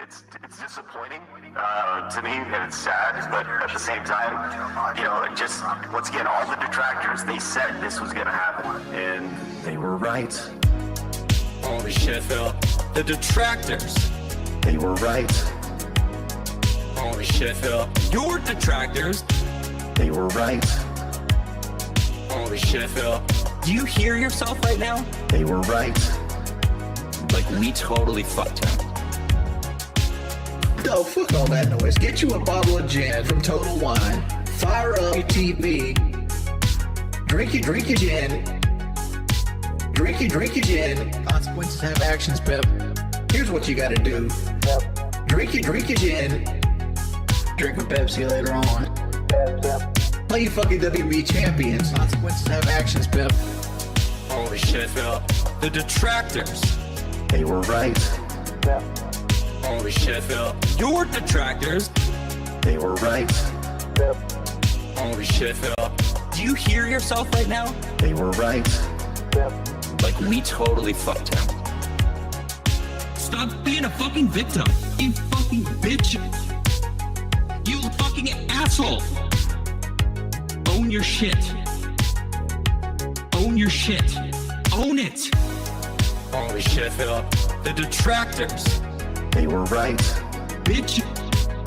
It's disappointing to me, and it's sad, but at the same time, just once again, all the detractors, they said this was gonna happen, and they were right. Holy shit, Phil. The detractors. They were right. Holy shit, Phil. Your detractors. They were right. Holy shit, Phil. Do you hear yourself right now? They were right. Like, we totally fucked him. Oh, fuck all that noise. Get you a bottle of gin from Total Wine. Fire up your TV. Drink your gin. Drink your gin. Consequences have actions, Pep. Here's what you gotta do. Drink your gin. Drink a Pepsi later on. Play your fucking WB champions. Consequences have actions, Pep. Holy shit, Phil. The detractors. They were right. Holy shit, Phil. Your detractors. They were right. Holy shit, Phil. Do you hear yourself right now? They were right. Like, we totally fucked him. Stop being a fucking victim. You fucking bitch. You fucking asshole. Own your shit. Own your shit. Own it. Holy shit, Phil. The detractors. They were right. Bitch.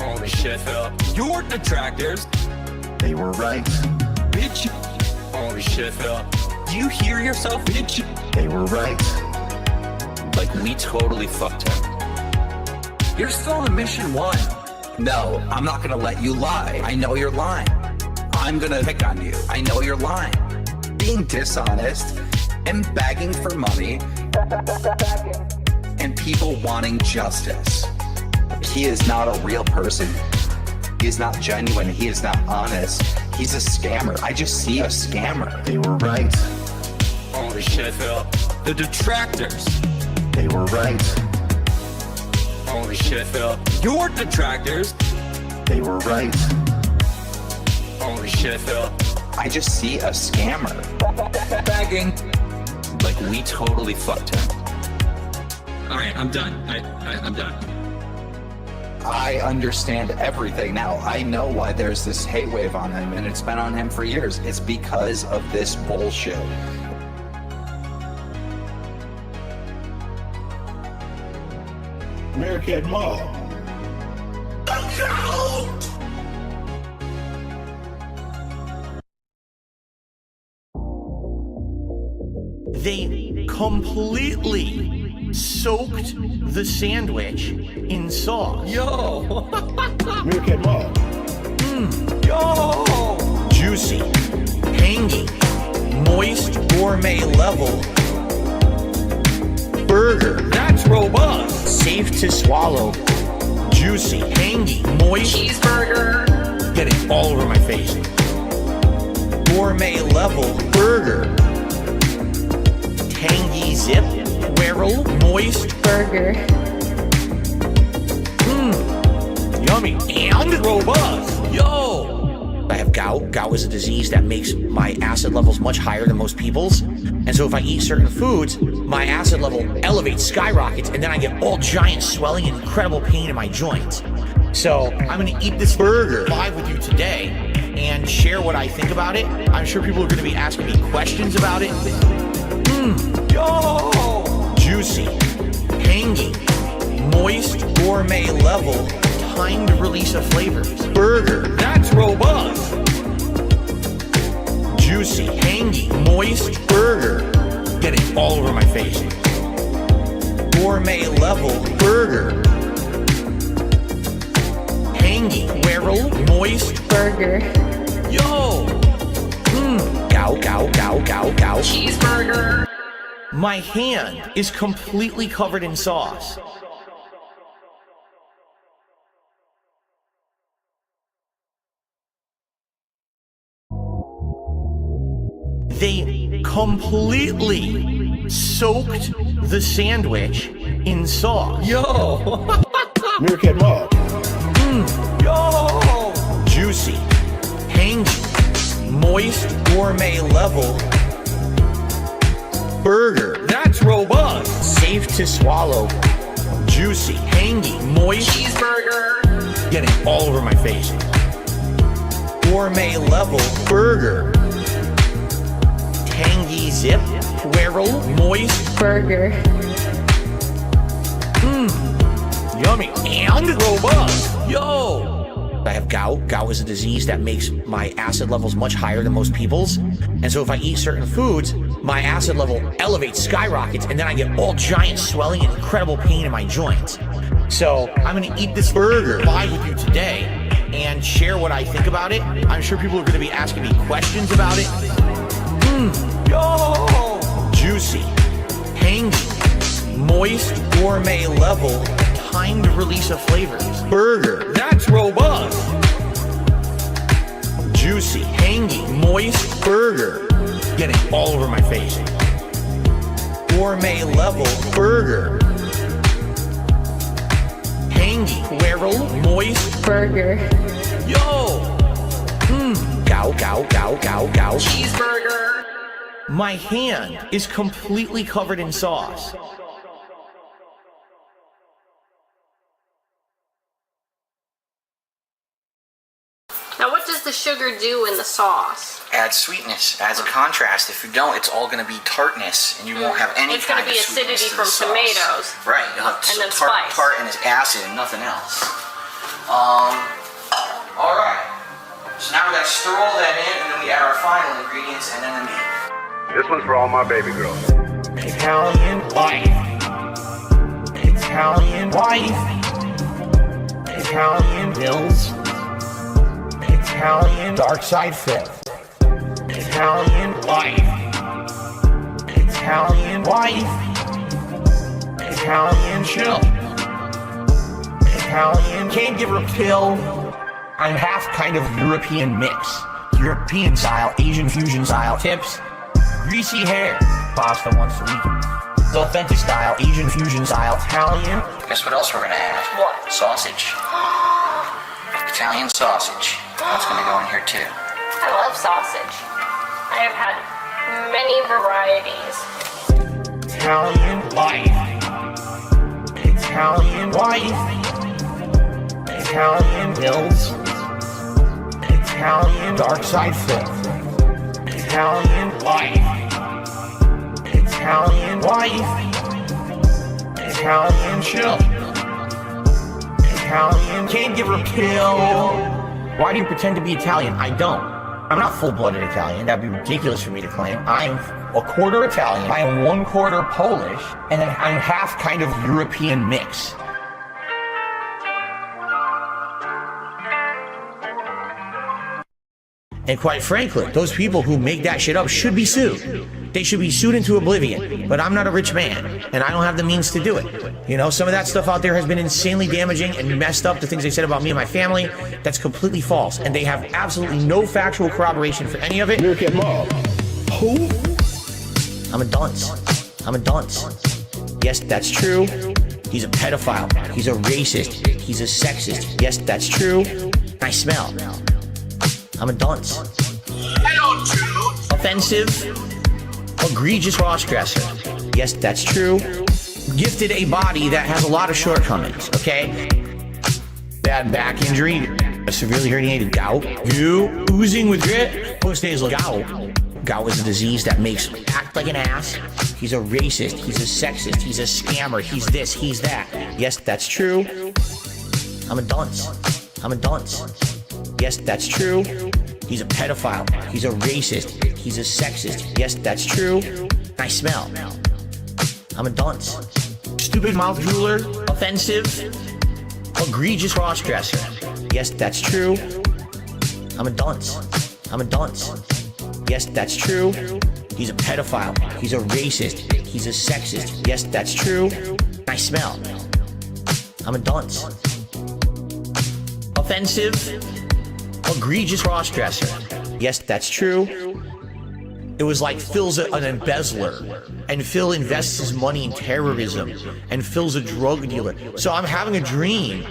Holy shit, Phil. Your detractors. They were right. Bitch. Holy shit, Phil. Do you hear yourself, bitch? They were right. Like, we totally fucked him. You're still on mission 1. No, I'm not gonna let you lie. I know you're lying. I'm gonna pick on you. I know you're lying. Being dishonest and begging for money and people wanting justice. He is not a real person. He is not genuine. He is not honest. He's a scammer. I just see a scammer. They were right. Holy shit, Phil. The detractors. They were right. Holy shit, Phil. Your detractors. They were right. Holy shit, Phil. I just see a scammer. Begging. Like, we totally fucked him. Alright, I'm done. I'm done. I understand everything now. I know why there's this hate wave on him, and it's been on him for years. It's because of this bullshit. Meerkat Mall. They completely soaked the sandwich in sauce. Yo! Meerkat Mall. Yo! Juicy, tangy, moist, gourmet level burger. That's robust! Safe to swallow. Juicy, tangy, moist. Cheeseburger! Get it all over my face. Gourmet level burger. Tangy zip, whirl, moist burger. Yummy and robust. Yo! I have gout. Gout is a disease that makes my acid levels much higher than most people's. And so if I eat certain foods, my acid level elevates, skyrockets, and then I get all giant swelling and incredible pain in my joints. So I'm gonna eat this burger live with you today and share what I think about it. I'm sure people are gonna be asking me questions about it. Yo! Juicy, tangy, moist, gourmet level, timed release of flavors. Burger. That's robust! Juicy, tangy, moist burger. Get it all over my face. Gourmet level burger. Tangy, whirl, moist Burger. Yo! Gow, gow, gow, gow, gow. Cheeseburger! My hand is completely covered in sauce. They completely soaked the sandwich in sauce. Yo! Meerkat Mall. Yo! Juicy, tangy, moist, gourmet level burger. That's robust! Safe to swallow. juicy, tangy, moist Cheeseburger. getting all over my face. Gourmet level burger. Tangy zip, swirl, moist, Burger. yummy, and robust. Yo! I have gout. Gout is a disease that makes my acid levels much higher than most people's. And so if I eat certain foods, my acid level elevates, skyrockets, and then I get all giant swelling and incredible pain in my joints. So I'm gonna eat this burger live with you today and share what I think about it. I'm sure people are gonna be asking me questions about it. Yo! Juicy, tangy, moist, gourmet level, timed release of flavors. Burger, that's robust. Juicy, tangy, moist burger. Getting all over my face. Gourmet level burger. Tangy, swirl, moist Burger. Yo! Gout, gout, gout, gout, gout. Cheeseburger. My hand is completely covered in sauce. Now, what does the sugar do in the sauce? Adds sweetness, adds a contrast. If you don't, it's all going to be tartness, and you won't have any It's gonna kind of be sweetness acidity to from the sauce. tomatoes. Right, you'll have And then tart, spice. tart and its acid and nothing else. All right. So now we got to stir all that in, and then we add our final ingredients, and then the meat. This one's for all my baby girls. Italian wife. Italian wife. Italian bills. Italian dark side fifth. Italian wife. Italian wife. Italian chill. Italian can't give her a pill. I'm half kind of European mix. European style, Asian fusion style tips. Greasy hair. Pasta once a week. The authentic style, Asian fusion style, Italian. Guess what else we're going to add? What? Sausage. Italian sausage. That's going to go in here too. I love sausage. I have had many varieties. Italian wife. Italian wife. Italian bills. Italian dark side fifth. Italian wife. Italian wife. Italian chill. Italian can't give her a pill. Why do you pretend to be Italian? I don't. I'm not full-blooded Italian. That'd be ridiculous for me to claim. I'm a quarter Italian. I am 1/4 Polish, and then I'm half kind of European mix. And quite frankly, those people who make that shit up should be sued. They should be sued into oblivion. But I'm not a rich man, and I don't have the means to do it. You know, some of that stuff out there has been insanely damaging and messed up, the things they said about me and my family. That's completely false, and they have absolutely no factual corroboration for any of it. Look at Mom. Who? I'm a dunce. I'm a dunce. Yes, that's true. He's a pedophile. He's a racist. He's a sexist. Yes, that's true. I smell. I'm a dunce. Offensive. Egregious cross-dresser. Yes, that's true. Gifted a body that has a lot of shortcomings, okay? Bad back injury. A severely herniated gout. You oozing with grit. Most days look gout. Gout is a disease that makes me act like an ass. He's a racist. He's a sexist. He's a scammer. He's this. He's that. Yes, that's true. I'm a dunce. I'm a dunce. Yes, that's true. He's a pedophile. He's a racist. He's a sexist. Yes, that's true. I smell. I'm a dunce. Stupid mouth drooler. Offensive. Egregious cross-dresser. Yes, that's true. I'm a dunce. I'm a dunce. Yes, that's true. He's a pedophile. He's a racist. He's a sexist. Yes, that's true. I smell. I'm a dunce. Offensive. Egregious cross-dresser. Yes, that's true. It was like Phil's an embezzler, and Phil invests his money in terrorism, and Phil's a drug dealer. So I'm having a dream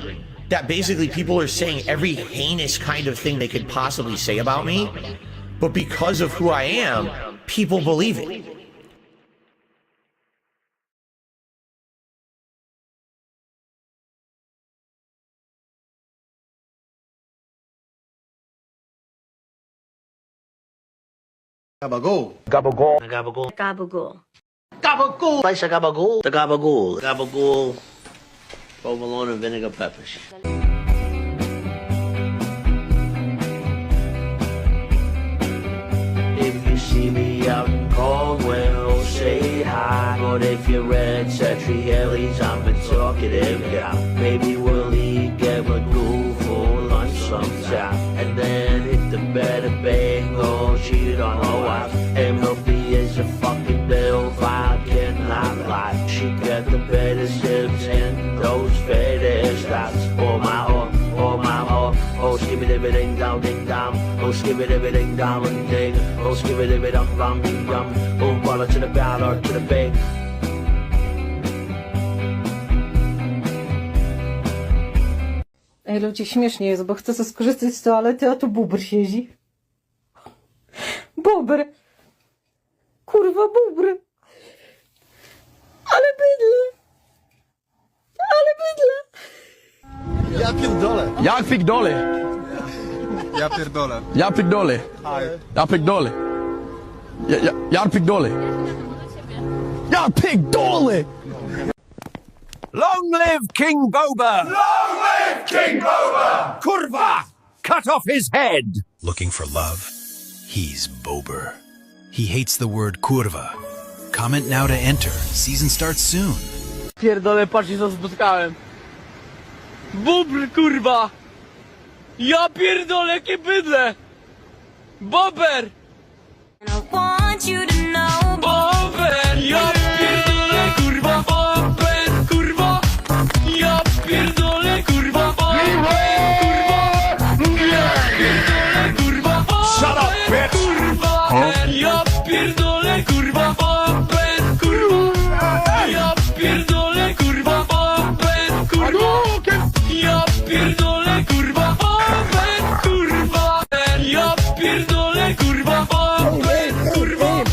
that basically people are saying every heinous kind of thing they could possibly say about me, but because of who I am, people believe it. Gabagool. Gabagool. Gabagool. Gabagool. Gabagool. Slice of gabagool. The gabagool. Gabagool. Provolone and vinegar peppers. If you see me out in Caldwell, say hi. But if you're red, Cetrielli's, I'm a talkative guy. Maybe we'll eat Gabagool for lunch sometime. And then hit the bed and bang, or cheated on her wife. MLB is a fucking bill, I cannot lie. She got the better hips and those fatter stops. Oh my, oh, skip it, ding down, ding down. Oh, skip it, ding down, and ding. Oh, skip it, dum, ding dum. Oh, baller to the baller, to the bang. Ej, ludzie, śmiesznie jest, bo chcę sobie skorzystać z toalety, a tu bubr siedzi. Bubr! Kurwa, bubr! Ale bydle! Ale bydle! Ja pierdolę. Ja pierdolę. Ja pierdolę. Ja pierdolę. Ja pierdolę. Ja pierdolę. Ja pierdolę. Long live King Boba! Long live King Boba! Kurva! Cut off his head! Looking for love? He's Bober. He hates the word kurwa. Comment now to enter. Season starts soon. Pierdolę, patrzcie co spotkałem. Bubr, kurwa. Ja pierdolę, jakie bydle. Bober. Bober. Ja pierdolę, kurwa. Bober, kurwa. Ja pierdolę, kurwa. Bober, kurwa. Ja pierdolę, kurwa. Shut up, bitch! Kurwa. Ja pierdolę, kurwa. Bober, kurwa. Ja pierdolę, kurwa. Bober, kurwa. Ja pierdolę, kurwa. Bober, kurwa. Ja pierdolę, kurwa. Bober, kurwa.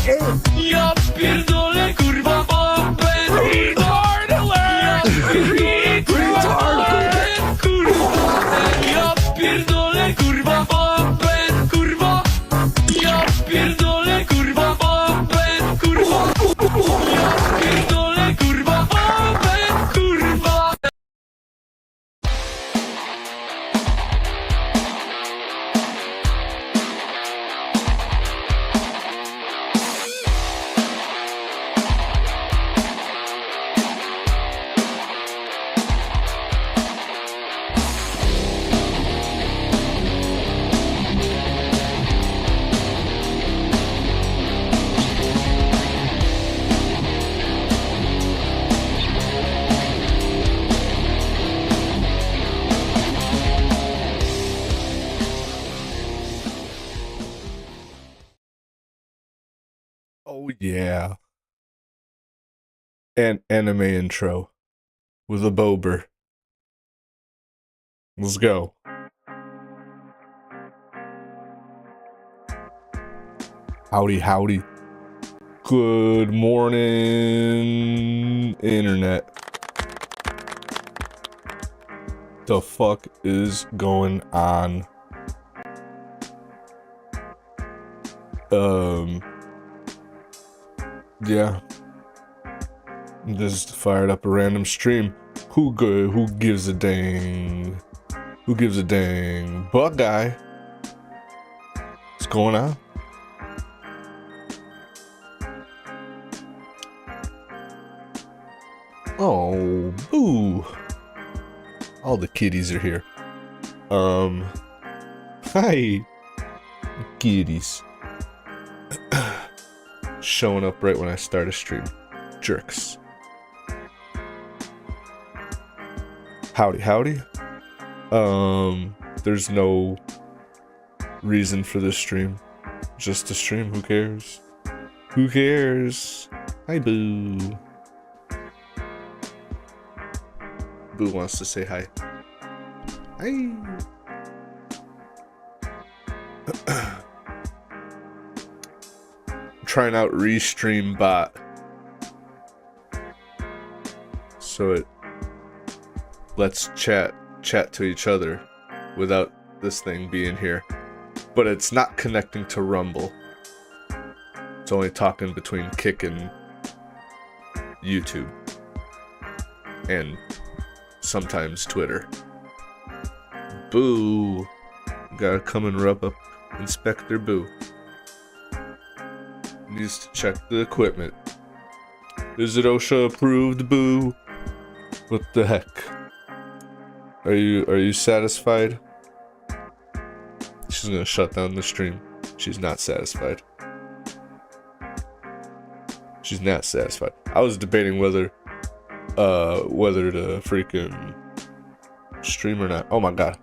Ja pierdolę, kurwa. Bober, kurwa. Ja pierdolę, kurwa. Ja pierdolę, kurwa. Bober, kurwa. Ja pierdolę, kurwa. Bober, kurwa. Ja pierdolę, kurwa. Bober, kurwa. Oh yeah. An anime intro with a Bober. Let's go. Howdy, howdy. Good morning, internet. The fuck is going on? Yeah. Just fired up a random stream. Who gives a dang? Who gives a dang? Bug guy. What's going on? Oh, boo. All the kitties are here. Hi. Kitties. Showing up right when I start a stream. Jerks. Howdy, howdy. There's no reason for this stream. Just a stream, who cares? Who cares? Hi, Boo. Boo wants to say hi. Hi. Trying out Restream Bot. So it lets chat to each other without this thing being here. But it's not connecting to Rumble. It's only talking between Kick and YouTube. And sometimes Twitter. Boo. Gotta come and rub up Inspector Boo. Needs to check the equipment. Is it OSHA approved, Boo? What the heck? Are you satisfied? She's gonna shut down the stream. She's not satisfied. She's not satisfied. I was debating whether to freaking stream or not. Oh my god.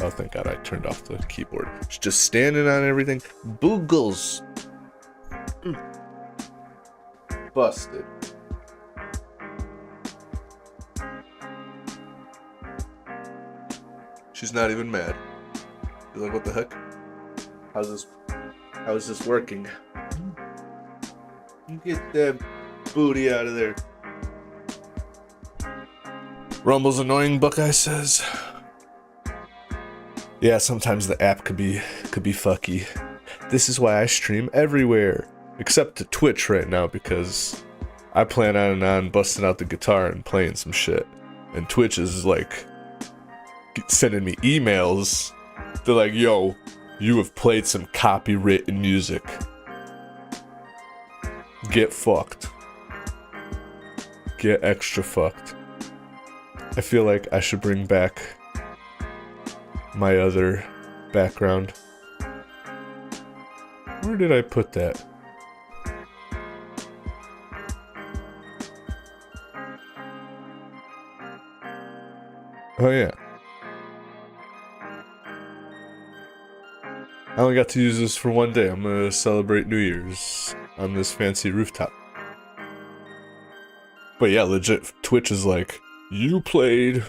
Oh, thank god I turned off the keyboard. She's just standing on everything. Boogles. Busted. She's not even mad. You're like, what the heck? How is this working? Get that booty out of there. Rumble's annoying, Buckeye says. Yeah, sometimes the app could be fucky. This is why I stream everywhere. Except to Twitch right now, because I plan on busting out the guitar and playing some shit. And Twitch is like sending me emails. They're like, yo, you have played some copywritten music. Get fucked. Get extra fucked. I feel like I should bring back my other background. Where did I put that? Oh yeah. I only got to use this for one day. I'm gonna celebrate New Year's on this fancy rooftop. But yeah, legit, Twitch is like, you played...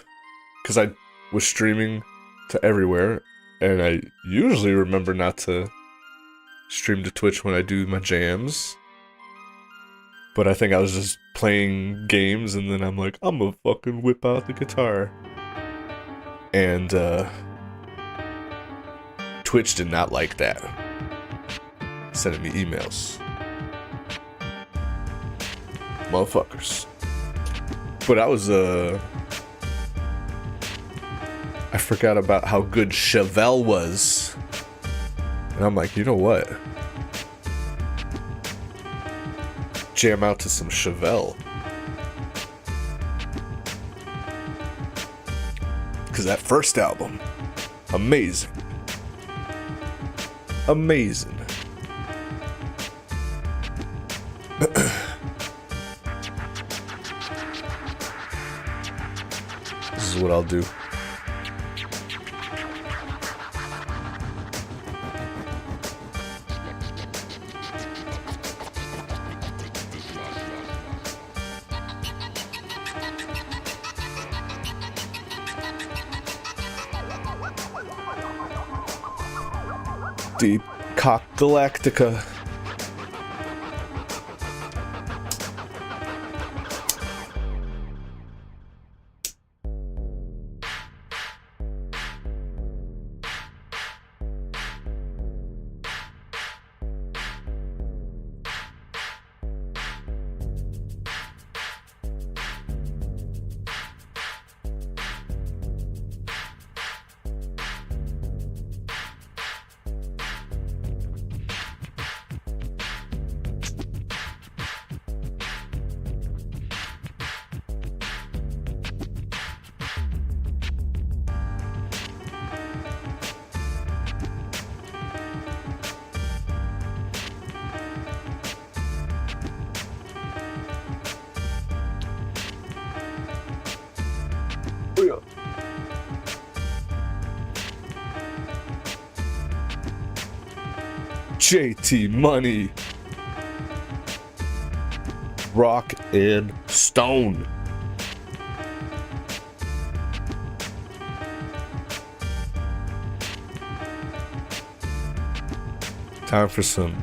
Because I was streaming to everywhere, and I usually remember not to stream to Twitch when I do my jams. But I think I was just playing games, and then I'm like, I'm gonna fucking whip out the guitar. And, Twitch did not like that. Sending me emails. Motherfuckers. But I was, I forgot about how good Chevelle was. And I'm like, you know what? Jam out to some Chevelle. Because that first album, amazing. Amazing. This is what I'll do. Deep Cock Galactica. JT Money. Rock and Stone. Time for some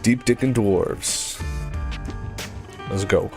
Deep Dickin' Dwarves. Let's go.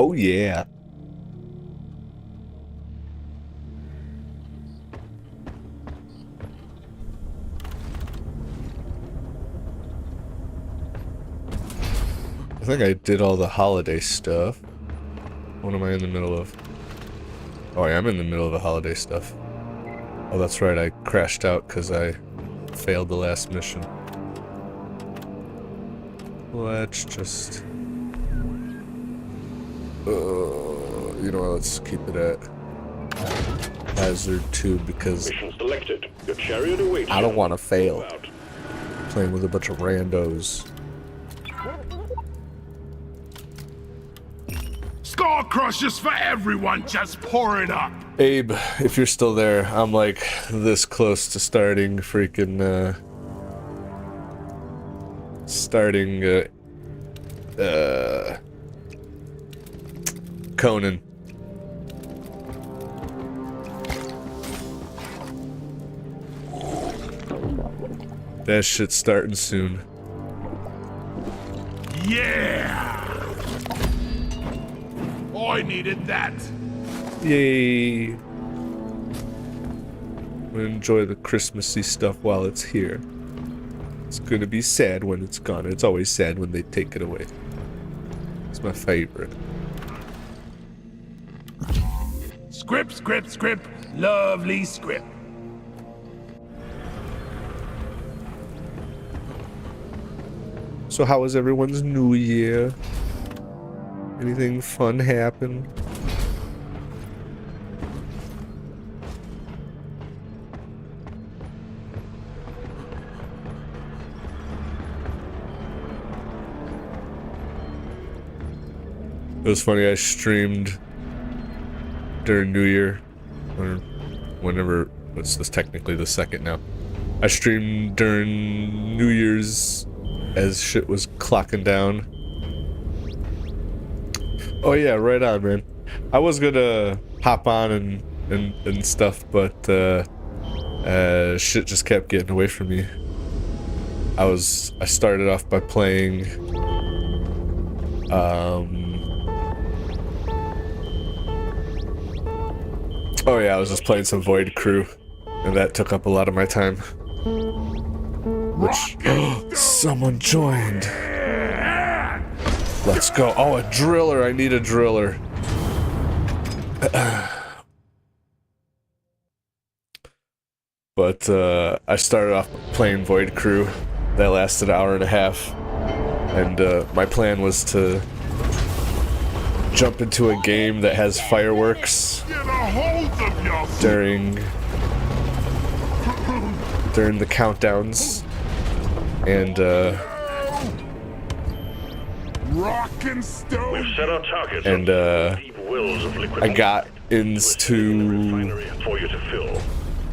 Oh yeah. I think I did all the holiday stuff. What am I in the middle of? Oh, yeah, I'm in the middle of the holiday stuff. Oh, that's right, I crashed out because I failed the last mission. Let's just... you know what, let's keep it at Hazard 2 because Selected. Your chariot awaits. I don't want to fail. Playing with a bunch of randos. Skull crushers for everyone, just pour it up. Abe, if you're still there, I'm like this close to starting freaking Conan. That shit's starting soon. Yeah! I needed that. Yay! We'll enjoy the Christmassy stuff while it's here. It's gonna be sad when it's gone. It's always sad when they take it away. It's my favorite. Script, script, script. Lovely script. So how was everyone's New Year? Anything fun happen? It was funny, I streamed during New Year, or whenever, what's this, technically the second now. I streamed during New Year's as shit was clocking down. Oh yeah, right on, man. I was gonna hop on and stuff, but shit just kept getting away from me. I started off by playing oh yeah, I was just playing some Void Crew, and that took up a lot of my time. Which someone joined. Let's go. Oh, a driller. I need a driller. But I started off playing Void Crew. That lasted an hour and a half. And my plan was to jump into a game that has fireworks during the countdowns. And We've set our targets and deep wells of liquid I got into for you to fill.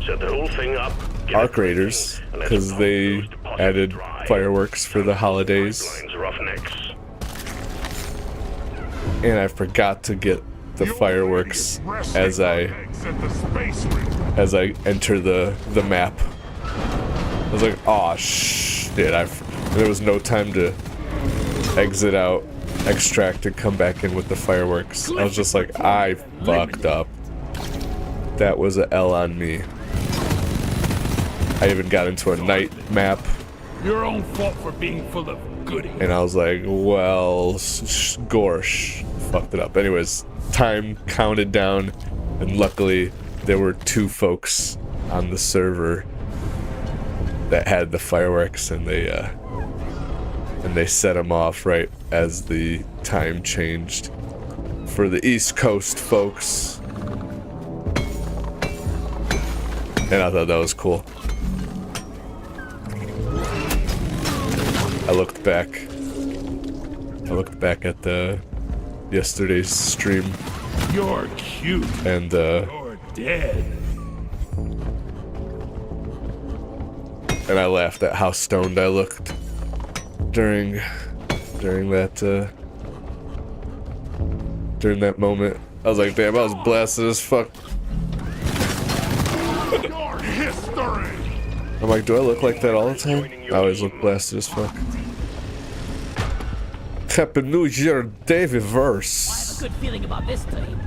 Set the whole thing up. Arc Raiders because they added fireworks for the holidays, and I forgot to get the fireworks as I enter the map. I was like, oh shit! There was no time to exit out, extract, and come back in with the fireworks. I was just like, I fucked up. That was a L on me. I even got into a night map. Your own fault for being full of goodies. And I was like, well, gorsh. Fucked it up. Anyways, time counted down, and luckily there were 2 folks on the server that had the fireworks, and they set them off right as the time changed for the East Coast folks. And I thought that was cool. I looked back at yesterday's stream. You're cute. And You're dead. And I laughed at how stoned I looked during that moment. I was like, damn, I was blasted as fuck. Your history. I'm like, do I look like that all the time? I always look blasted as fuck. Happy New Year, Davey Verse. good feeling about this team.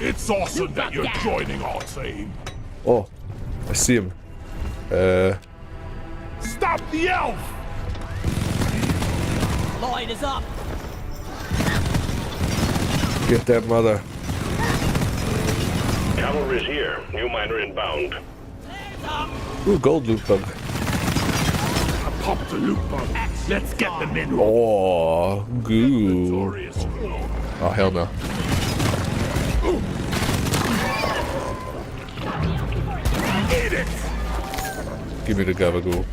It's awesome that you're joining our team. Oh, I see him. Stop the elf! Line is up. Get that mother. Cavalry's here. New miner inbound. Ooh, gold loot bug. I popped the loot bug. Let's get the mineral. Oh, goo. Oh, hell no. Eat it! Give me the Gabagool.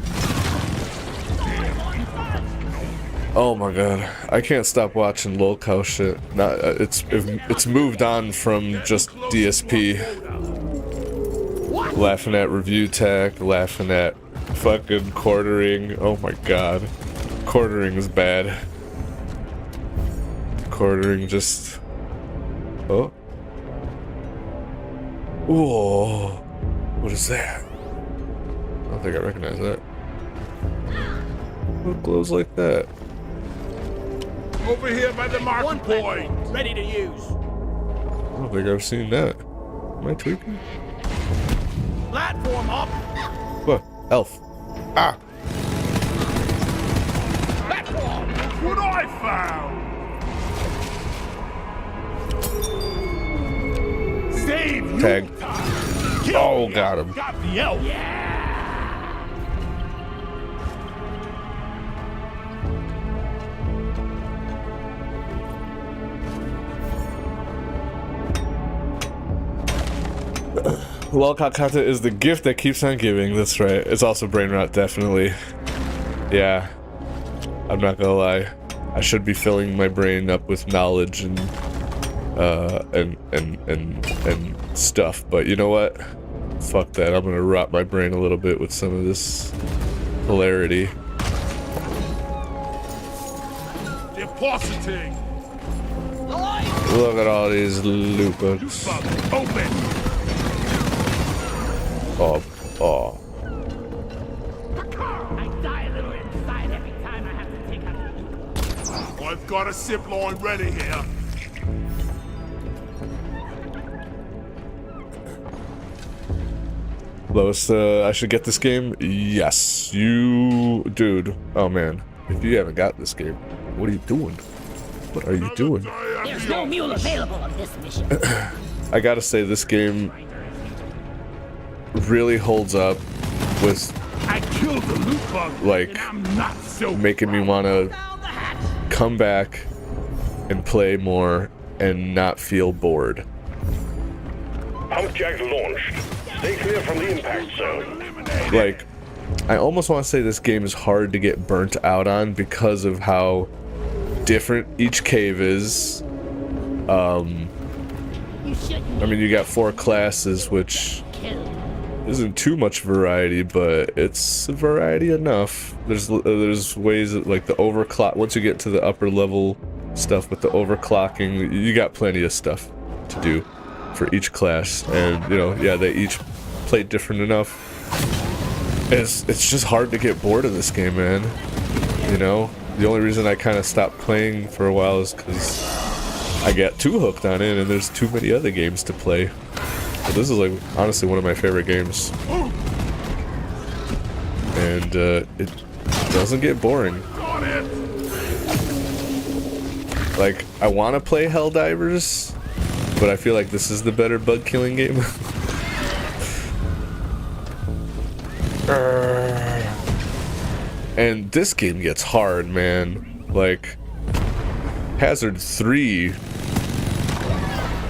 Oh my god, I can't stop watching lol cow shit. Not, it's moved on from just DSP. Laughing at review tech, laughing at fucking quartering. Oh my god, quartering is bad. Quartering just. Oh. Whoa. What is that? I don't think I recognize that. What glows like that? Over here by the market point. Ready to use. I don't think I've seen that. Am I tweaking? Platform up. What? Elf. Ah! Platform. What I found. Save you. Tag. Kill Oh, the got elf. him. Got the elf. Lolcock content is the gift that keeps on giving. That's right. It's also brain rot, definitely. Yeah. I'm not gonna lie. I should be filling my brain up with knowledge and stuff, but you know what? Fuck that. I'm gonna rot my brain a little bit with some of this hilarity. Depositing. Look at all these loot bugs. Open. Oh, oh. I die a little inside every time I have to take out. I've got a zip line ready here. Lois, I should get this game? Yes. You... Dude. Oh, man. If you haven't got this game, what are you doing? What are you doing? There's no mule available on this mission. I gotta say, this game really holds up with, I killed the loot bug, like, and I'm not so making me want to come back and play more and not feel bored. Pumpjack launched. Stay clear from the impact zone. Like, I almost want to say this game is hard to get burnt out on because of how different each cave is. I mean, you got 4 classes, which isn't too much variety, but it's variety enough. There's ways that, like, the overclock, once you get to the upper level stuff with the overclocking, you got plenty of stuff to do for each class, and you know, yeah, they each play different enough. It's just hard to get bored of this game, man. You know, the only reason I kind of stopped playing for a while is because I got too hooked on it, and there's too many other games to play. But this is, like, honestly one of my favorite games, and it doesn't get boring. Like, I want to play Helldivers, but I feel like this is the better bug killing game. And this game gets hard, man. Like, Hazard 3,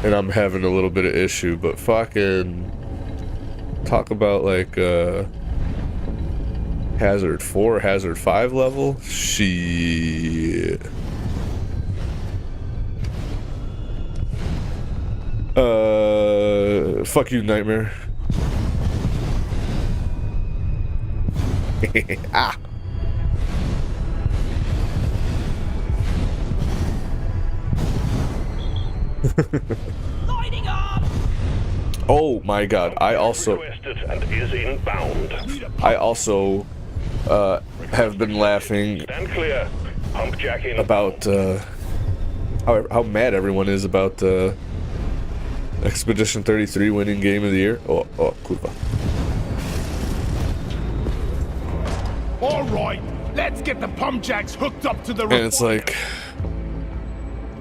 and I'm having a little bit of issue, but fucking talk about, like, Hazard 4, Hazard 5 level? Shit. Fuck you, Nightmare. Ah. Oh my god, I also have been laughing about how mad everyone is about Expedition 33 winning game of the year. Oh, kurwa. All right, let's get the pump jacks hooked up to the. And it's like,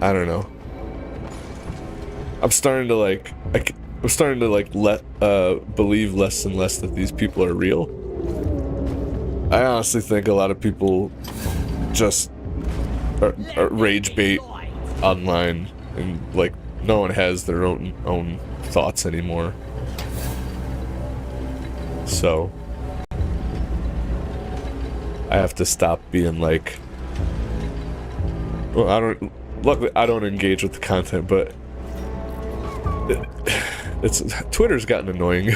I don't know. I'm starting to like, believe less and less that these people are real. I honestly think a lot of people just are rage bait online, and like no one has their own thoughts anymore. So I have to stop being like, well, luckily I don't engage with the content, but Twitter's gotten annoying.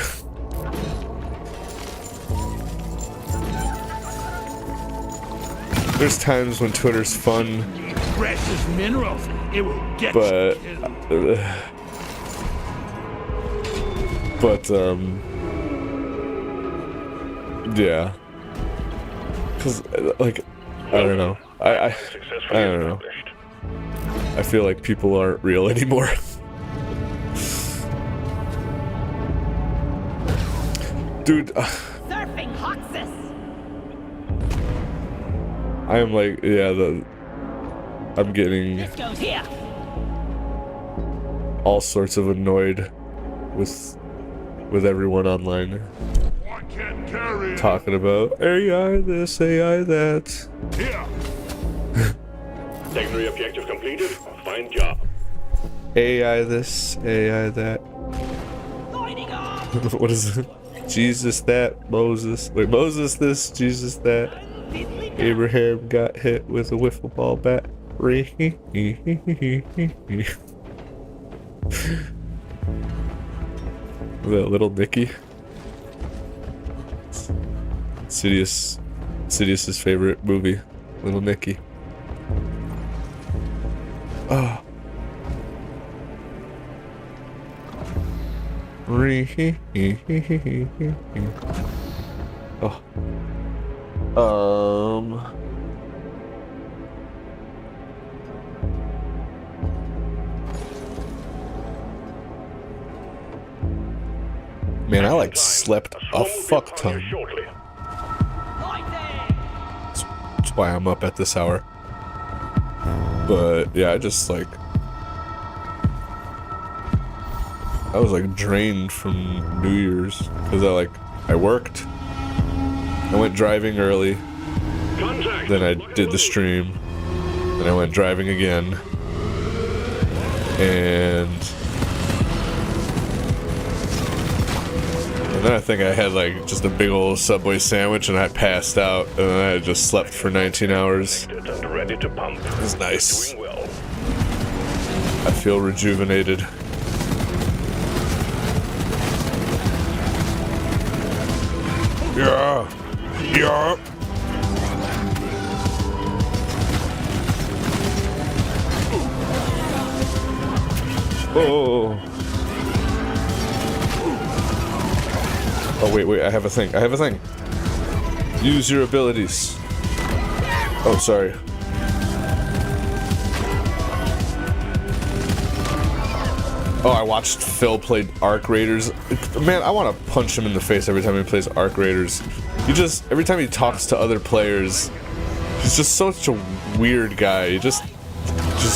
There's times when Twitter's fun, Precious minerals. It will get but yeah, because like I don't know, I don't know. I feel like people aren't real anymore. Dude, Surfing Hoxus. I am like, yeah, I'm getting This goes here. all sorts of annoyed with everyone online talking about AI this, AI that. Here. Secondary objective completed. Fine job. AI this, AI that. What is it? Jesus that, Moses. Wait, Moses this, Jesus that. Abraham got hit with a wiffle ball bat. That little Nicky. Sidious's favorite movie, Little Nicky. Oh. Oh. Man, I like slept a fuck ton. That's why I'm up at this hour. But yeah, I just like, I was like drained from New Year's because I worked, I went driving early, then I did the stream, then I went driving again, and then I think I had like just a big old Subway sandwich and I passed out, and then I just slept for 19 hours. Ready to pump. It was nice. Doing well. I feel rejuvenated. Yeah. Yeah. Oh. Oh, wait, I have a thing. Use your abilities. Oh, sorry. Oh, I watched Phil play Arc Raiders. Man, I want to punch him in the face every time he plays Arc Raiders. Every time he talks to other players, he's just such a weird guy. He just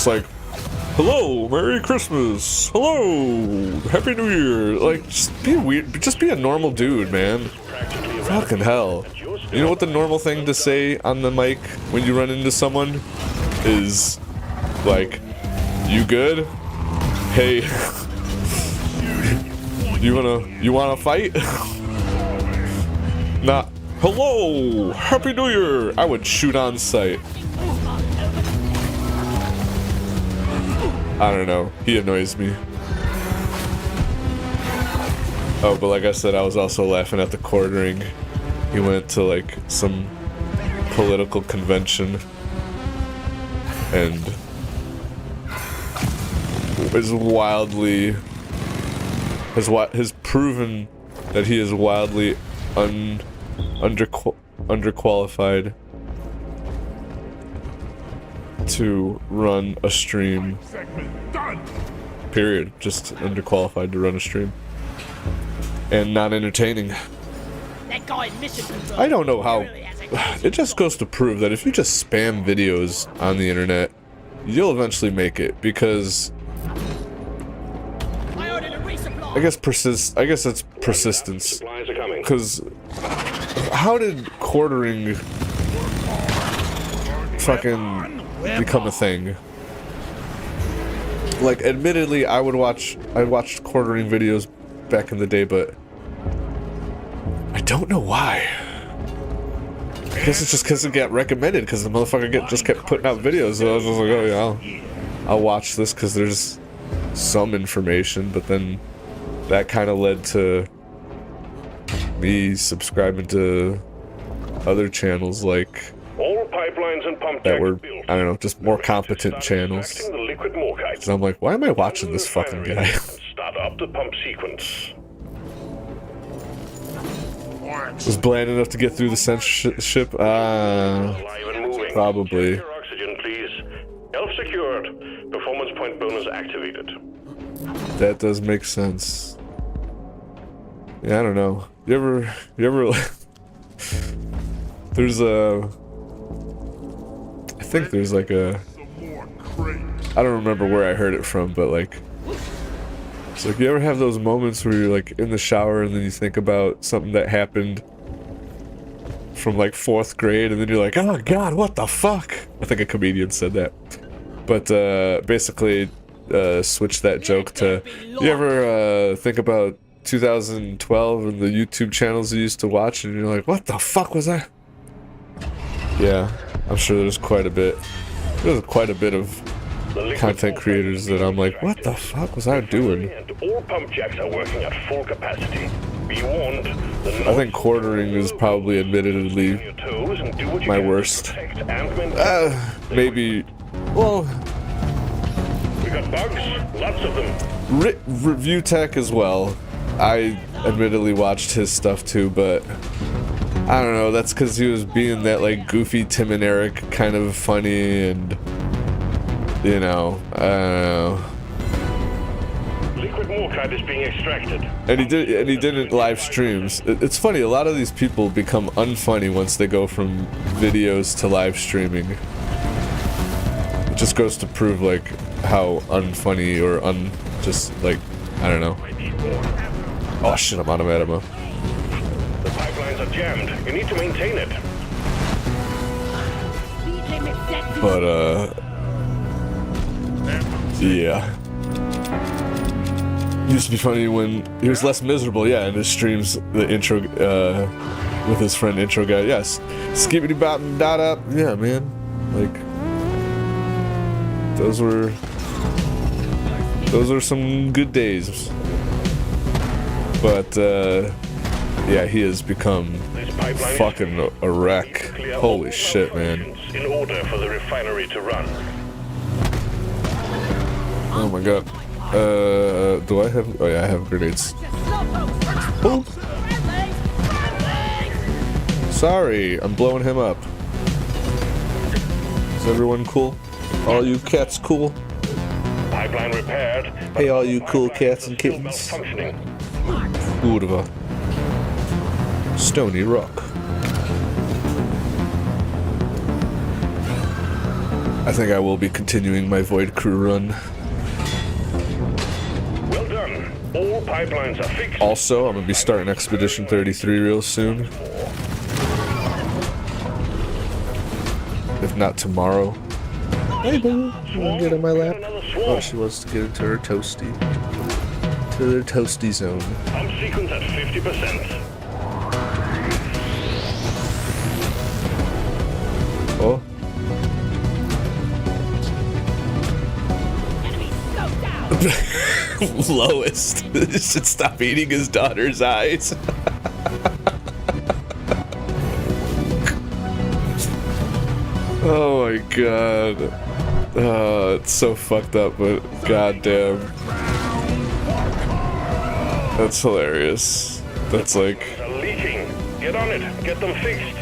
like, hello, Merry Christmas, hello, Happy New Year. Like, just be weird, just be a normal dude, man. Fucking hell. You know what the normal thing to say on the mic when you run into someone is, like, you good? Hey, you wanna fight? Not, hello, Happy New Year. I would shoot on sight. I don't know, he annoys me. Oh, but like I said, I was also laughing at the quartering. He went to like some political convention and has proven that he is wildly underqualified. to run a stream. Period. Just underqualified to run a stream. And not entertaining. That guy in mission control. I don't know how. It just goes to prove that if you just spam videos on the internet, you'll eventually make it, because I guess it's persistence. Because how did quartering fucking become a thing? Like, admittedly, I watched quartering videos back in the day, but I don't know why. I guess it's just because it got recommended, because the motherfucker just kept putting out videos, so I was just like, oh yeah, I'll watch this because there's some information, but then that kind of led to me subscribing to other channels like All pipelines and pump that were, I don't know, just more competent channels. So I'm like, why am I watching this fucking guy? Start up the pump sequence. Was bland enough to get through the censorship? Probably. Oxygen, please. Elf secured. Performance point bonus activated. That does make sense. Yeah, I don't know. You ever there's a, I think there's like a, I don't remember where I heard it from, but like, it's like, you ever have those moments where you're like in the shower and then you think about something that happened from like 4th grade, and then you're like, oh god, what the fuck? I think a comedian said that. But basically switch that joke to, you ever think about 2012 and the YouTube channels you used to watch, and you're like, what the fuck was that? Yeah, I'm sure there's quite a bit of content creators that I'm like, what the fuck was I doing? All pump jacks are working at full capacity. Be warned. I think quartering is probably admittedly my worst. Maybe, well, we got bugs, lots of them. Review Tech as well. I admittedly watched his stuff too, but I don't know, that's because he was being that like goofy Tim and Eric kind of funny, and you know, I don't know. Liquid morkite is being extracted. And he didn't live streams. It's funny, a lot of these people become unfunny once they go from videos to live streaming. It just goes to prove like how unfunny or just like, I don't know. Oh shit, I'm out of ammo. The pipelines are jammed. You need to maintain it. But yeah. Used to be funny when he was less miserable, yeah, in his streams, the intro, with his friend intro guy, yes. Skibbity bop and dot up, yeah, man. Like, those are some good days. But, yeah, he has become fucking a wreck. Holy shit, man. In order for the refinery to run. Oh my god. Do I have... Oh yeah, I have grenades. Oh. Sorry, I'm blowing him up. Is everyone cool? All you cats cool? Pipeline repaired. Hey, all you cool cats and kittens. Kurva. Stony Rock. I think I will be continuing my Void Crew run. Well done. All pipelines are fixed. Also, I'm gonna be starting Expedition 33 real soon. If not tomorrow. Hey boo, you wanna get in my lap? Oh, she wants to get into her toasty. To the toasty zone. Pump sequence at 50%. Oh. Lowest should stop eating his daughter's eyes. Oh my god. It's so fucked up, but goddamn. That's hilarious. That's like... They're leaking. Get on it. Get them fixed.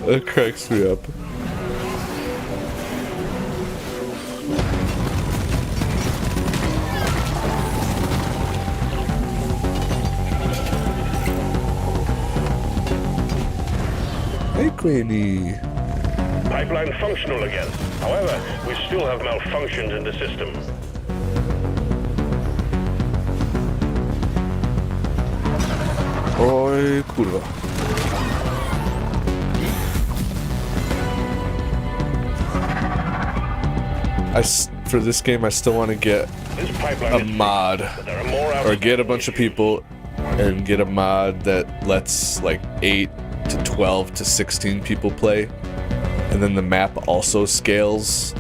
That cracks me up. Hey, Granny. Pipeline functional again. However, we still have malfunctions in the system. Oj, kurwa. For this game, I still want to get a mod, or get a bunch of people and get a mod that lets like 8 to 12 to 16 people play, and then the map also scales.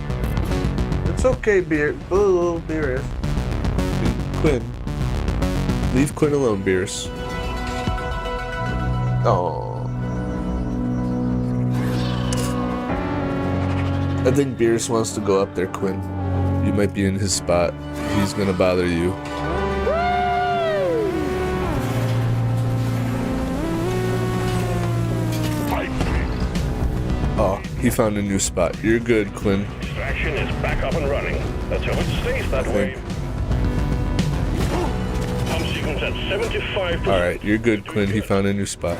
It's okay, Beerus. Quinn. Leave Quinn alone, Beerus. Oh. I think Beerus wants to go up there, Quinn. You might be in his spot. He's gonna bother you. Oh, he found a new spot. You're good, Quinn. Extraction is back up and running. Let's hope it stays that way. Pump sequence at 75%. Alright, you're good, Quinn. He found a new spot.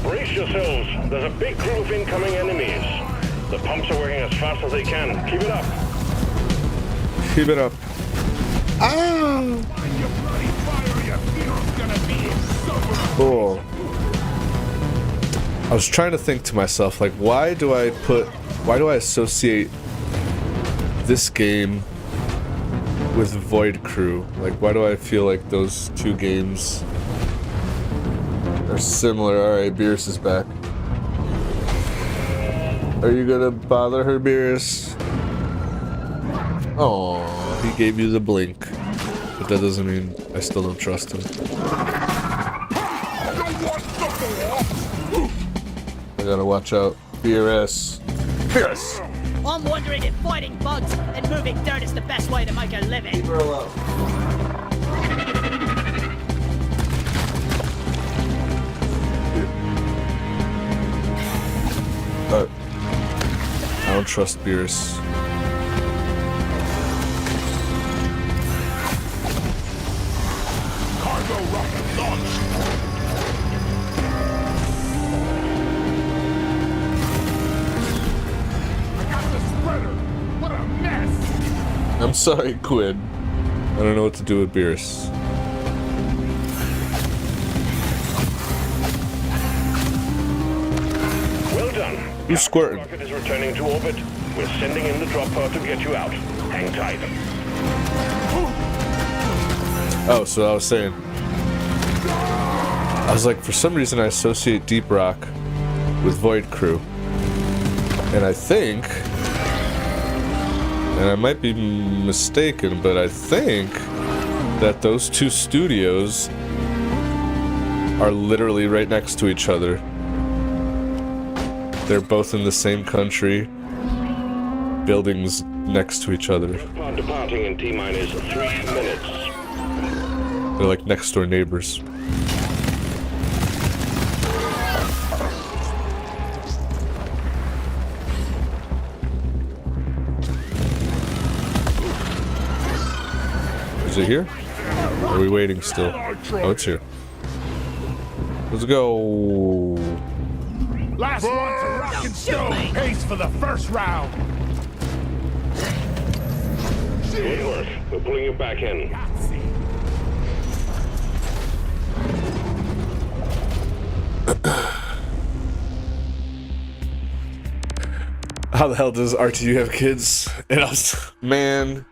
Brace yourselves. There's a big group of incoming enemies. The pumps are working as fast as they can. Keep it up. Keep it up. Ah! Cool. I was trying to think to myself, like, why do I associate this game with Void Crew? Like, why do I feel like those two games are similar? Alright, Beerus is back. Are you gonna bother her, Beerus? Oh, he gave you the blink. But that doesn't mean I still don't trust him. I gotta watch out. Beerus. Beerus! I'm wondering if fighting bugs and moving dirt is the best way to make a living. Leave her alone. I don't trust Beerus. Cargo rocket launched. I got the spreader. What a mess. I'm sorry, Quinn. I don't know what to do with Beerus. Well done. Who's squirting? The rocket is returning to orbit. We're sending in the drop pod to get you out. Hang tight. Oh, so I was saying. I was like, for some reason I associate Deep Rock with Void Crew. And I think, and I might be mistaken, but I think that those two studios are literally right next to each other. They're both in the same country, buildings next to each other. Pod departing in T-minus 3 minutes. They're like next door neighbors. Is it here? Are we waiting still? Oh, it's here. Let's go. Last one to rock and stone. Pace for the first round. Good work. We're pulling you back in. How the hell does RTU have kids? And I was, man.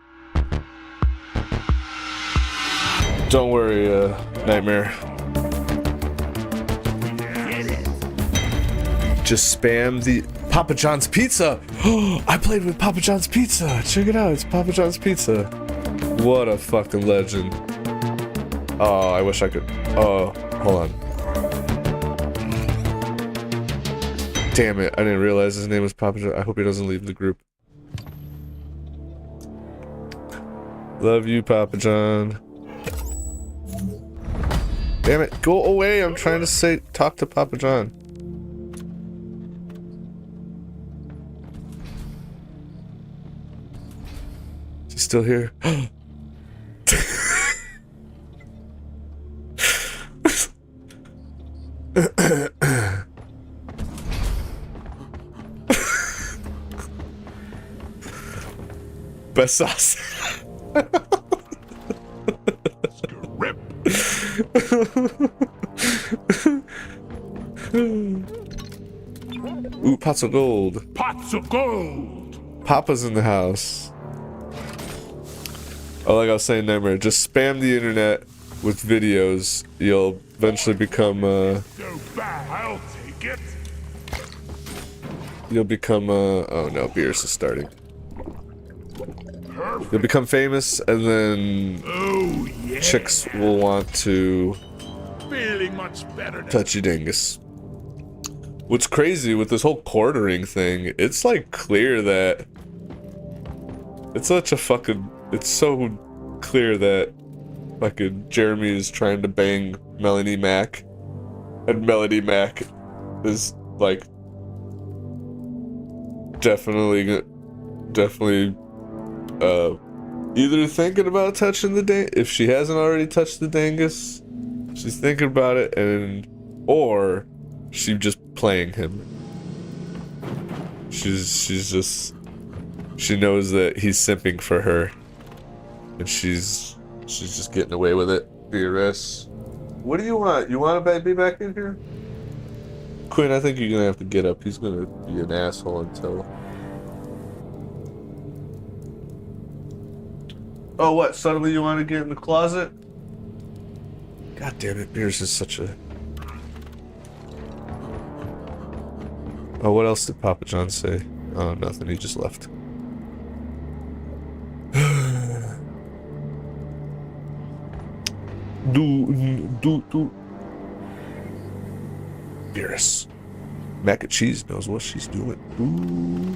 Don't worry, Nightmare. Just spam the Papa John's Pizza. I played with Papa John's Pizza. Check it out. It's Papa John's Pizza. What a fucking legend. Oh, I wish I could. Oh, hold on. Damn it. I didn't realize his name was Papa John. I hope he doesn't leave the group. Love you, Papa John. Damn it. Go away. I'm trying to talk to Papa John. still here? Best sauce. Ooh, pots of gold. Pots of gold. Papa's in the house. Oh, like I was saying, Nightmare, just spam the internet with videos. You'll eventually become, Go back. I'll take it. You'll become, oh no, Beerus is starting. You'll become famous, and then Oh, yeah. chicks will want to Feeling much better now. touch your dingus. What's crazy with this whole quartering thing, it's like clear that it's such a fucking, it's so clear that fucking Jeremy is trying to bang Melanie Mac, and Melanie Mac is like definitely either thinking about touching the if she hasn't already touched the dangus, she's thinking about it, and or she's just playing him. She's just, she knows that he's simping for her, and she's just getting away with it. BRS. What do you want? You want to be back in here? Quinn, I think you're gonna have to get up. He's gonna be an asshole until. Oh, what? Suddenly you want to get in the closet? God damn it, Beers is such a... Oh, what else did Papa John say? Oh, nothing. He just left. do. Beerus. Mac and Cheese knows what she's doing. Ooh.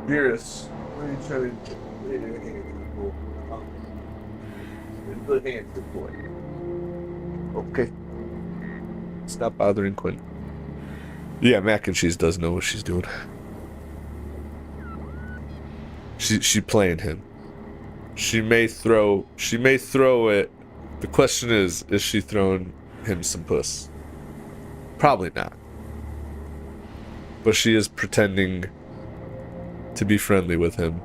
Beerus, what are you trying to lay your hand in the bowl? Good hand, good boy. Okay. Stop bothering Quinn. Yeah, Mac and Cheese does know what she's doing. She playing him. She may throw it. The question is she throwing him some puss? Probably not. But she is pretending to be friendly with him.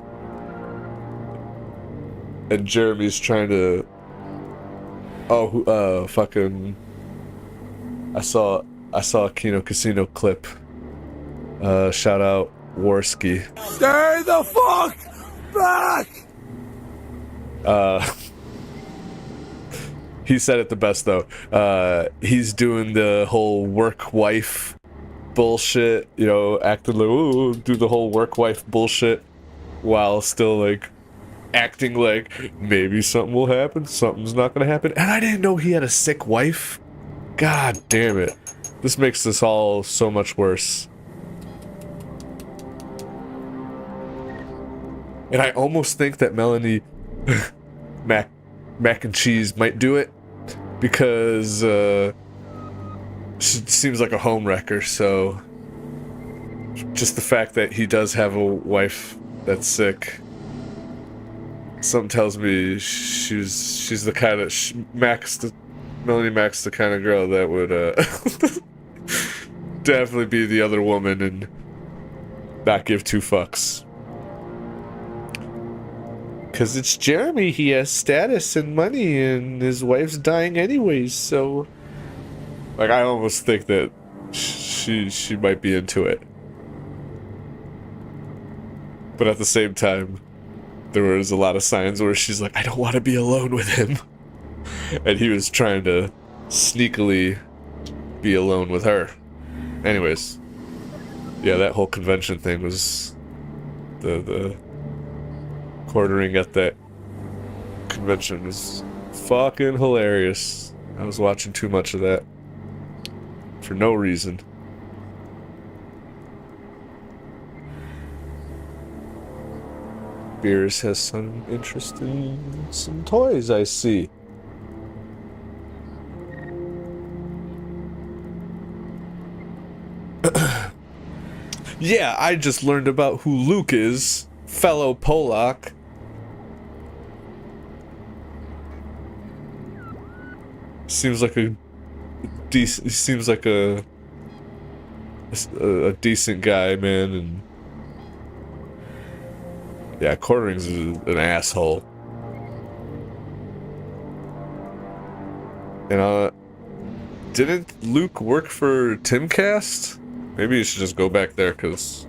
And Jeremy's trying to... Oh, fucking... I saw a Kino Casino clip. Shout out Warski. Stay the fuck back! He said it the best though. He's doing the whole work wife bullshit, you know, acting like, ooh, do the whole work wife bullshit while still like acting like maybe something will happen, something's not gonna happen. And I didn't know he had a sick wife. God damn it. This makes this all so much worse. And I almost think that Melanie Mac and Cheese might do it because she seems like a homewrecker, so just the fact that he does have a wife that's sick, something tells me she's the kind of Melanie Mac's the kind of girl that would definitely be the other woman and not give two fucks. Because it's Jeremy, he has status and money, and his wife's dying anyways, so... Like, I almost think that she might be into it. But at the same time, there was a lot of signs where she's like, I don't want to be alone with him. And he was trying to sneakily be alone with her. Anyways. Yeah, that whole convention thing was... The quartering at that convention was fucking hilarious. I was watching too much of that. For no reason. Beers has some interest in some toys, I see. Yeah, I just learned about who Luke is, fellow Polak. Seems like a decent. Seems like a decent guy, man. And yeah, Quartering's an asshole. And didn't Luke work for Timcast? Maybe you should just go back there, cause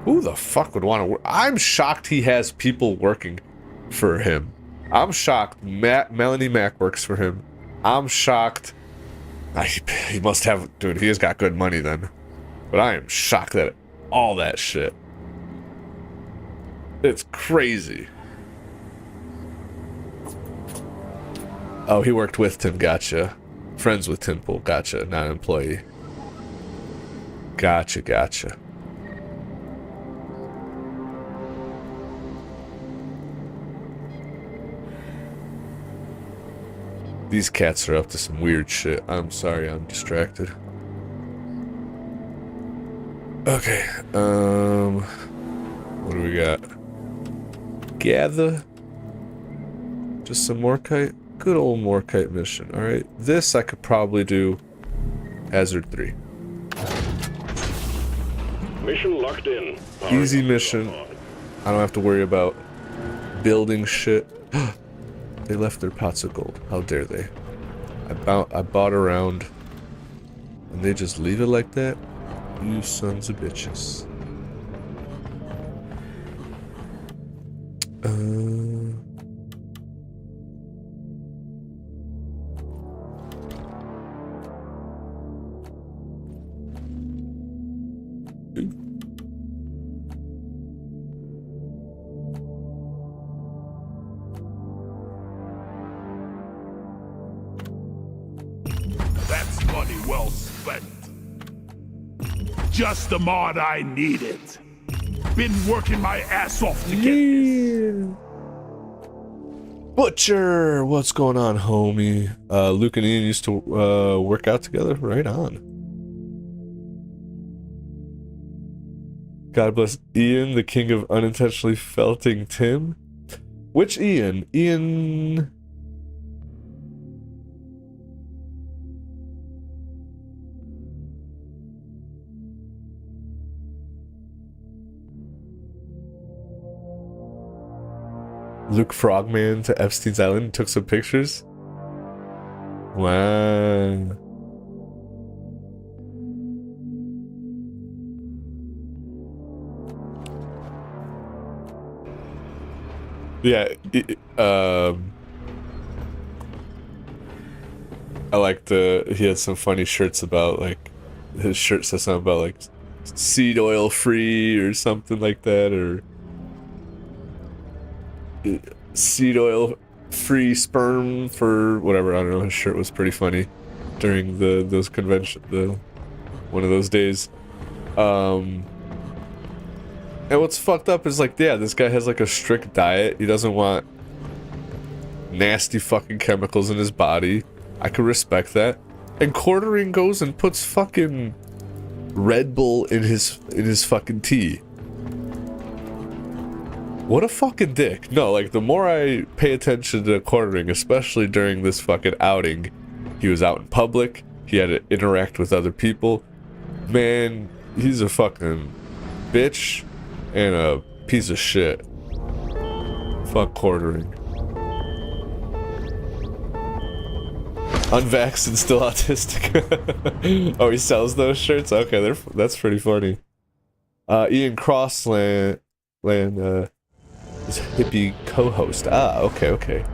who the fuck would want to work? I'm shocked he has people working for him. I'm shocked Melanie Mac works for him. I'm shocked. He must have, dude, he has got good money then. But I am shocked at all that shit. It's crazy. Oh, he worked with Tim, gotcha. Friends with Tim Pool, gotcha, not an employee. Gotcha. These cats are up to some weird shit. I'm sorry, I'm distracted. Okay, what do we got? Gather. Just some Morkite. Good old Morkite mission. Alright, this I could probably do Hazard 3. Mission locked in. Easy mission. I don't have to worry about building shit. They left their pots of gold. How dare they? I bought around and they just leave it like that? You sons of bitches. That's money well spent. Just the mod I needed. Been working my ass off to get this. Butcher! What's going on, homie? Luke and Ian used to work out together? Right on. God bless Ian, the king of unintentionally felting Tim. Which Ian? Ian... Luke Frogman to Epstein's Island and took some pictures? Wow. Yeah, I liked he had some funny shirts about, like, his shirt says something about, like, seed oil free or something like that, or seed oil free sperm for whatever. I don't know. His shirt was pretty funny during those convention, one of those days. And what's fucked up is, like, yeah, this guy has like a strict diet. He doesn't want nasty fucking chemicals in his body. I could respect that. And Quartering goes and puts fucking Red Bull in his fucking tea. What a fucking dick. No, like, the more I pay attention to Quartering, especially during this fucking outing, he was out in public, he had to interact with other people. Man, he's a fucking bitch and a piece of shit. Fuck Quartering. Unvaxxed and still autistic. Oh, he sells those shirts? Okay, that's pretty funny. Ian Crossland, his hippie co-host. Ah, okay.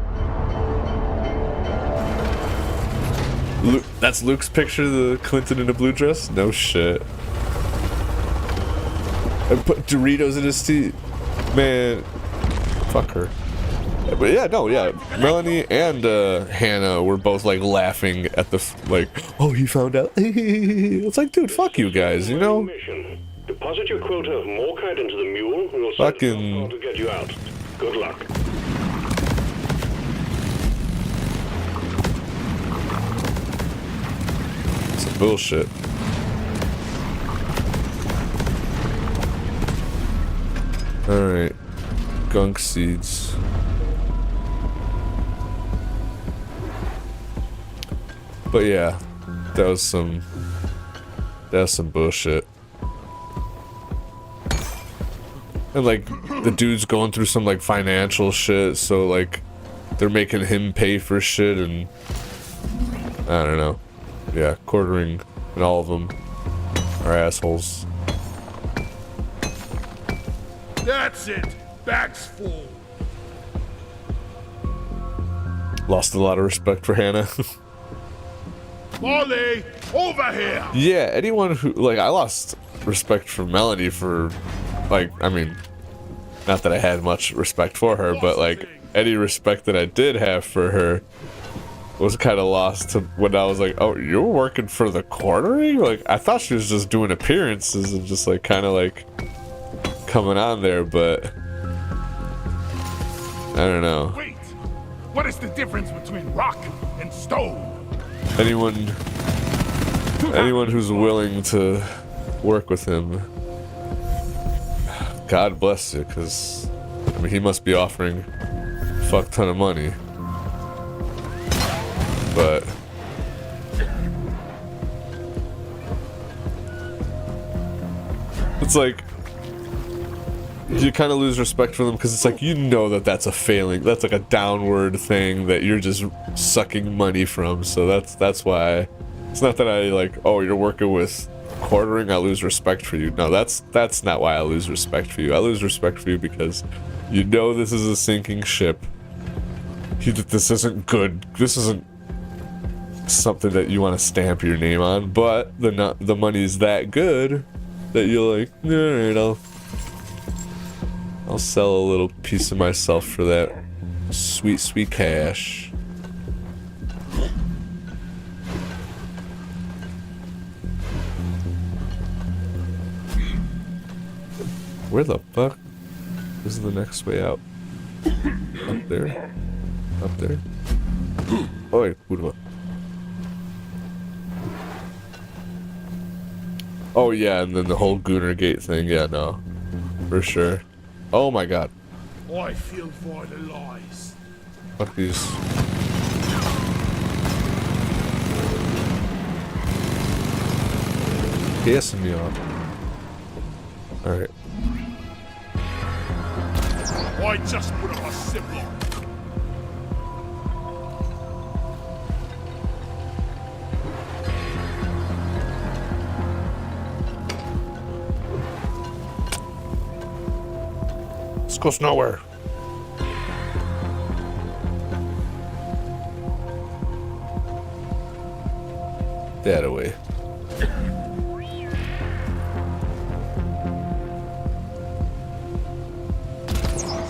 Luke, that's Luke's picture of the Clinton in a blue dress? No shit. And put Doritos in his tea. Man, fuck her. But yeah, no, yeah. Melanie and Hannah were both like laughing at the like, oh, he found out. It's like, dude, fuck you guys, you know? Deposit your quota of Morkite into the mule, and we'll fucking to get you out. Good luck. Some bullshit. Alright. Gunk seeds. But yeah, that was some bullshit. And like the dude's going through some like financial shit, so like they're making him pay for shit, and I don't know. Yeah, quartering and all of them are assholes. That's it. Bag's full. Lost a lot of respect for Hannah. Molly, over here. Yeah, anyone who, like, I lost respect for Melanie for, like, I mean, not that I had much respect for her, but like any respect that I did have for her was kind of lost to when I was like, oh, you're working for the quartering? Like, I thought she was just doing appearances and just like kind of like coming on there, but I don't know. Wait, what is the difference between rock and stone? Anyone who's willing to work with him, God bless you, because I mean he must be offering a fuck ton of money. But it's like you kind of lose respect for them because it's like, you know, that that's a failing, that's like a downward thing that you're just sucking money from. So that's why it's not that I like, oh, you're working with quartering, I lose respect for you. No, that's not why I lose respect for you. I lose respect for you because you know this is a sinking ship. This isn't good. This isn't something that you want to stamp your name on, but the money's that good that you're like, alright, I'll sell a little piece of myself for that sweet, sweet cash. Where the fuck is the next way out? Up there? Up there? Oh, wait, kurwa. Oh yeah, and then the whole Gooner Gate thing, yeah, no. For sure. Oh my god. I feel vitalized. Fuck these. Pissing me off. Alright. I just put up a zipline. This goes nowhere. That away.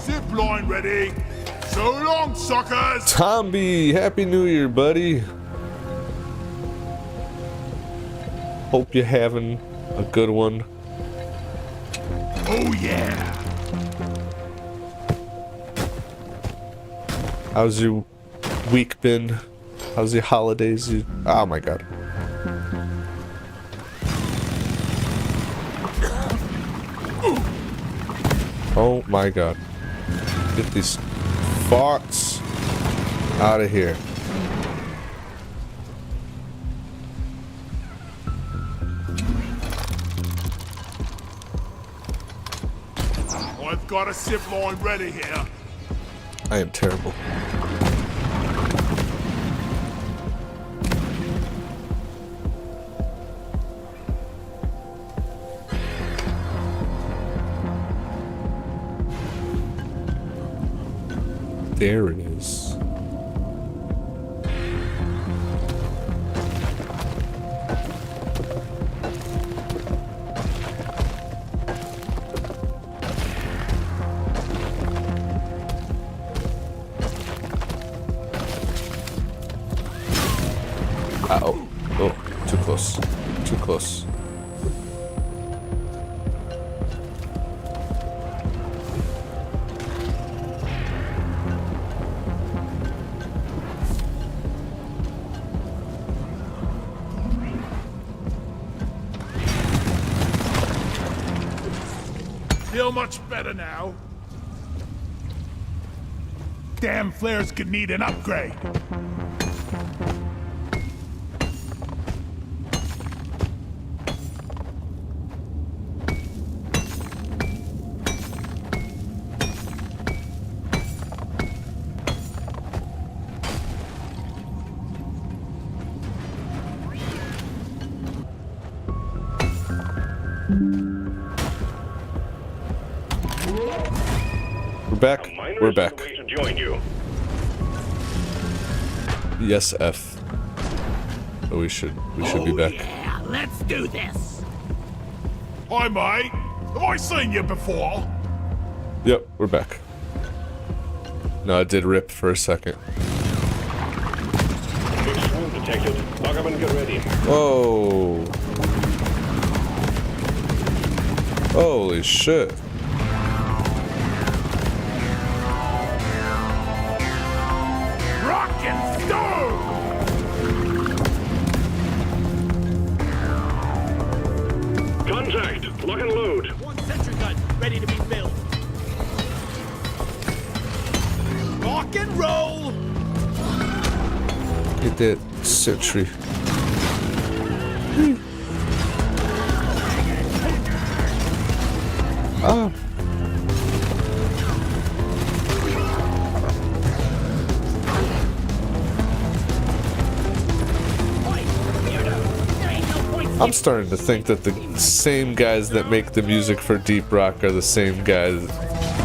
Zipline ready. So long, suckers. Tomby, Happy New Year, buddy. Hope you're having a good one. Oh yeah. How's your week been? How's your holidays? Oh my god. Oh my god. Get these farts out of here. I've got a zipline ready here. I am terrible. There it is. Uh-oh. Oh, too close. Too close. Feel much better now? Damn flares could need an upgrade. We're back. We're back. To join you. Yes, F. Oh, we should be back. Yeah, let's do this. Hi, mate. Have I seen you before? Yep, we're back. No, it did rip for a second. Big swarm detected. Lock up and get ready. Whoa. Holy shit. Rock and stone! Contact. Lock and load. One sentry gun ready to be filled. Rock and roll! Get that sentry. Ah. I'm starting to think that the same guys that make the music for Deep Rock are the same guys.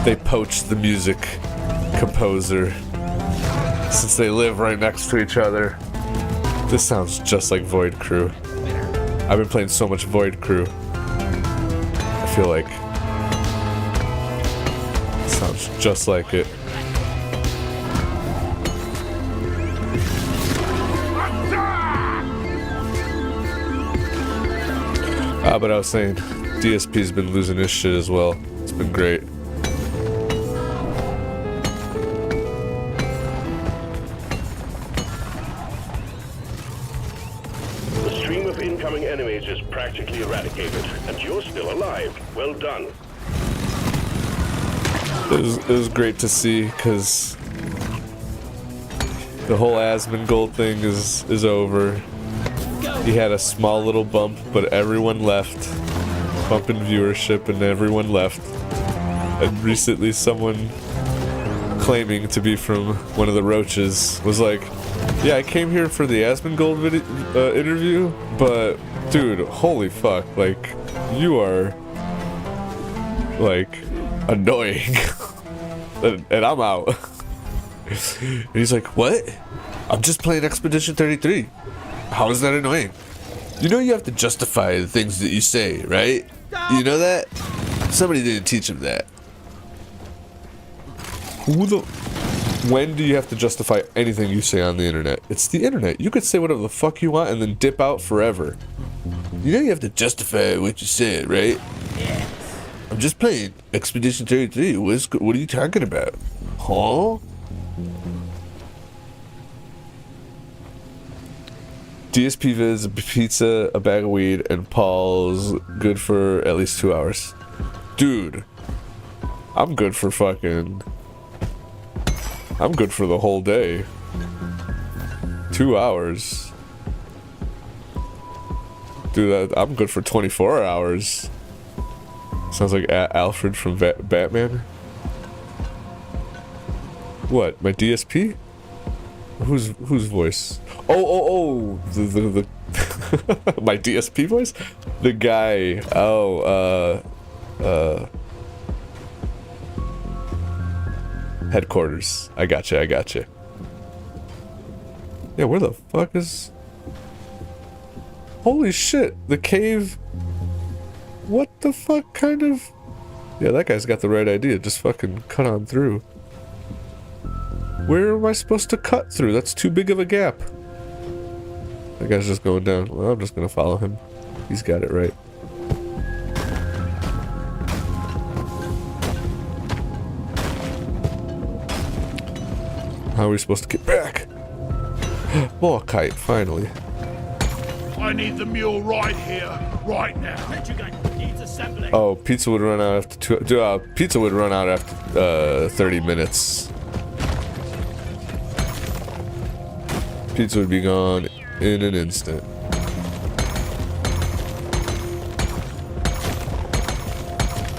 They poached the music composer since they live right next to each other. This sounds just like Void Crew. I've been playing so much Void Crew. I feel like it sounds just like it. But I was saying, DSP's been losing his shit as well. It's been great. The stream of incoming enemies is practically eradicated, and you're still alive. Well done. It was great to see, because the whole Asmongold thing is over. He had a small little bump, but everyone left. Bump in viewership and everyone left. And recently someone claiming to be from one of the Roaches was like, yeah, I came here for the Asmongold interview, but dude, holy fuck, like, you are, like, annoying. and I'm out. And he's like, what? I'm just playing Expedition 33. How is that annoying? You know you have to justify the things that you say, right? You know that? Somebody didn't teach him that. When do you have to justify anything you say on the internet? It's the internet. You could say whatever the fuck you want and then dip out forever. You know you have to justify what you said, right? Yes. I'm just playing Expedition 33. What are you talking about? Huh? DSP Viz, a pizza, a bag of weed, and Paul's good for at least 2 hours. Dude, I'm good for the whole day. 2 hours. Dude, I'm good for 24 hours. Sounds like Alfred from Batman. What, my DSP? Whose voice? Oh, the my DSP voice? The guy, headquarters. I gotcha. Yeah, where the fuck is... Holy shit, the cave... What the fuck kind of... Yeah, that guy's got the right idea, just fucking cut on through. Where am I supposed to cut through? That's too big of a gap. That guy's just going down. Well, I'm just gonna follow him. He's got it right. How are we supposed to get back? More kite, finally. I need the mule right here. Right now. Oh, pizza would run out after pizza would run out after 30 minutes. Pizza would be gone in an instant.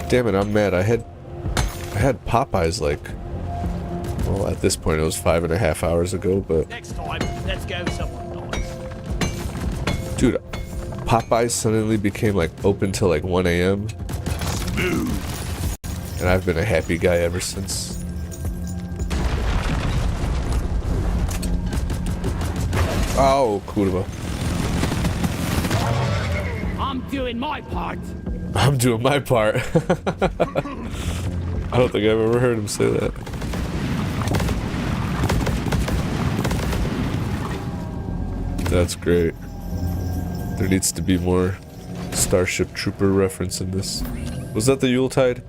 Damn it, I'm mad. I had Popeyes like, well, at this point it was 5.5 hours ago, but Next time, let's go somewhere nice. dude, Popeyes suddenly became like open till like 1 a.m. And I've been a happy guy ever since. Oh, kurwa. I'm doing my part. I'm doing my part. I don't think I've ever heard him say that. That's great. There needs to be more Starship Trooper reference in this. Was that the Yuletide?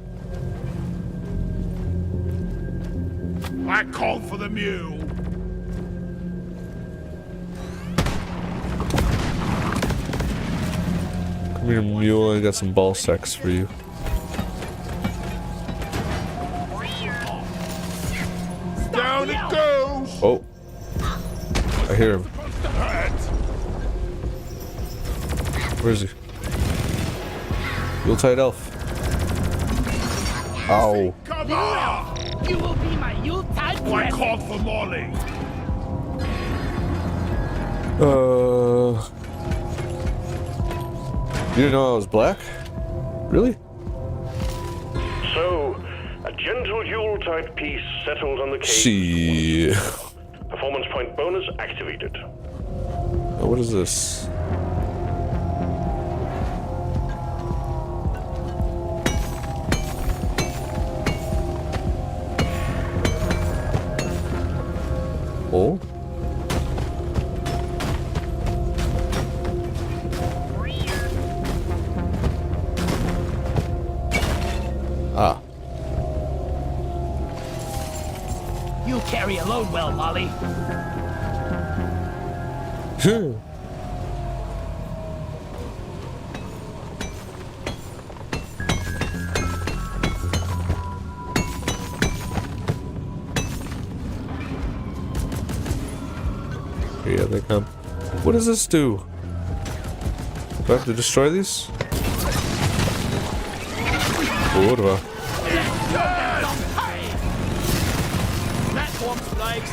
I called for the mule. Come here, mule. I got some ball sacks for you. Down it goes. Oh. I hear him. Where is he? Yuletide elf. Ow. Come on. You will be my Yuletide I present. called for Molly. You didn't know I was black? Really? So, a gentle Yuletide piece settled on the cave. She. Performance point bonus activated. Oh, what is this? Oh? Ah. You carry a load well, Molly. Yeah, they come. What does this do? Do I have to destroy these? Kurwa. Platforms, legs.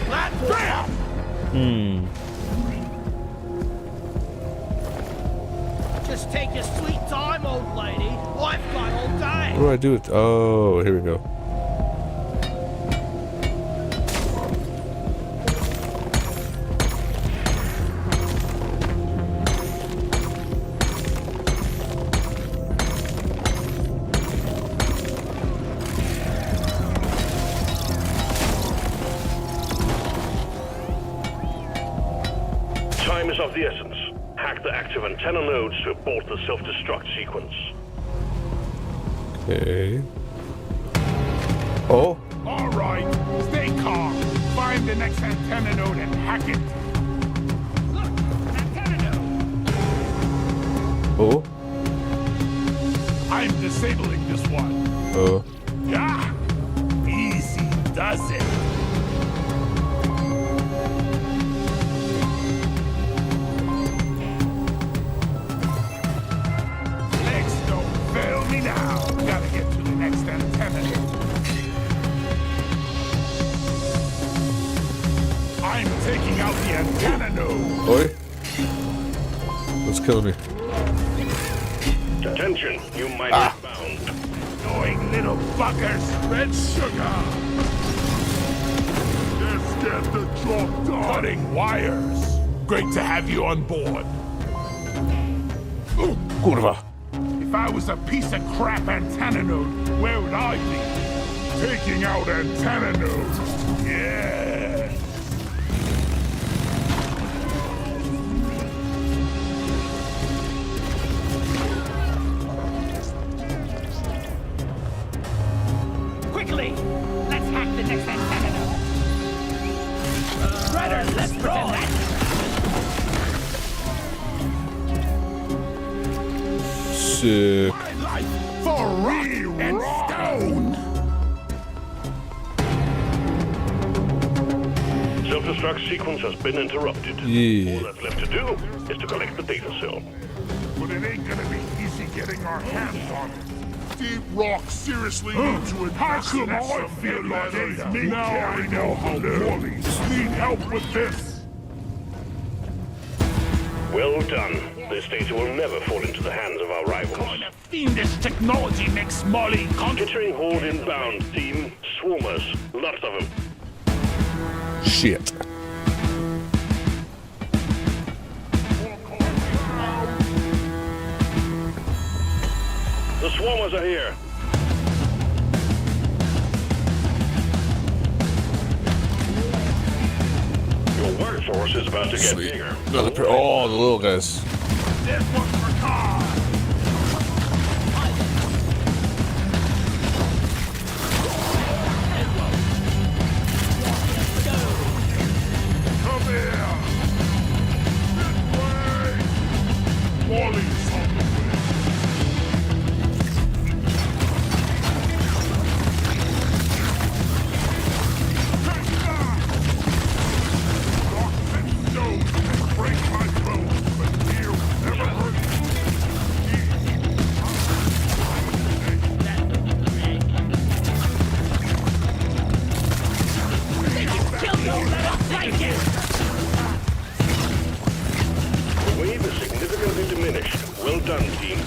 Platform. Just take your sweet time, old lady. I've got all day. What do I do with... Oh, here we go. Time is of the essence. Hack the active antenna nodes to abort the self-destruct sequence. Okay. Oh? All right. Stay calm. Find the next antenna node and hack it. Look, antenna node. Oh? I'm disabling this one. Oh. Yeah. Easy does it. Legs don't fail me now. Gotta get to the next antenna node. I'm taking out the antenna node. Oi? What's killing me? Attention, you might have found. Annoying little buggers. Red sugar. Let's get the job done. Cutting wires. Great to have you on board. Kurwa. If I was a piece of crap antenna node, where would I be? Taking out antenna nodes. Yeah. Quickly, let's hack the next antenna node. Shredder, let's go. Sick. My life for real and stone. Self-destruct sequence has been interrupted. Yeah. All that's left to do is to collect the data cell. But it ain't gonna be easy getting our hands on it. Deep Rock seriously need to invest in I feel like it's me. Now I know how Wallys need help with this. Well done. This data will never fall into the hands of our rivals. Fiendish technology makes Molly Skittering horde inbound, team. Swarmers. Lots of them. Shit. The swarmers are here. Your workforce is about to get Sweet. bigger. Oh, the little guys. This one's for Todd. Come here. This way. Wally's on the way. Take that. Rocks and stones can break my bones, but here never hurt The wave is significantly diminished. Well done, team.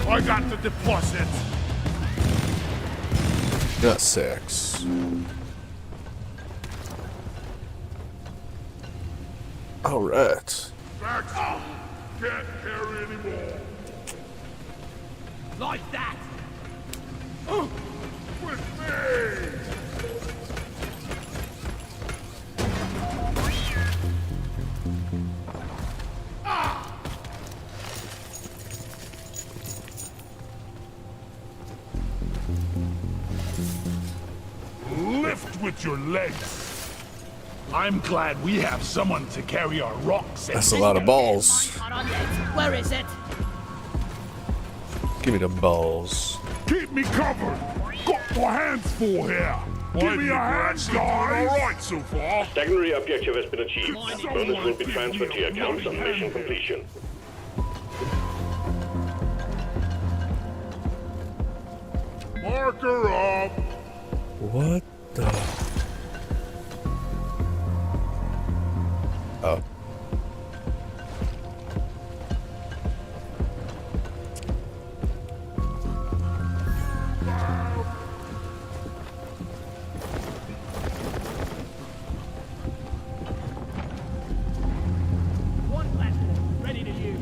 I got the deposit. Got 6. All right. Back up. Can't carry anymore. Like that! With me. Lift with your legs. I'm glad we have someone to carry our rocks. That's a lot of balls. Where is it? Give me the balls. Keep me covered. Got my hands full here. Give me a hand, guys. All right so far. Secondary objective has been achieved. Bonus will be transferred to your accounts on mission completion. Marker up. What the? Oh. One platform, ready to use.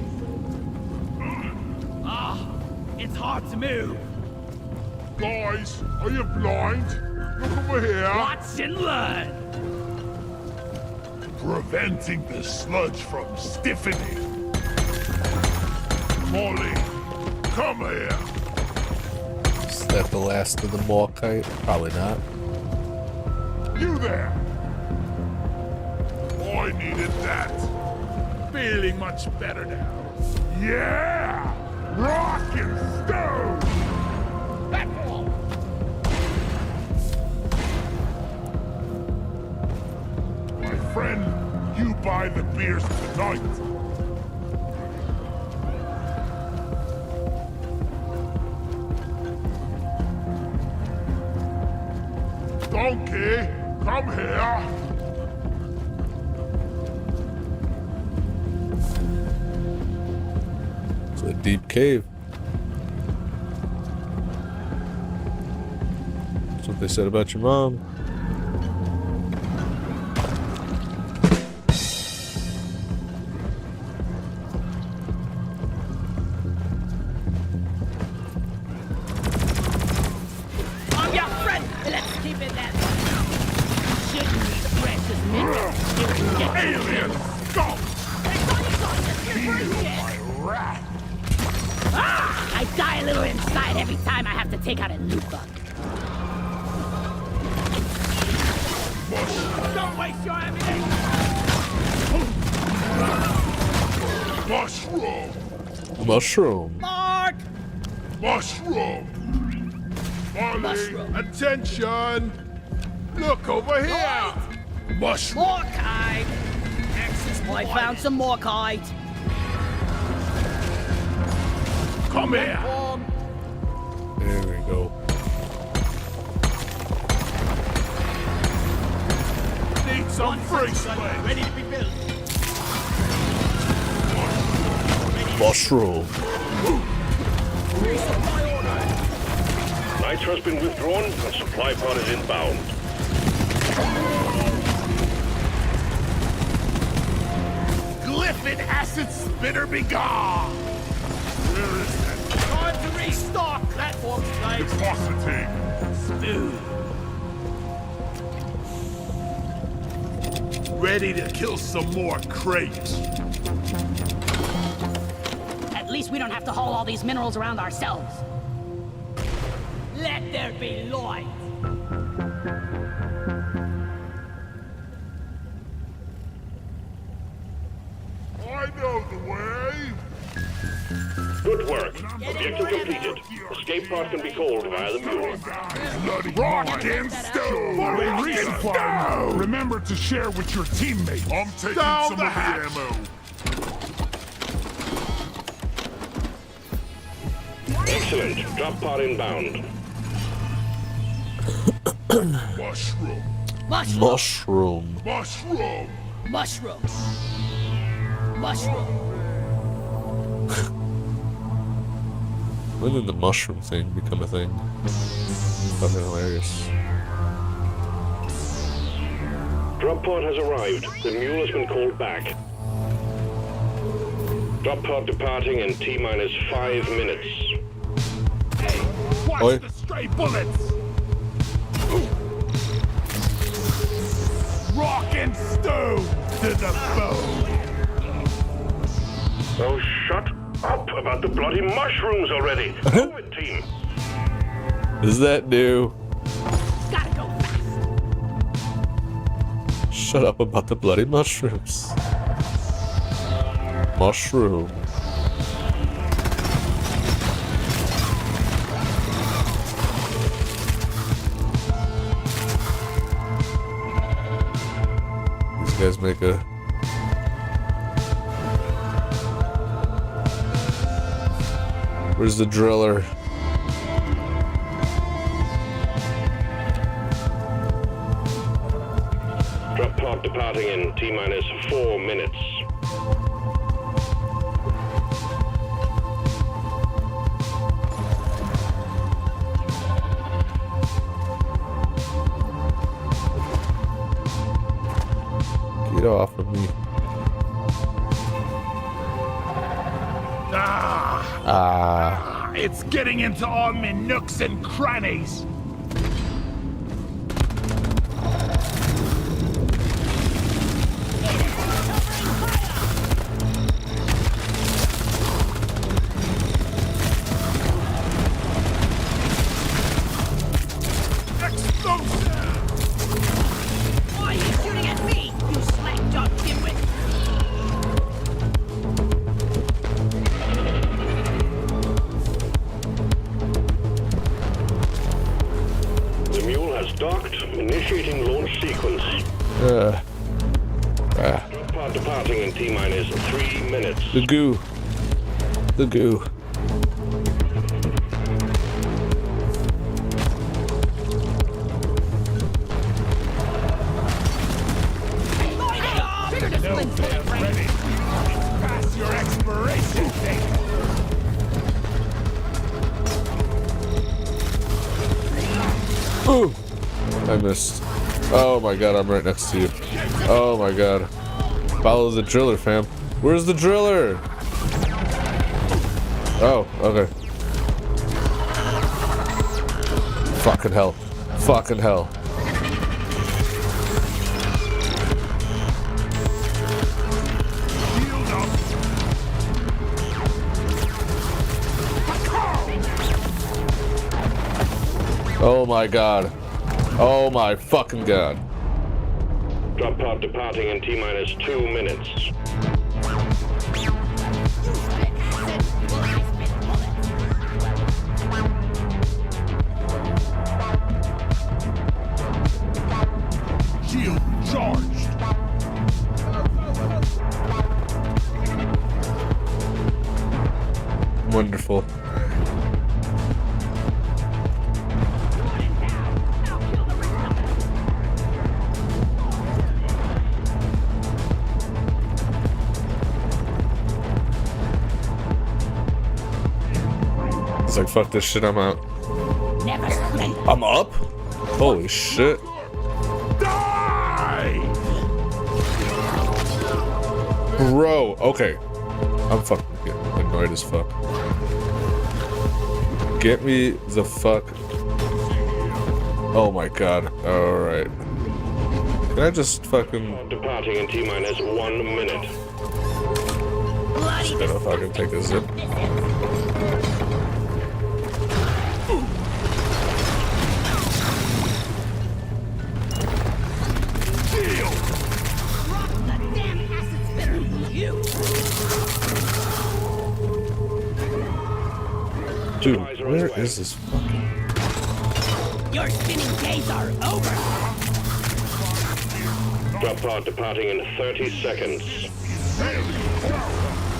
It's hard to move. Guys, are you blind? Look over here. Watch and learn. Preventing the sludge from stiffening. Molly, come here. Is that the last of the Morkite? Probably not. You there. I needed that. Feeling much better now. Yeah! Rock and stone! Platform! My friend, you buy the beers tonight. Donkey, come here. It's a deep cave. That's what they said about your mom. Alien scum! Ah! I die a little inside every time I have to take out a loot bug. Don't waste your ammunition! Mushroom! Mushroom. Mark! Mushroom! Molly, Mushroom. attention! Look over here! Mushroom! Morkite! Access boy found some morkite. Come here! There we go. Need some freaks, Ready to be built. Mushroom. Nitro's been withdrawn and supply pod is inbound. Glyphid acid spitter be gone! Where is that? Time to restock. Platform straight. Depositing. Ready to kill some more crates. At least we don't have to haul all these minerals around ourselves. Let there be light. I know the way. Good work. Objective completed. Escape pod can be called via the mule. Bloody rock and stone. Resupply. Remember to share with your teammates. I'm taking some of the ammo. Excellent. Drop pod inbound. Mushroom. Mushroom. Mushroom. Mushroom. Mushroom. When did the mushroom thing become a thing? Fucking hilarious. Drop pod has arrived. The mule has been called back. Drop pod departing in T-minus 5 minutes. Watch Oi. the stray bullets. Rock and stone to the bone. Oh, shut up about the bloody mushrooms already. Move it, team. Is that new? Gotta go fast. Shut up about the bloody mushrooms. Mushroom. These guys make a... Where's the driller? Drop pod departing in T-minus 4 minutes. Get off of me. It's getting into all my nooks and crannies. Why are you shooting at me, you slack-jawed dimwit? The mule has docked, initiating launch sequence. Drop pod departing in T-minus 3 minutes. The goo. The goo. Trigger discipline, Ready. Pass your expiration date. Ooh! I missed. Oh my god, I'm right next to you. Oh my god. Follow the driller, fam. Where's the driller? Oh, okay. Fucking hell. Fucking hell. my god. Oh my fucking god. Drop pod departing in T-minus 2 minutes. Shield charged. Wonderful. It's like, fuck this shit, I'm out. I'm up? Holy shit. Bro, okay. I'm fucking getting annoyed as fuck. Get me the fuck. Oh my god. Alright. Can I just fucking. Departing in T-minus 1 minute. Just gonna fucking take a zip. Dude, where is this fucking... Your spinning days are over! Drop pod departing in 30 seconds.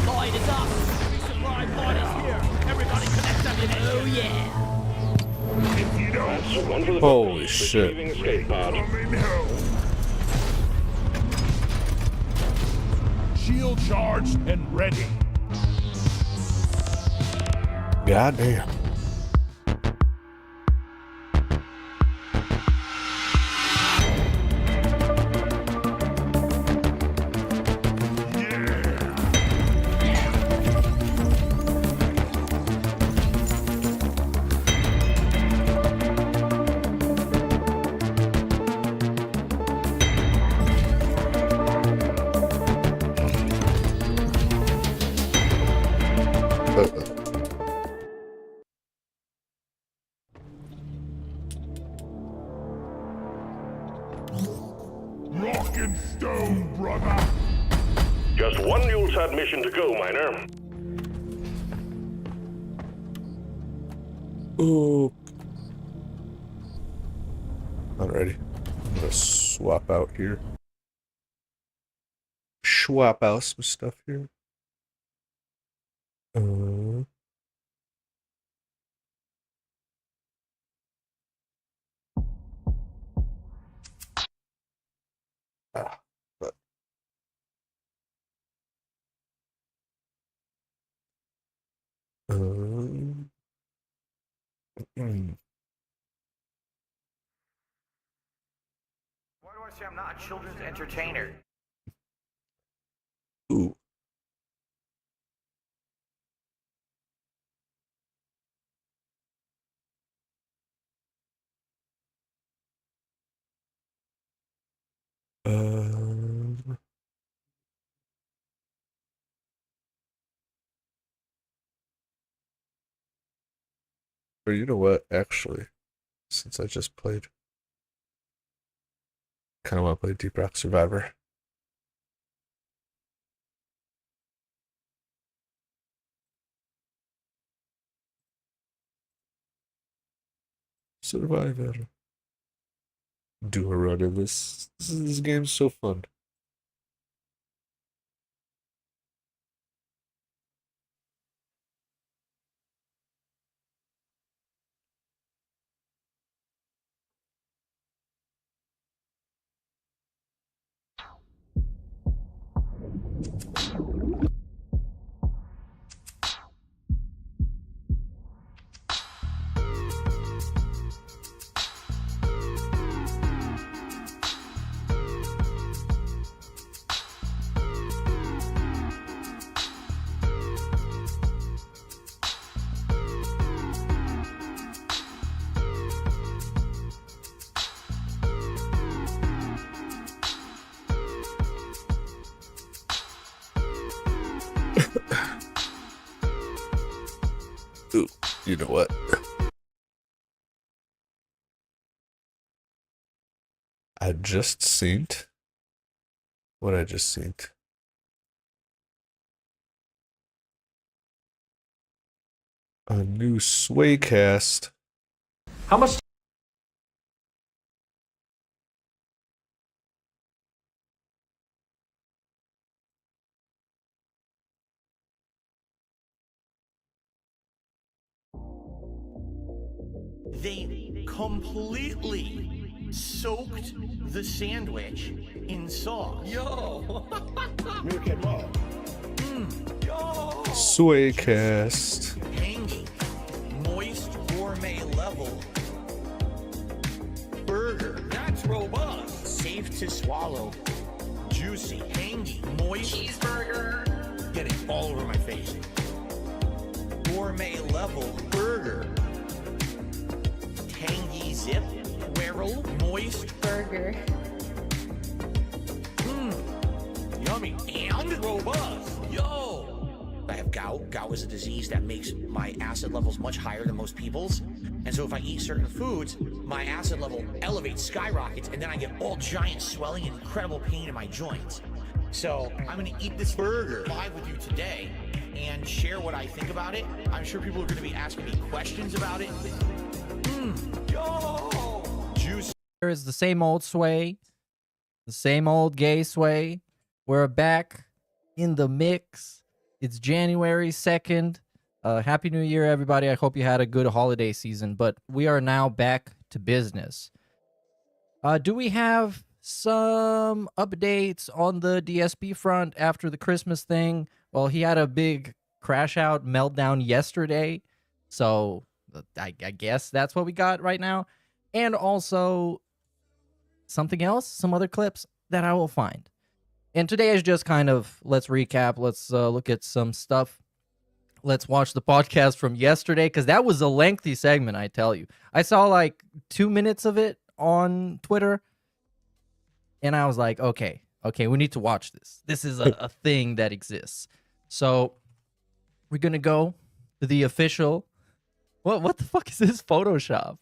Light is up! Resupply pod is here! Everybody connect ammunition! Oh yeah! That's one for the Holy box. shit. Retrieving escape pod. Shield charged and ready. God damn. Rock and stone, brother. Just one Yulesat mission to go, Miner. Ooh. Alrighty. I'm gonna swap out here. Swap out some stuff here. But Why do I say I'm not a children's entertainer? ooh. Or you know what? Actually, since I just played, kind of want to play Deep Rock Survivor. Survivor. Do a run in this. This game's so fun. Ooh, you know what? I just seen. What I just seen? A new Swaycast. How much? They completely soaked the sandwich in sauce. Yo! Swaycast. Tangy, moist gourmet level burger. That's robust. Safe to swallow. Juicy, tangy, moist cheeseburger. Get it all over my face. Gourmet level burger. Tangy zip, whirl, moist burger. Yummy and robust. Yo! I have gout. Gout is a disease that makes my acid levels much higher than most people's. And so if I eat certain foods, my acid level elevates, skyrockets, and then I get all giant swelling and incredible pain in my joints. So I'm gonna eat this burger live with you today and share what I think about it. I'm sure people are gonna be asking me questions about it. Yo! Juice. There is the same old Sway, the same old gay Sway. We're back in the mix. It's January 2nd. Happy New Year, everybody. I hope you had a good holiday season, but we are now back to business. Do we have some updates on the DSP front after the Christmas thing? Well, he had a big crash out meltdown yesterday, so I guess that's what we got right now. And also something else, some other clips that I will find. And today is just kind of, let's recap, let's look at some stuff. Let's watch the podcast from yesterday, because that was a lengthy segment, I tell you. I saw like 2 minutes of it on Twitter, and I was like, okay, we need to watch this. This is a thing that exists. So we're going to go to the official... What the fuck is this Photoshop?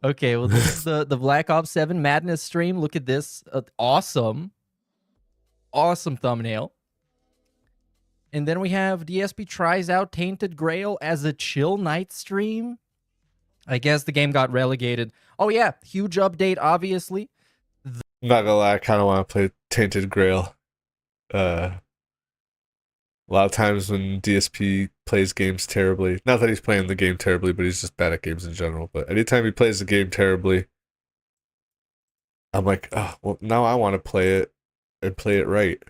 Okay, well, this is the Black Ops 7 Madness stream. Look at this. Awesome thumbnail. And then we have DSP tries out Tainted Grail as a chill night stream. I guess the game got relegated. Oh yeah, huge update, obviously. I'm not gonna lie, I kind of want to play Tainted Grail. A lot of times when DSP plays games terribly, not that he's playing the game terribly, but he's just bad at games in general. But anytime he plays the game terribly, I'm like, oh, well, now I want to play it and play it right.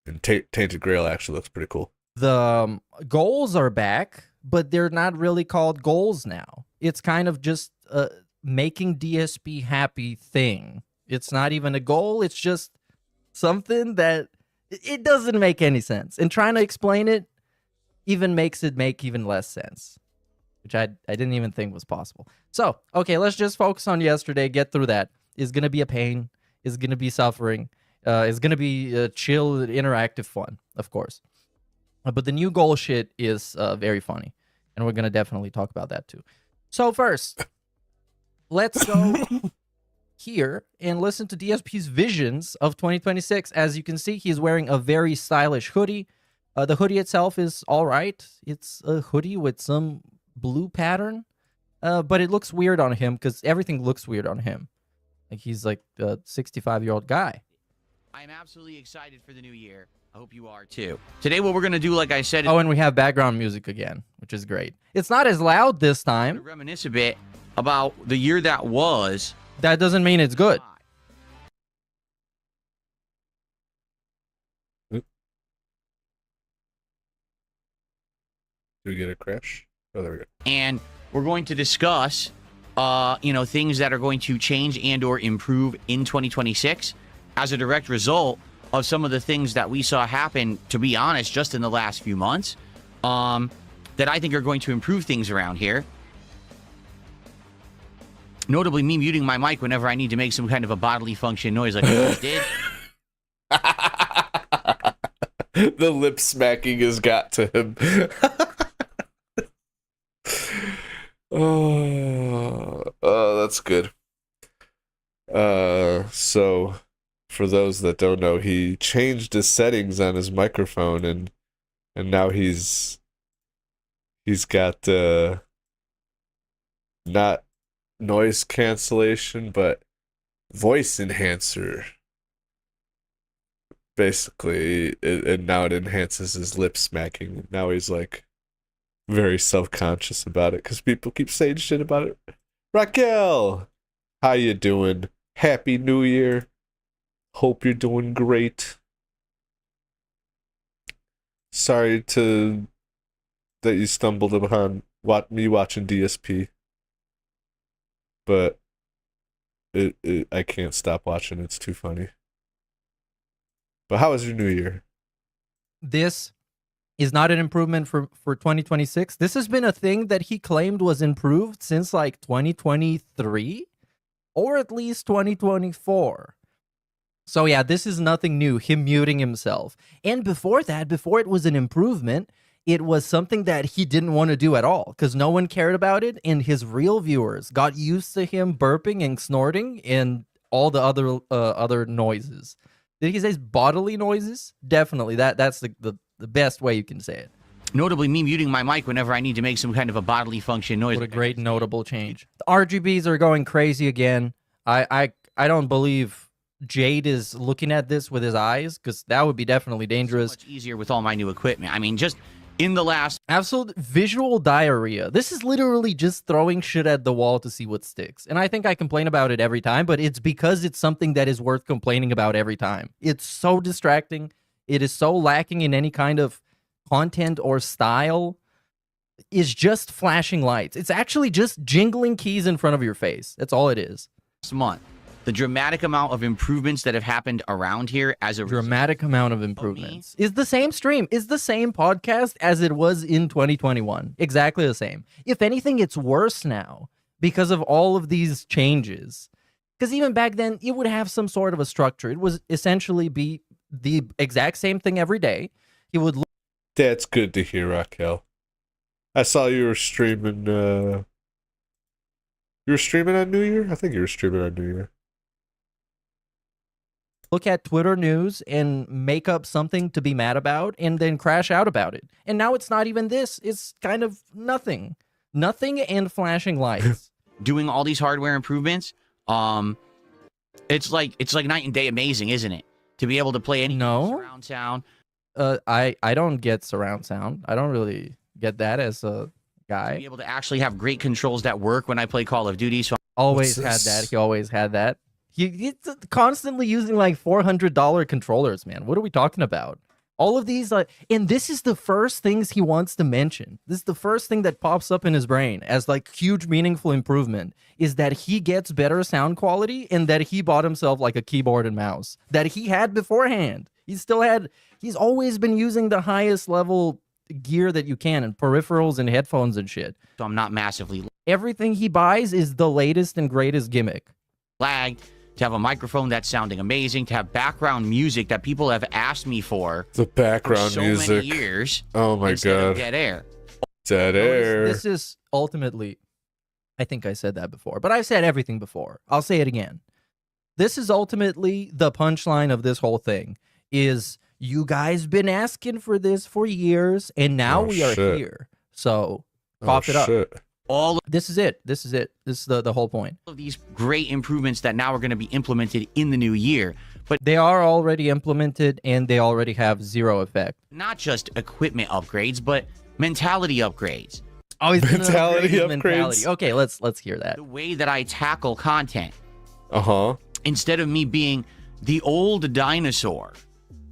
And Tainted Grail actually looks pretty cool. The goals are back, but they're not really called goals now. It's kind of just a making DSP happy thing. It's not even a goal. It's just something that it doesn't make any sense. And trying to explain it even makes it make even less sense, which I didn't even think was possible. So, okay, let's just focus on yesterday, get through that. It's going to be a pain. It's going to be suffering. It's going to be chill, interactive fun, of course. But the new goal shit is very funny. And we're going to definitely talk about that too. So first, let's go here and listen to DSP's visions of 2026. As you can see, he's wearing a very stylish hoodie. The hoodie itself is all right. It's a hoodie with some blue pattern. But it looks weird on him because everything looks weird on him. Like he's like a 65-year-old guy. I'm absolutely excited for the new year. I hope you are too. Today, what we're going to do, like I said... Oh, and we have background music again, which is great. It's not as loud this time. Reminisce a bit about the year that was. That doesn't mean it's good. Did we get a crash? Oh, there we go. And we're going to discuss, things that are going to change and or improve in 2026 as a direct result of some of the things that we saw happen, to be honest, just in the last few months, that I think are going to improve things around here. Notably, me muting my mic whenever I need to make some kind of a bodily function noise like I just did. The lip smacking has got to him. Oh, that's good. So for those that don't know, he changed his settings on his microphone, and now he's got not noise cancellation, but voice enhancer. Basically, and now it enhances his lip smacking. Now he's like very self-conscious about it because people keep saying shit about it. Raquel, how you doing? Happy New Year. Hope you're doing great. Sorry that you stumbled upon me watching DSP, but I can't stop watching. It's too funny. But how was your New Year? This is not an improvement for 2026. This has been a thing that he claimed was improved since like 2023 or at least 2024. So yeah, this is nothing new, him muting himself. And before that, before it was an improvement, it was something that he didn't want to do at all because no one cared about it, and his real viewers got used to him burping and snorting and all the other noises. Did he say bodily noises? Definitely. That's the best way you can say it. Notably, me muting my mic whenever I need to make some kind of a bodily function noise. What a great notable change. The RGBs are going crazy again. I don't believe Jade is looking at this with his eyes, because that would be definitely dangerous. So much easier with all my new equipment. I mean, just in the last... Absolute visual diarrhea. This is literally just throwing shit at the wall to see what sticks. And I think I complain about it every time, but it's because it's something that is worth complaining about every time. It's so distracting. It is so lacking in any kind of content or style. It's just flashing lights. It's actually just jingling keys in front of your face. That's all it is. This month, the dramatic amount of improvements that have happened around here as a dramatic amount of improvements is the same stream, is the same podcast as it was in 2021. Exactly the same. If anything, it's worse now because of all of these changes. Because even back then, it would have some sort of a structure. It was essentially be the exact same thing every day. He would. That's good to hear, Raquel. I saw you were streaming. You were streaming on New Year? I think you were streaming on New Year. Look at Twitter news and make up something to be mad about and then crash out about it. And now it's not even this. It's kind of nothing. Nothing and flashing lights. Doing all these hardware improvements, it's like night and day amazing, isn't it? To be able to play any surround sound. I don't get surround sound. I don't really get that as a guy. To be able to actually have great controls that work when I play Call of Duty. So always had that. He always had that. He's constantly using like $400 controllers, man. What are we talking about? All of these, and this is the first things he wants to mention. This is the first thing that pops up in his brain as like huge meaningful improvement is that he gets better sound quality and that he bought himself like a keyboard and mouse that he had beforehand. He's always been using the highest level gear that you can and peripherals and headphones and shit. So I'm not massively. Everything he buys is the latest and greatest gimmick. Lagged. To have a microphone that's sounding amazing, to have background music that people have asked me for. The background so music. Many years. Oh my god. Dead air. Dead air. This is ultimately, I think I said that before, but I've said everything before. I'll say it again. This is ultimately the punchline of this whole thing. Is you guys been asking for this for years, and now we are here. So pop it up. This is it. This is it. This is the whole point. All of these great improvements that now are going to be implemented in the new year. But they are already implemented and they already have zero effect. Not just equipment upgrades, but mentality upgrades. Always mentality upgrades. Okay, let's hear that. The way that I tackle content. Uh-huh. Instead of me being the old dinosaur.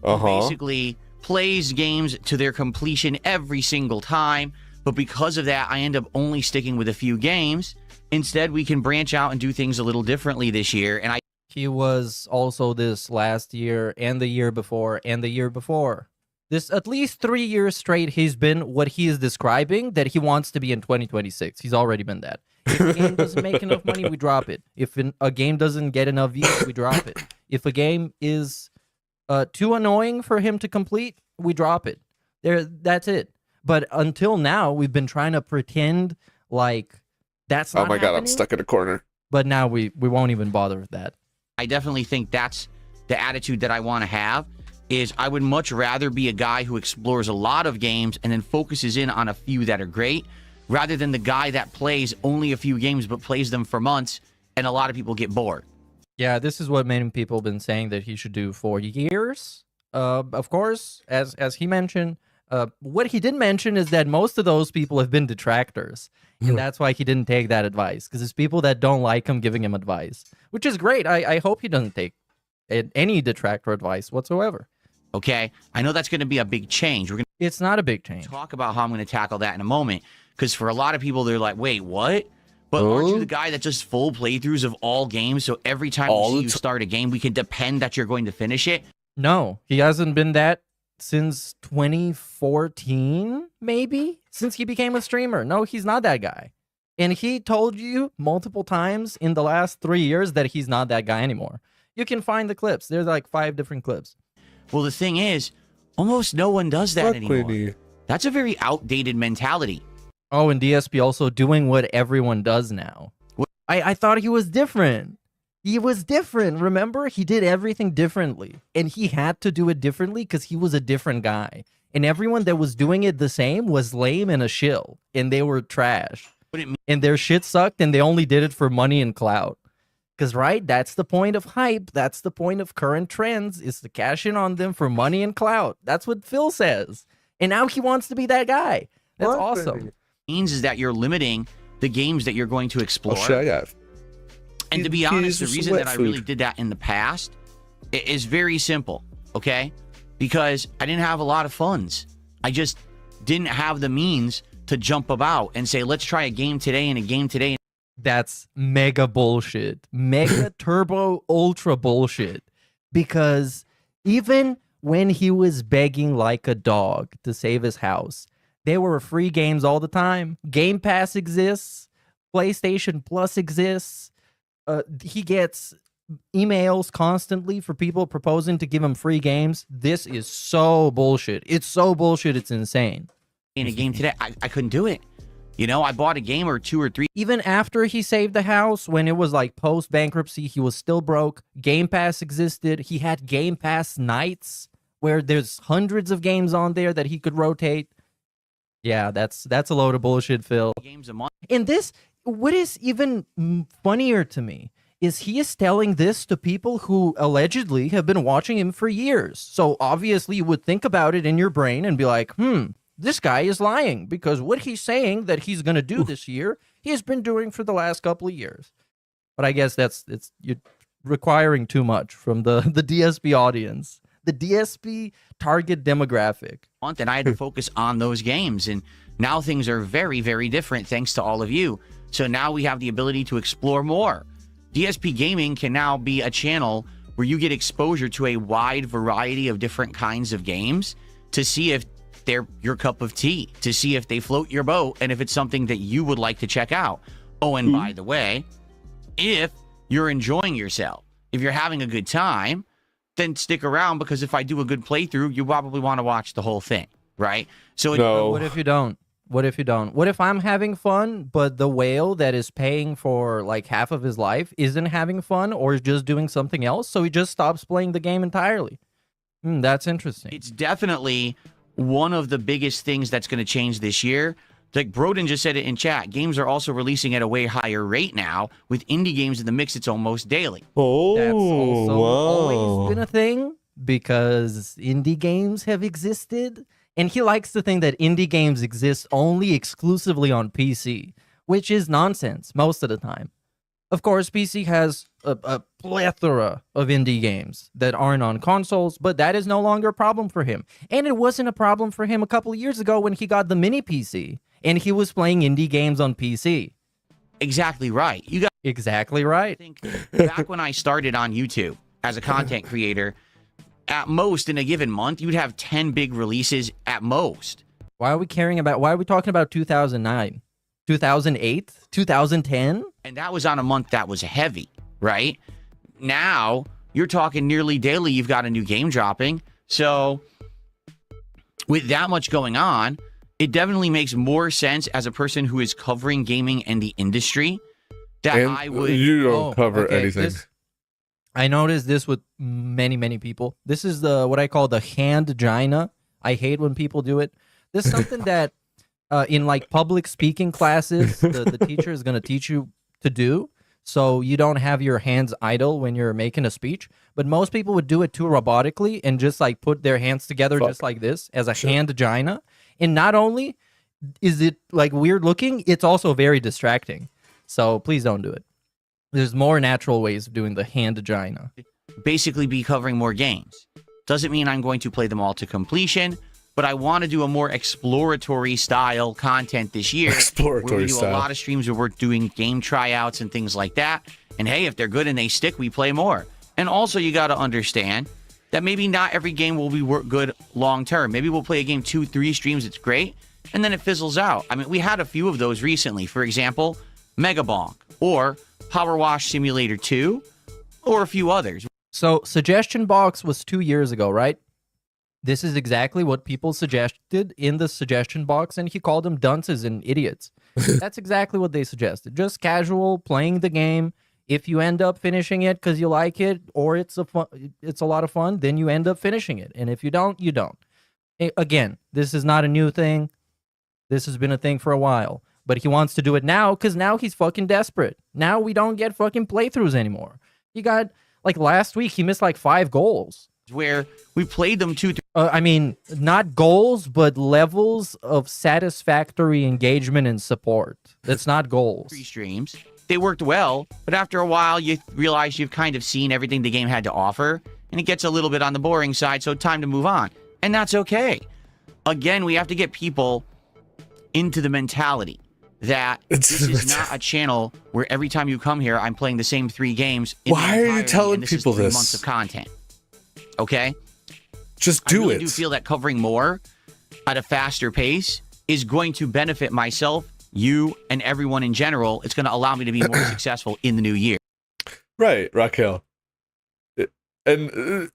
Uh-huh. Who basically plays games to their completion every single time. But because of that, I end up only sticking with a few games. Instead, we can branch out and do things a little differently this year. And he was also this last year and the year before and the year before. This at least 3 years straight, he's been what he is describing that he wants to be in 2026. He's already been that. If a game doesn't make enough money, we drop it. If a game doesn't get enough views, we drop it. If a game is too annoying for him to complete, we drop it. That's it. But until now, we've been trying to pretend like that's not Oh my god, I'm happening. stuck in a corner. But now we won't even bother with that. I definitely think that's the attitude that I want to have. Is I would much rather be a guy who explores a lot of games and then focuses in on a few that are great, rather than the guy that plays only a few games but plays them for months and a lot of people get bored. Yeah, this is what many people have been saying that he should do for years. Of course, as he mentioned, what he didn't mention is that most of those people have been detractors. And that's why he didn't take that advice, because it's people that don't like him giving him advice, which is great. I hope he doesn't take any detractor advice whatsoever. Okay, I know that's going to be a big change. We're going It's not a big change. to talk about how I'm going to tackle that in a moment, because for a lot of people, they're like, wait, what? But aren't you the guy that does full playthroughs of all games, so every time we see you start a game, we can depend that you're going to finish it? No, he hasn't been that since 2014, maybe? Since he became a streamer. No, he's not that guy. And he told you multiple times in the last 3 years that he's not that guy anymore. You can find the clips. There's like 5 different clips. Well, the thing is, almost no one does that anymore. That's a very outdated mentality. Oh, and DSP also doing what everyone does now. I thought he was different. He was different. Remember? He did everything differently. And he had to do it differently because he was a different guy. And everyone that was doing it the same was lame and a shill. And they were trash. And their shit sucked and they only did it for money and clout. Because, right, that's the point of hype. That's the point of current trends, is to cash in on them for money and clout. That's what Phil says. And now he wants to be that guy. That's awesome. Means is that you're limiting the games that you're going to explore. Oh, shit, I got. And to be honest, the reason that I really did that in the past is very simple, okay? Because I didn't have a lot of funds. I just didn't have the means to jump about and say, let's try a game today and a game today. That's mega bullshit. Mega turbo ultra bullshit. Because even when he was begging like a dog to save his house, there were free games all the time. Game Pass exists. PlayStation Plus exists. He gets emails constantly for people proposing to give him free games. This is so bullshit. It's so bullshit. It's insane. In a game today, I couldn't do it. You know, I bought a game or 2 or 3. Even after he saved the house, when it was like post-bankruptcy, he was still broke. Game Pass existed. He had Game Pass nights where there's hundreds of games on there that he could rotate. Yeah, that's a load of bullshit, Phil. Games a month. And this, what is even funnier to me is he is telling this to people who allegedly have been watching him for years. So obviously you would think about it in your brain and be like, this guy is lying, because what he's saying that he's going to do this year, he has been doing for the last couple of years. But I guess you're requiring too much from the DSP audience, the DSP target demographic. And I had to focus on those games. And now things are very, very different thanks to all of you. So now we have the ability to explore more. DSP Gaming can now be a channel where you get exposure to a wide variety of different kinds of games to see if they're your cup of tea, to see if they float your boat and if it's something that you would like to check out. Oh, and by the way, if you're enjoying yourself, if you're having a good time, then stick around, because if I do a good playthrough, you probably want to watch the whole thing, right? So What if you don't? What if you don't? What if I'm having fun, but the whale that is paying for like half of his life isn't having fun or is just doing something else, so he just stops playing the game entirely? That's interesting. It's definitely one of the biggest things that's going to change this year. Like Broden just said it in chat, games are also releasing at a way higher rate now. With indie games in the mix, it's almost daily. That's also always been a thing, because indie games have existed. And he likes to think that indie games exist only exclusively on PC, which is nonsense most of the time. Of course, PC has a plethora of indie games that aren't on consoles, but that is no longer a problem for him. And it wasn't a problem for him a couple of years ago when he got the mini PC and he was playing indie games on PC. Exactly right. You got exactly right. I think back when I started on YouTube as a content creator, at most in a given month, you'd have 10 big releases at most. Why are we talking about 2009? 2008, 2010, and that was on a month that was heavy, right? Now you're talking nearly daily. You've got a new game dropping. So with that much going on, it definitely makes more sense as a person who is covering gaming and the industry that I would. You don't cover anything. I noticed this with many people. This is what I call the hand-gina. I hate when people do it. This is something that in like public speaking classes, the teacher is going to teach you to do, so you don't have your hands idle when you're making a speech. But most people would do it too robotically and just like put their hands together just like this as a hand-gina. And not only is it like weird looking, it's also very distracting. So please don't do it. There's more natural ways of doing the hand-gina. Basically be covering more games. Doesn't mean I'm going to play them all to completion, but I want to do a more exploratory style content this year. Exploratory where we do style. a lot of streams where we're doing game tryouts and things like that. And hey, if they're good and they stick, we play more. And also, you got to understand that maybe not every game will be good long term. Maybe we'll play a game 2-3 streams, it's great, and then it fizzles out. I mean, we had a few of those recently. For example, Mega Bonk or Power Wash Simulator 2 or a few others. So suggestion box was 2 years ago, right? This is exactly what people suggested in the suggestion box, and he called them dunces and idiots. That's exactly what they suggested. Just casual, playing the game. If you end up finishing it because you like it or it's a lot of fun, then you end up finishing it. And if you don't, you don't. Again, this is not a new thing. This has been a thing for a while. But he wants to do it now because now he's fucking desperate. Now we don't get fucking playthroughs anymore. He got, like last week, he missed like 5 goals. Where we played them 2-3. I mean, not goals, but levels of satisfactory engagement and support. That's not goals. 3 streams. They worked well, but after a while, you realize you've kind of seen everything the game had to offer, and it gets a little bit on the boring side, so time to move on. And that's okay. Again, we have to get people into the mentality that this is not a channel where every time you come here, I'm playing the same 3 games. Why are you telling this people is 3 this? months of content. Okay? Just do I really it. do feel that covering more at a faster pace is going to benefit myself, you, and everyone in general. It's going to allow me to be more successful in the new year. Right, Raquel. I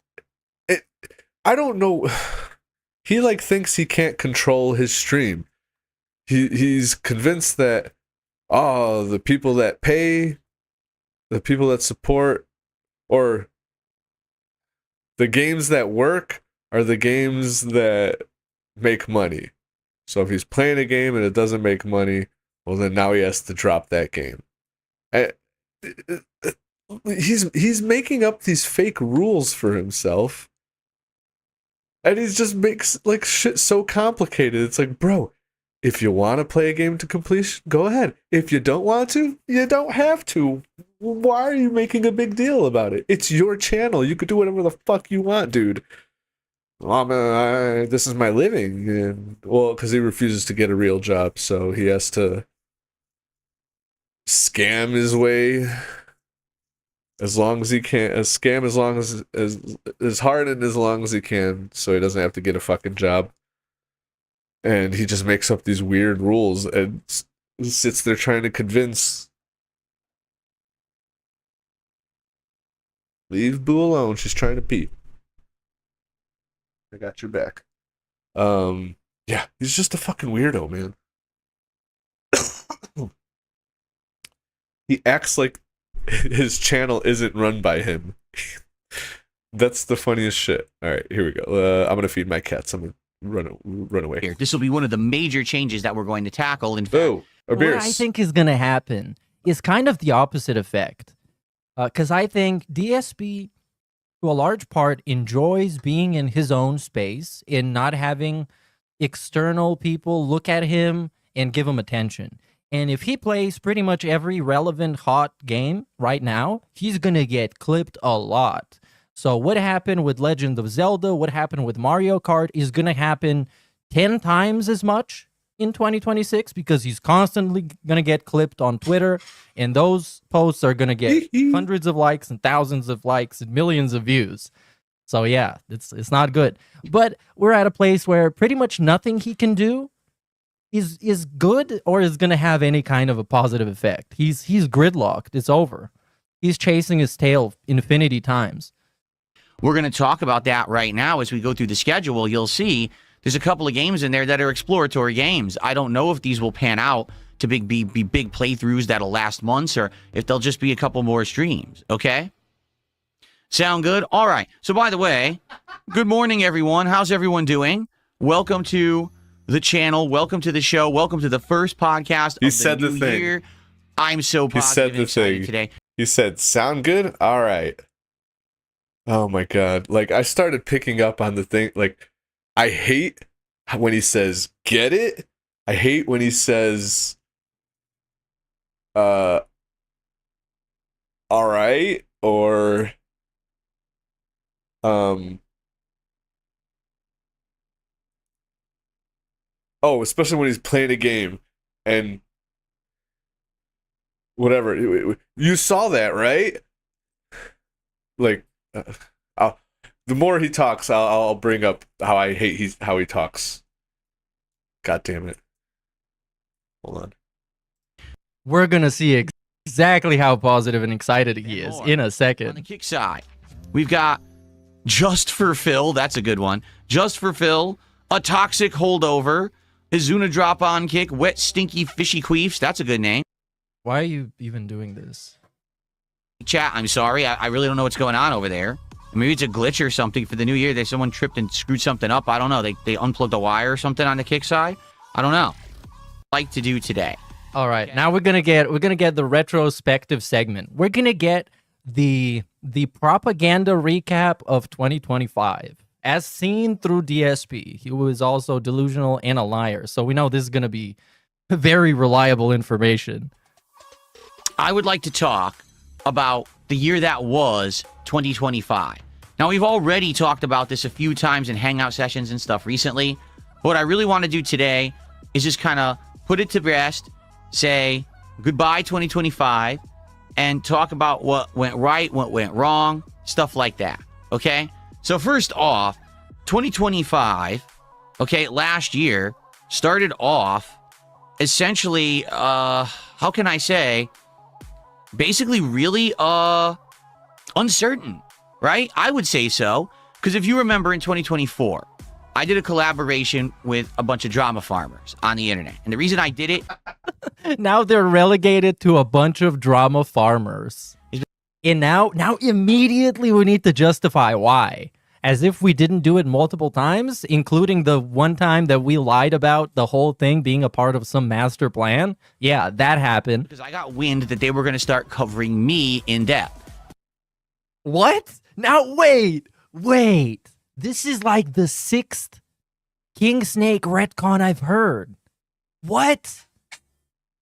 don't know. He like thinks he can't control his stream. He's convinced that the people that pay, the people that support, or the games that work are the games that make money. So if he's playing a game and it doesn't make money, well then now he has to drop that game. He's making up these fake rules for himself. And he just makes like shit so complicated. It's like, bro, if you want to play a game to completion, go ahead. If you don't want to, you don't have to. Why are you making a big deal about it? It's your channel. You could do whatever the fuck you want, dude. This is my living. And, well, because he refuses to get a real job, so he has to scam his way as long as he can. Scam as long as hard and as long as he can, so he doesn't have to get a fucking job. And he just makes up these weird rules and sits there trying to convince. Leave Boo alone. She's trying to pee. I got your back. Yeah, he's just a fucking weirdo, man. He acts like his channel isn't run by him. That's the funniest shit. All right, here we go. I'm gonna feed my cats. I'm gonna run away. This will be one of the major changes that we're going to tackle. In fact, what I think is going to happen is kind of the opposite effect. Because I think DSP, to a large part, enjoys being in his own space and not having external people look at him and give him attention. And if he plays pretty much every relevant hot game right now, he's going to get clipped a lot. So what happened with Legend of Zelda, what happened with Mario Kart is going to happen 10 times as much in 2026 because he's constantly going to get clipped on Twitter, and those posts are going to get hundreds of likes and thousands of likes and millions of views. So yeah, it's not good. But we're at a place where pretty much nothing he can do is good or is going to have any kind of a positive effect. He's gridlocked. It's over. He's chasing his tail infinity times. We're going to talk about that right now as we go through the schedule. You'll see there's a couple of games in there that are exploratory games. I don't know if these will pan out to be big playthroughs that'll last months or if they'll just be a couple more streams, okay? Sound good? All right. So, by the way, good morning, everyone. How's everyone doing? Welcome to the channel. Welcome to the show. Welcome to the first podcast of the new year. I'm so positive and excited today. He said, sound good? All right. Oh, my God. Like, I started picking up on the thing. Like, I hate when he says, get it? I hate when he says, all right, or especially when he's playing a game and whatever. You saw that, right? Like, the more he talks, I'll bring up how I hate how he talks. God damn it. Hold on. We're gonna see exactly how positive and excited he is in a second. On the kick side, we've got Just for Phil. That's a good one. Just for Phil. A Toxic Holdover. Izuna Drop-On Kick. Wet Stinky Fishy Queefs. That's a good name. Why are you even doing this? Chat, I'm sorry. I really don't know what's going on over there. Maybe it's a glitch or something for the new year. Someone tripped and screwed something up. I don't know. They unplugged a wire or something on the kick side. I don't know. Like to do today. All right, okay. Now we're gonna get the retrospective segment. We're gonna get the propaganda recap of 2025 as seen through DSP. He was also delusional and a liar, so we know this is gonna be very reliable information. I would like to talk about the year that was 2025. Now, we've already talked about this a few times in hangout sessions and stuff recently. What I really want to do today is just kind of put it to rest, say goodbye 2025, and talk about what went right, what went wrong, stuff like that. Okay? So first off, 2025, okay, last year started off essentially, how can I say, basically really uncertain, right? I would say so, because if you remember in 2024, I did a collaboration with a bunch of drama farmers on the internet. And the reason I did it... Now they're relegated to a bunch of drama farmers. And now immediately we need to justify why. As if we didn't do it multiple times, including the one time that we lied about the whole thing being a part of some master plan. Yeah, that happened. Because I got wind that they were going to start covering me in depth. What? Now, wait. This is like the 6th King Snake retcon I've heard. What?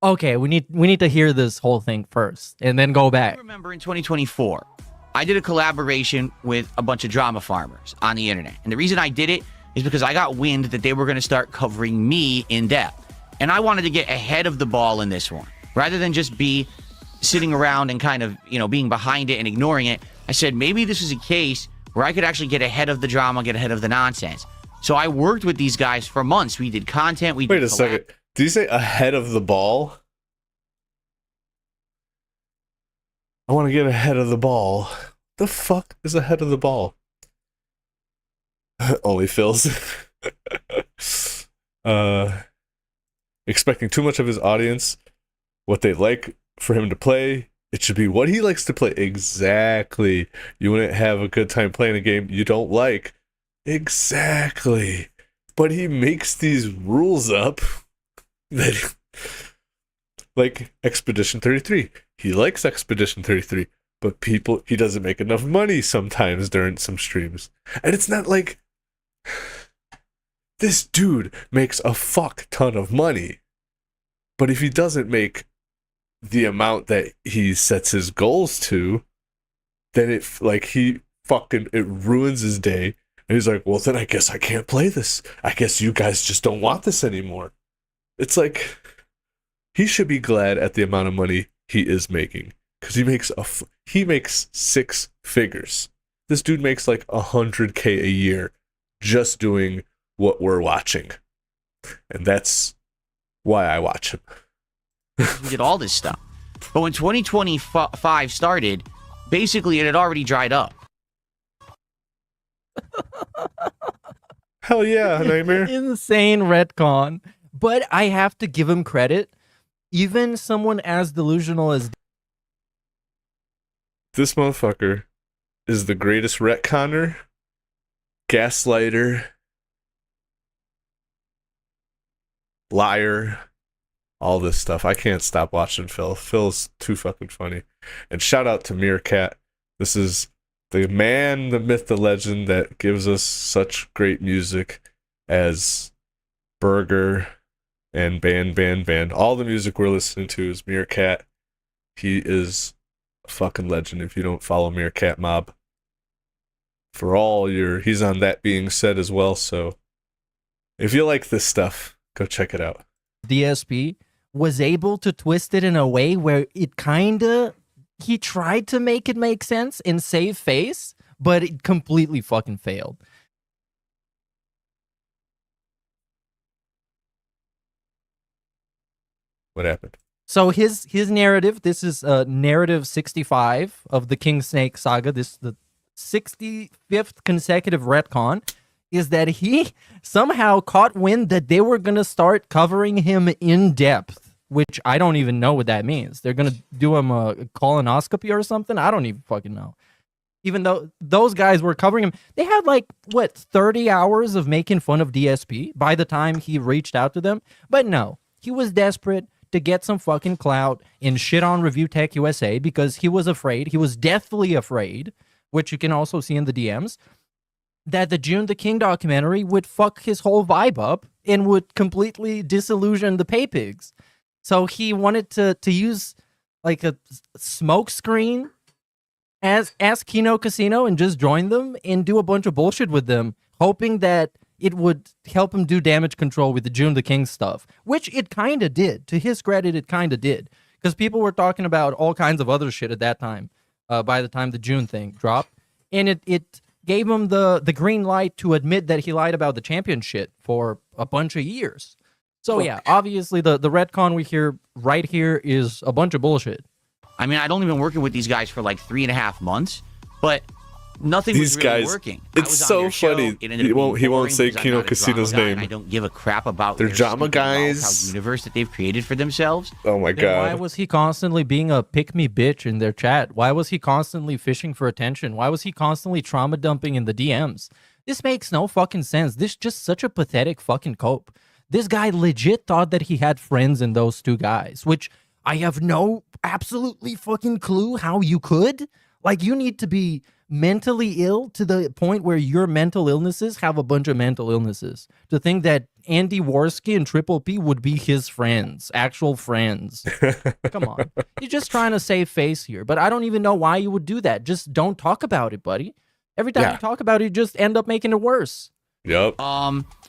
Okay, we need to hear this whole thing first and then go back. I remember in 2024, I did a collaboration with a bunch of drama farmers on the internet. And the reason I did it is because I got wind that they were going to start covering me in depth. And I wanted to get ahead of the ball in this one. Rather than just be sitting around and kind of, being behind it and ignoring it, I said maybe this is a case where I could actually get ahead of the drama, get ahead of the nonsense. So I worked with these guys for months. We did content. Wait a second. Did you say ahead of the ball? I want to get ahead of the ball. The fuck is ahead of the ball? Only Phil's. Expecting too much of his audience. What they like for him to play. It should be what he likes to play. Exactly. You wouldn't have a good time playing a game you don't like. Exactly. But he makes these rules up that, like Expedition 33. He likes Expedition 33, but he doesn't make enough money sometimes during some streams. And it's not like this dude makes a fuck ton of money. But if he doesn't make the amount that he sets his goals to, then it ruins his day. And he's like, well, then I guess I can't play this. I guess you guys just don't want this anymore. It's like, he should be glad at the amount of money he is making. Because he makes 6 figures. This dude makes like $100K a year just doing what we're watching. And that's why I watch him. We did all this stuff. But when 2025 started, basically it had already dried up. Hell yeah, Nightmare. Insane retcon. But I have to give him credit. Even someone as delusional as this motherfucker is the greatest retconner, gaslighter, liar, all this stuff. I can't stop watching Phil. Phil's too fucking funny. And shout out to Meerkat. This is the man, the myth, the legend that gives us such great music as Burger and Band. All the music we're listening to is Meerkat. He is a fucking legend. If you don't follow Meerkat Mob, for all your, he's on That Being Said as well. So if you like this stuff, go check it out. DSP was able to twist it in a way where it kinda, he tried to make it make sense and save face, but it completely fucking failed. What happened? So his narrative, this is narrative 65 of the King Snake saga, this the 65th consecutive retcon, is that he somehow caught wind that they were going to start covering him in depth, which I don't even know what that means. They're going to do him a colonoscopy or something? I don't even fucking know. Even though those guys were covering him, they had like, what, 30 hours of making fun of DSP by the time he reached out to them? But no, he was desperate to get some fucking clout and shit on Review Tech USA because he was afraid, he was deathly afraid, which you can also see in the DMs, that the June the King documentary would fuck his whole vibe up and would completely disillusion the pay pigs. So he wanted to use like a smoke screen as Kino Casino and just join them and do a bunch of bullshit with them, hoping that it would help him do damage control with the June the King stuff, which it kind of did. To his credit, it kind of did. Because people were talking about all kinds of other shit at that time, by the time the June thing dropped. And it gave him the green light to admit that he lied about the champion shit for a bunch of years. So yeah, obviously the retcon we hear right here is a bunch of bullshit. I mean, I'd only been working with these guys for like 3.5 months, but nothing These was really guys, working. it's so funny. He won't say Kino Casino's name. I don't give a crap about They're their drama stupid guys. Wild Cow universe that they've created for themselves. Oh my Then why god. was he constantly being a pick-me bitch in their chat? Why was he constantly fishing for attention? Why was he constantly trauma dumping in the DMs? This makes no fucking sense. This is just such a pathetic fucking cope. This guy legit thought that he had friends in those two guys, which I have no absolutely fucking clue how you could. Like, you need to be mentally ill to the point where your mental illnesses have a bunch of mental illnesses. To think that Andy Worski and Triple P would be his friends, actual friends. Come on. You're just trying to save face here, but I don't even know why you would do that. Just don't talk about it, buddy. Every time you talk about it, you just end up making it worse. Yep.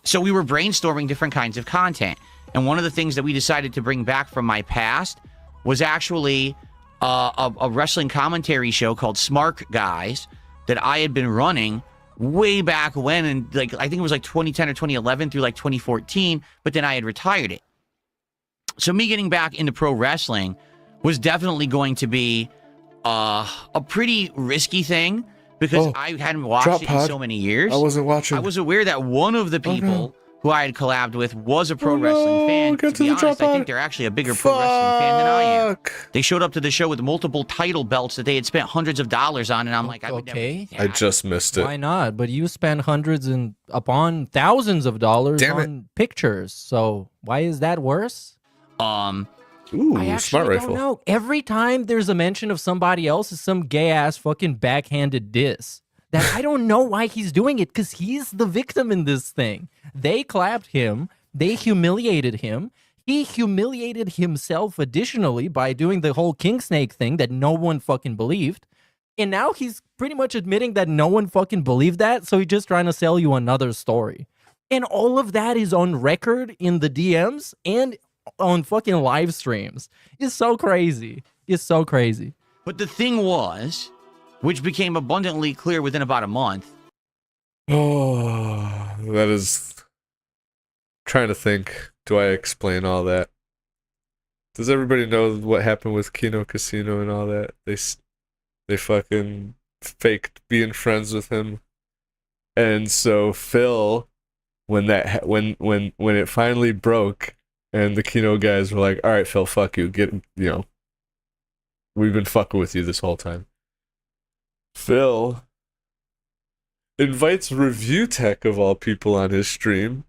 So we were brainstorming different kinds of content. And one of the things that we decided to bring back from my past was actually a wrestling commentary show called Smart Guys that I had been running way back when, and like I think it was like 2010 or 2011 through like 2014, but then I had retired it. So me getting back into pro wrestling was definitely going to be a pretty risky thing because I hadn't watched it in so many years. I wasn't watching. I was aware that one of the people who I had collabed with was a pro wrestling fan. To be honest, I think they're actually a bigger pro wrestling fan than I am. They showed up to the show with multiple title belts that they had spent hundreds of dollars on, and I'm like, I would never do that. I just missed it. Why not? But you spend hundreds and upon thousands of dollars on pictures. So why is that worse? Ooh, I smart actually rifle. don't know. Every time there's a mention of somebody else, it's some gay ass fucking backhanded diss. That I don't know why he's doing it, because he's the victim in this thing. They clapped him. They humiliated him. He humiliated himself additionally by doing the whole King Snake thing that no one fucking believed. And now he's pretty much admitting that no one fucking believed that, so he's just trying to sell you another story. And all of that is on record in the DMs and on fucking live streams. It's so crazy. It's so crazy. But the thing was, which became abundantly clear within about a month. Oh, that is... trying to think. Do I explain all that? Does everybody know what happened with Kino Casino and all that? They fucking faked being friends with him. And so Phil, when it finally broke, and the Kino guys were like, "All right, Phil, fuck you. We've been fucking with you this whole time." Phil invites Review Tech of all people on his stream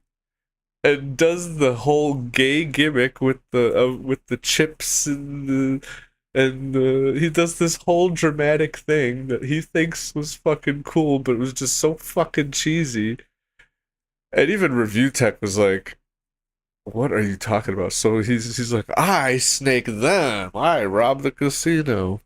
and does the whole gay gimmick with the chips and he does this whole dramatic thing that he thinks was fucking cool, but it was just so fucking cheesy. And even Review Tech was like, "What are you talking about?" So he's like, "I snake them. I rob the casino."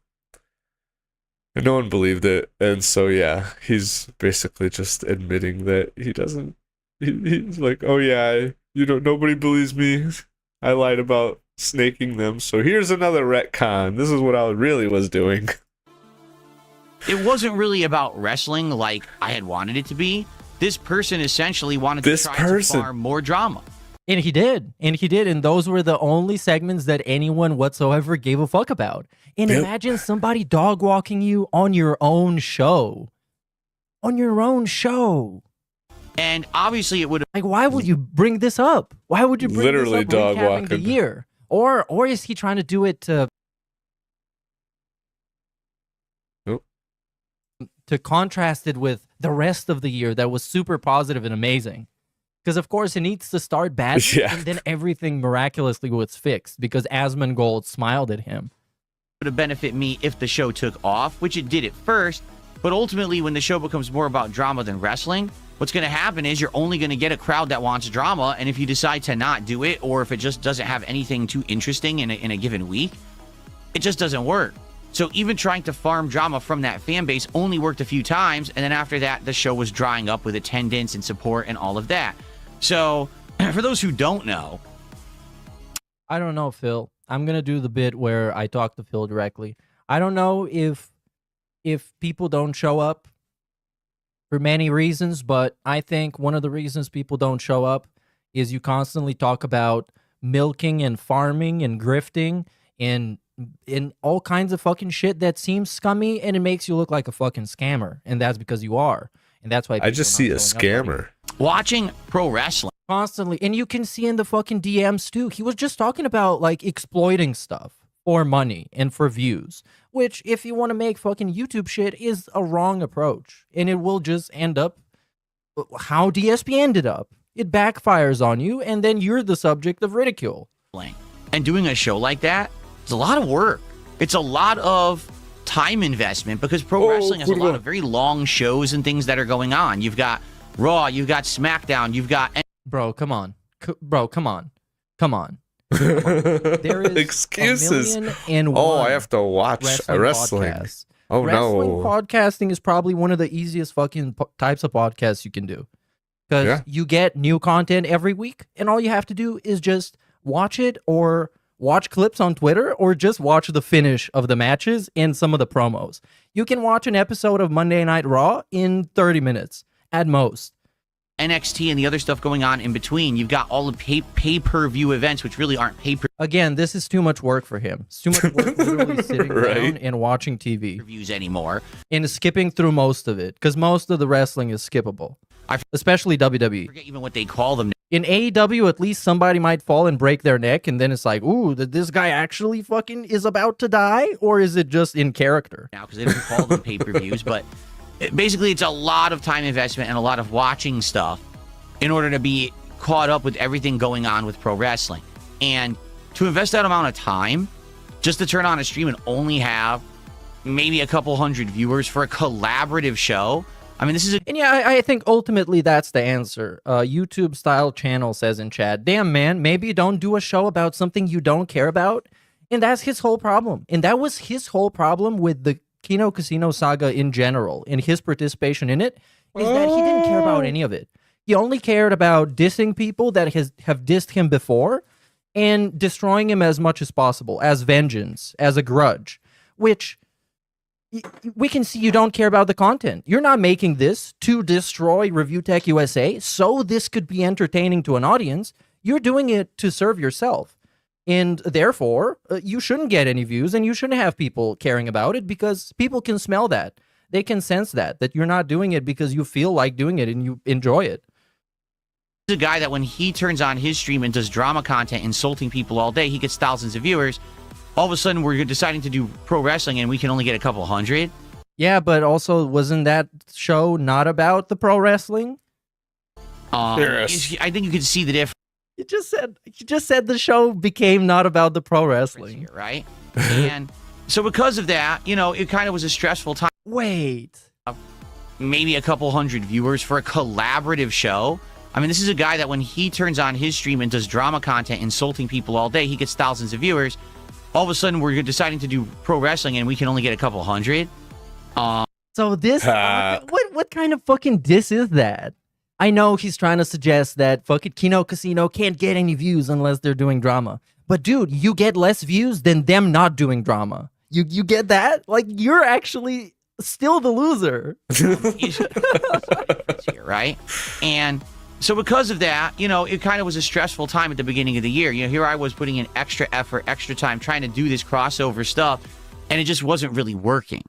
And no one believed it. And so yeah, he's basically just admitting that he doesn't. He's like, "Oh yeah, nobody believes me. I lied about snaking them. So here's another retcon. This is what I really was doing." It wasn't really about wrestling like I had wanted it to be. This person essentially wanted to try to farm more drama. And he did. And those were the only segments that anyone whatsoever gave a fuck about. And imagine somebody dog walking you on your own show. On your own show. And obviously it would have... Like, why would you bring this up? Why would you bring literally this up dog recapping walking the year? Or is he trying to do it to... to contrast it with the rest of the year that was super positive and amazing? Because, of course, it needs to start bad, and then everything miraculously was fixed because Asmongold smiled at him. It would benefit me if the show took off, which it did at first, but ultimately when the show becomes more about drama than wrestling, what's going to happen is you're only going to get a crowd that wants drama, and if you decide to not do it, or if it just doesn't have anything too interesting in a given week, it just doesn't work. So even trying to farm drama from that fan base only worked a few times, and then after that, the show was drying up with attendance and support and all of that. So, for those who don't know... I don't know, Phil. I'm going to do the bit where I talk to Phil directly. I don't know if people don't show up for many reasons, but I think one of the reasons people don't show up is you constantly talk about milking and farming and grifting and all kinds of fucking shit that seems scummy, and it makes you look like a fucking scammer, and that's because you are. And that's why I just see a scammer. Watching pro wrestling constantly, and you can see in the fucking DMs too. He was just talking about like exploiting stuff for money and for views, which if you want to make fucking YouTube shit is a wrong approach, and it will just end up how DSP ended up. It backfires on you, and then you're the subject of ridicule. And doing a show like that, it's a lot of work. It's a lot of time investment because pro wrestling has a lot of very long shows and things that are going on. You've got Raw, you've got SmackDown, you've got... Bro, come on. Come on. There is excuses. 1,000,001 oh, I have to watch wrestling. Podcasts. Oh, wrestling no. podcasting is probably one of the easiest fucking types of podcasts you can do. Because you get new content every week, and all you have to do is just watch it or watch clips on Twitter or just watch the finish of the matches and some of the promos. You can watch an episode of Monday Night Raw in 30 minutes at most. NXT and the other stuff going on in between. You've got all the pay-per-view events, which really aren't pay-per-views Again, this is too much work for him. It's too much work literally sitting down and watching TV. Reviews anymore. And skipping through most of it, because most of the wrestling is skippable. Especially WWE. I forget even what they call them. In AEW, at least somebody might fall and break their neck, and then it's like, ooh, this guy actually fucking is about to die? Or is it just in character? Now, because they don't call them pay-per-views, but basically it's a lot of time investment and a lot of watching stuff in order to be caught up with everything going on with pro wrestling. And to invest that amount of time just to turn on a stream and only have maybe a couple hundred viewers for a collaborative show, I mean, this is And yeah, I think ultimately that's the answer. YouTube style channel says in chat, damn man, maybe don't do a show about something you don't care about. And that's his whole problem. And that was his whole problem with the Kino Casino saga in general, and his participation in it, is that he didn't care about any of it. He only cared about dissing people that have dissed him before and destroying him as much as possible, as vengeance, as a grudge, which we can see you don't care about the content. You're not making this to destroy Review Tech USA so this could be entertaining to an audience. You're doing it to serve yourself. And therefore, you shouldn't get any views and you shouldn't have people caring about it because people can smell that. They can sense that you're not doing it because you feel like doing it and you enjoy it. a guy that when he turns on his stream and does drama content, insulting people all day, he gets thousands of viewers. All of a sudden, we're deciding to do pro wrestling and we can only get a couple hundred. Yeah, but also wasn't that show not about the pro wrestling? Yes. I think you can see the difference. You just said the show became not about the pro wrestling, here, right? And so because of that, it kind of was a stressful time. Wait. Maybe a couple hundred viewers for a collaborative show. I mean, this is a guy that when he turns on his stream and does drama content, insulting people all day, he gets thousands of viewers. All of a sudden, we're deciding to do pro wrestling, and we can only get a couple hundred. So this, what kind of fucking diss is that? I know he's trying to suggest that fucking Kino Casino can't get any views unless they're doing drama. But dude, you get less views than them not doing drama. You get that? Like, you're actually still the loser. Right? And so because of that, it kind of was a stressful time at the beginning of the year. Here I was putting in extra effort, extra time, trying to do this crossover stuff, and it just wasn't really working.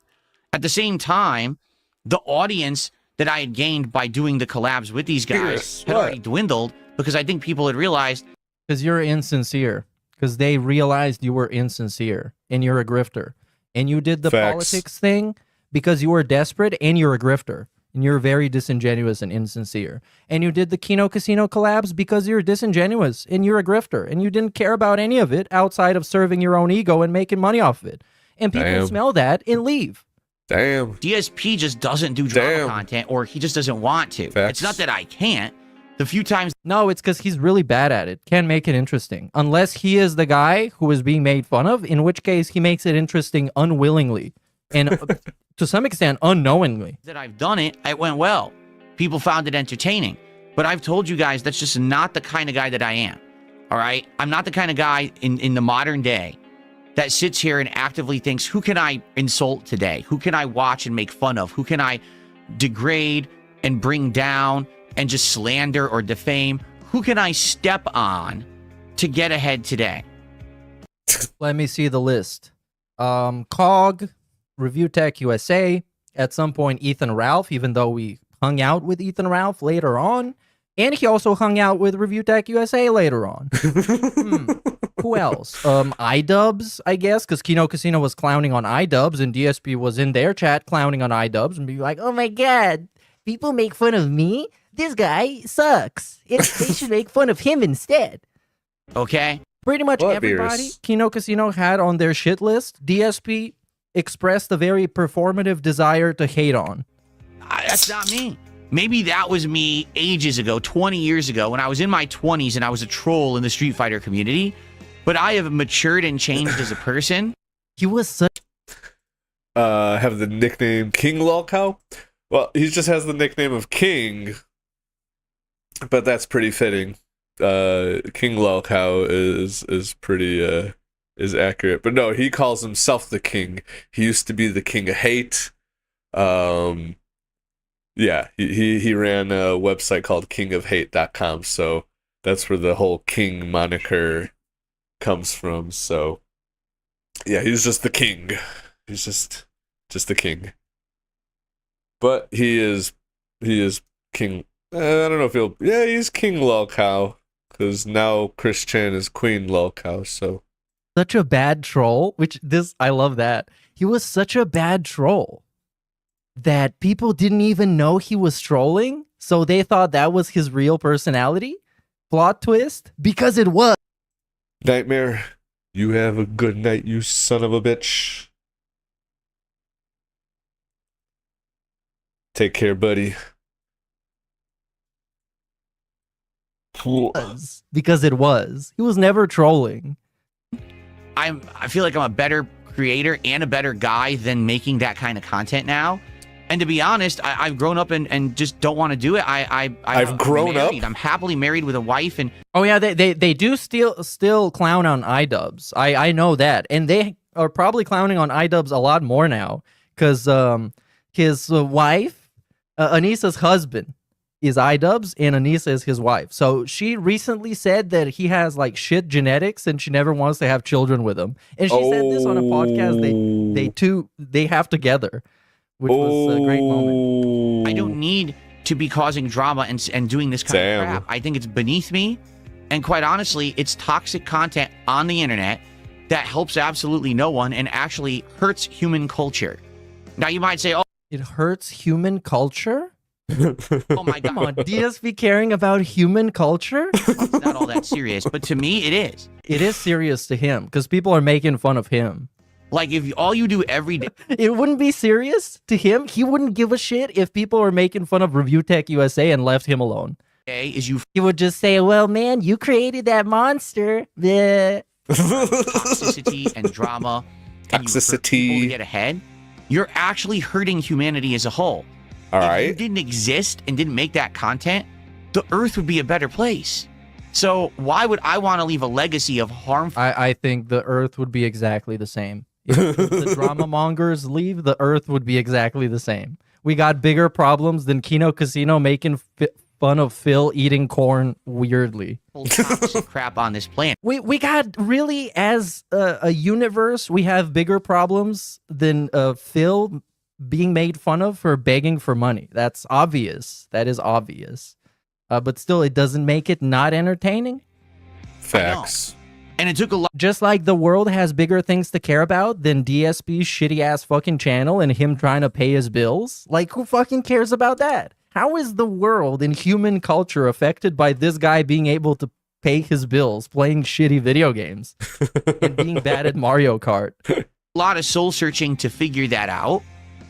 At the same time, the audience that I had gained by doing the collabs with these guys had already dwindled because I think people had realized. Because you're insincere. Because they realized you were insincere and you're a grifter. And you did the politics thing because you were desperate and you're a grifter. And you're very disingenuous and insincere. And you did the Kino Casino collabs because you're disingenuous and you're a grifter. And you didn't care about any of it outside of serving your own ego and making money off of it. And people smell that and leave. Damn. DSP just doesn't do drama content, or he just doesn't want to. It's not that I can't. The few times... No, it's because he's really bad at it. Can't make it interesting. Unless he is the guy who is being made fun of, in which case he makes it interesting unwillingly. And to some extent, unknowingly. That I've done it, it went well. People found it entertaining. But I've told you guys that's just not the kind of guy that I am. All right? I'm not the kind of guy in the modern day that sits here and actively thinks, who can I insult today? Who can I watch and make fun of? Who can I degrade and bring down and just slander or defame? Who can I step on to get ahead today? Let me see the list. COG, Review Tech USA, at some point Ethan Ralph, even though we hung out with Ethan Ralph later on. And he also hung out with Review Tech USA later on. Who else? iDubbbz, I guess, because Kino Casino was clowning on iDubbbz, and DSP was in their chat clowning on iDubbbz and be like, oh my god, people make fun of me? This guy sucks. They should make fun of him instead. Okay. Pretty much everybody Kino Casino had on their shit list, DSP expressed a very performative desire to hate on. That's not me. Maybe that was me ages ago, 20 years ago, when I was in my 20s and I was a troll in the Street Fighter community. But I have matured and changed as a person. He was such... have the nickname King Lolcow? Well, he just has the nickname of King, but that's pretty fitting. King Lolcow is pretty is accurate. But no, he calls himself the King. He used to be the King of Hate. Yeah, he ran a website called kingofhate.com, so that's where the whole King moniker comes from. So yeah, he's just the king. He's just the king. But he is king. I don't know if he's King Lolcow, because now Chris Chan is Queen Lolcow. So such a bad troll. I love that. He was such a bad troll that people didn't even know he was trolling, so they thought that was his real personality. Plot twist, because it was. Nightmare, you have a good night, you son of a bitch. Take care, buddy. Because it was. He was never trolling. I feel like I'm a better creator and a better guy than making that kind of content now. And to be honest, I've grown up and just don't want to do it. I've grown up. I'm happily married with a wife, and oh yeah, they do still clown on iDubbbz. I know that, and they are probably clowning on iDubbbz a lot more now because his wife, Anissa's husband, is iDubbbz, and Anissa is his wife. So she recently said that he has like shit genetics, and she never wants to have children with him. And she said this on a podcast they have together. Which was a great moment. I don't need to be causing drama and doing this kind of crap. I think it's beneath me. And quite honestly, it's toxic content on the internet that helps absolutely no one and actually hurts human culture. Now you might say, oh, It hurts human culture? oh my Come God, on, DSP caring about human culture? it's not all that serious. But to me, it is. It is serious to him because people are making fun of him. Like, if all you do every day, It wouldn't be serious to him. He wouldn't give a shit if people were making fun of Review Tech USA and left him alone. is you He would just say, well, man, you created that monster. Bleh. toxicity and drama, and you hurt people to get ahead, you're actually hurting humanity as a whole. All if right. you didn't exist and didn't make that content, the earth would be a better place. So why would I want to leave a legacy of harmful? I think the earth would be exactly the same. If the drama mongers leave, the earth would be exactly the same. We got bigger problems than Kino Casino making fun of Phil eating corn weirdly. Toxic crap on this planet. We got really, as a universe, we have bigger problems than Phil being made fun of for begging for money. That's obvious. That is obvious. But still, it doesn't make it not entertaining. Facts. And it took a lot. Just like the world has bigger things to care about than DSP's shitty ass fucking channel and him trying to pay his bills. Like, who fucking cares about that? How is the world and human culture affected by this guy being able to pay his bills, playing shitty video games, and being bad at Mario Kart? A lot of soul searching to figure that out,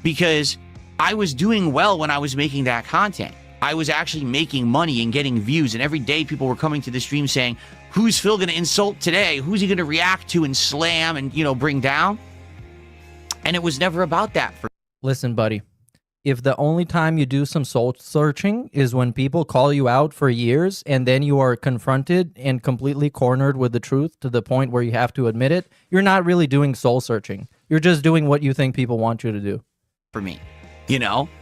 because I was doing well when I was making that content. I was actually making money and getting views, and every day people were coming to the stream saying, who's Phil going to insult today? Who's he going to react to and slam and, bring down? And it was never about that for me. Listen, buddy. If the only time you do some soul searching is when people call you out for years and then you are confronted and completely cornered with the truth to the point where you have to admit it, you're not really doing soul searching. You're just doing what you think people want you to do. For me,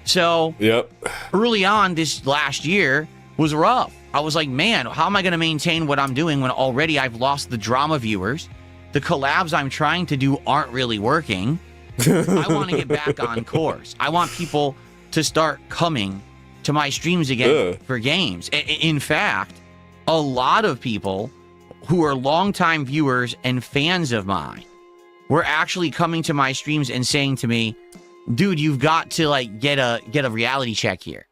So Yep. early on this last year was rough. I was like, man, how am I going to maintain what I'm doing when already I've lost the drama viewers? The collabs I'm trying to do aren't really working. I want to get back on course. I want people to start coming to my streams again for games. In fact, a lot of people who are longtime viewers and fans of mine were actually coming to my streams and saying to me, dude, you've got to get a reality check here.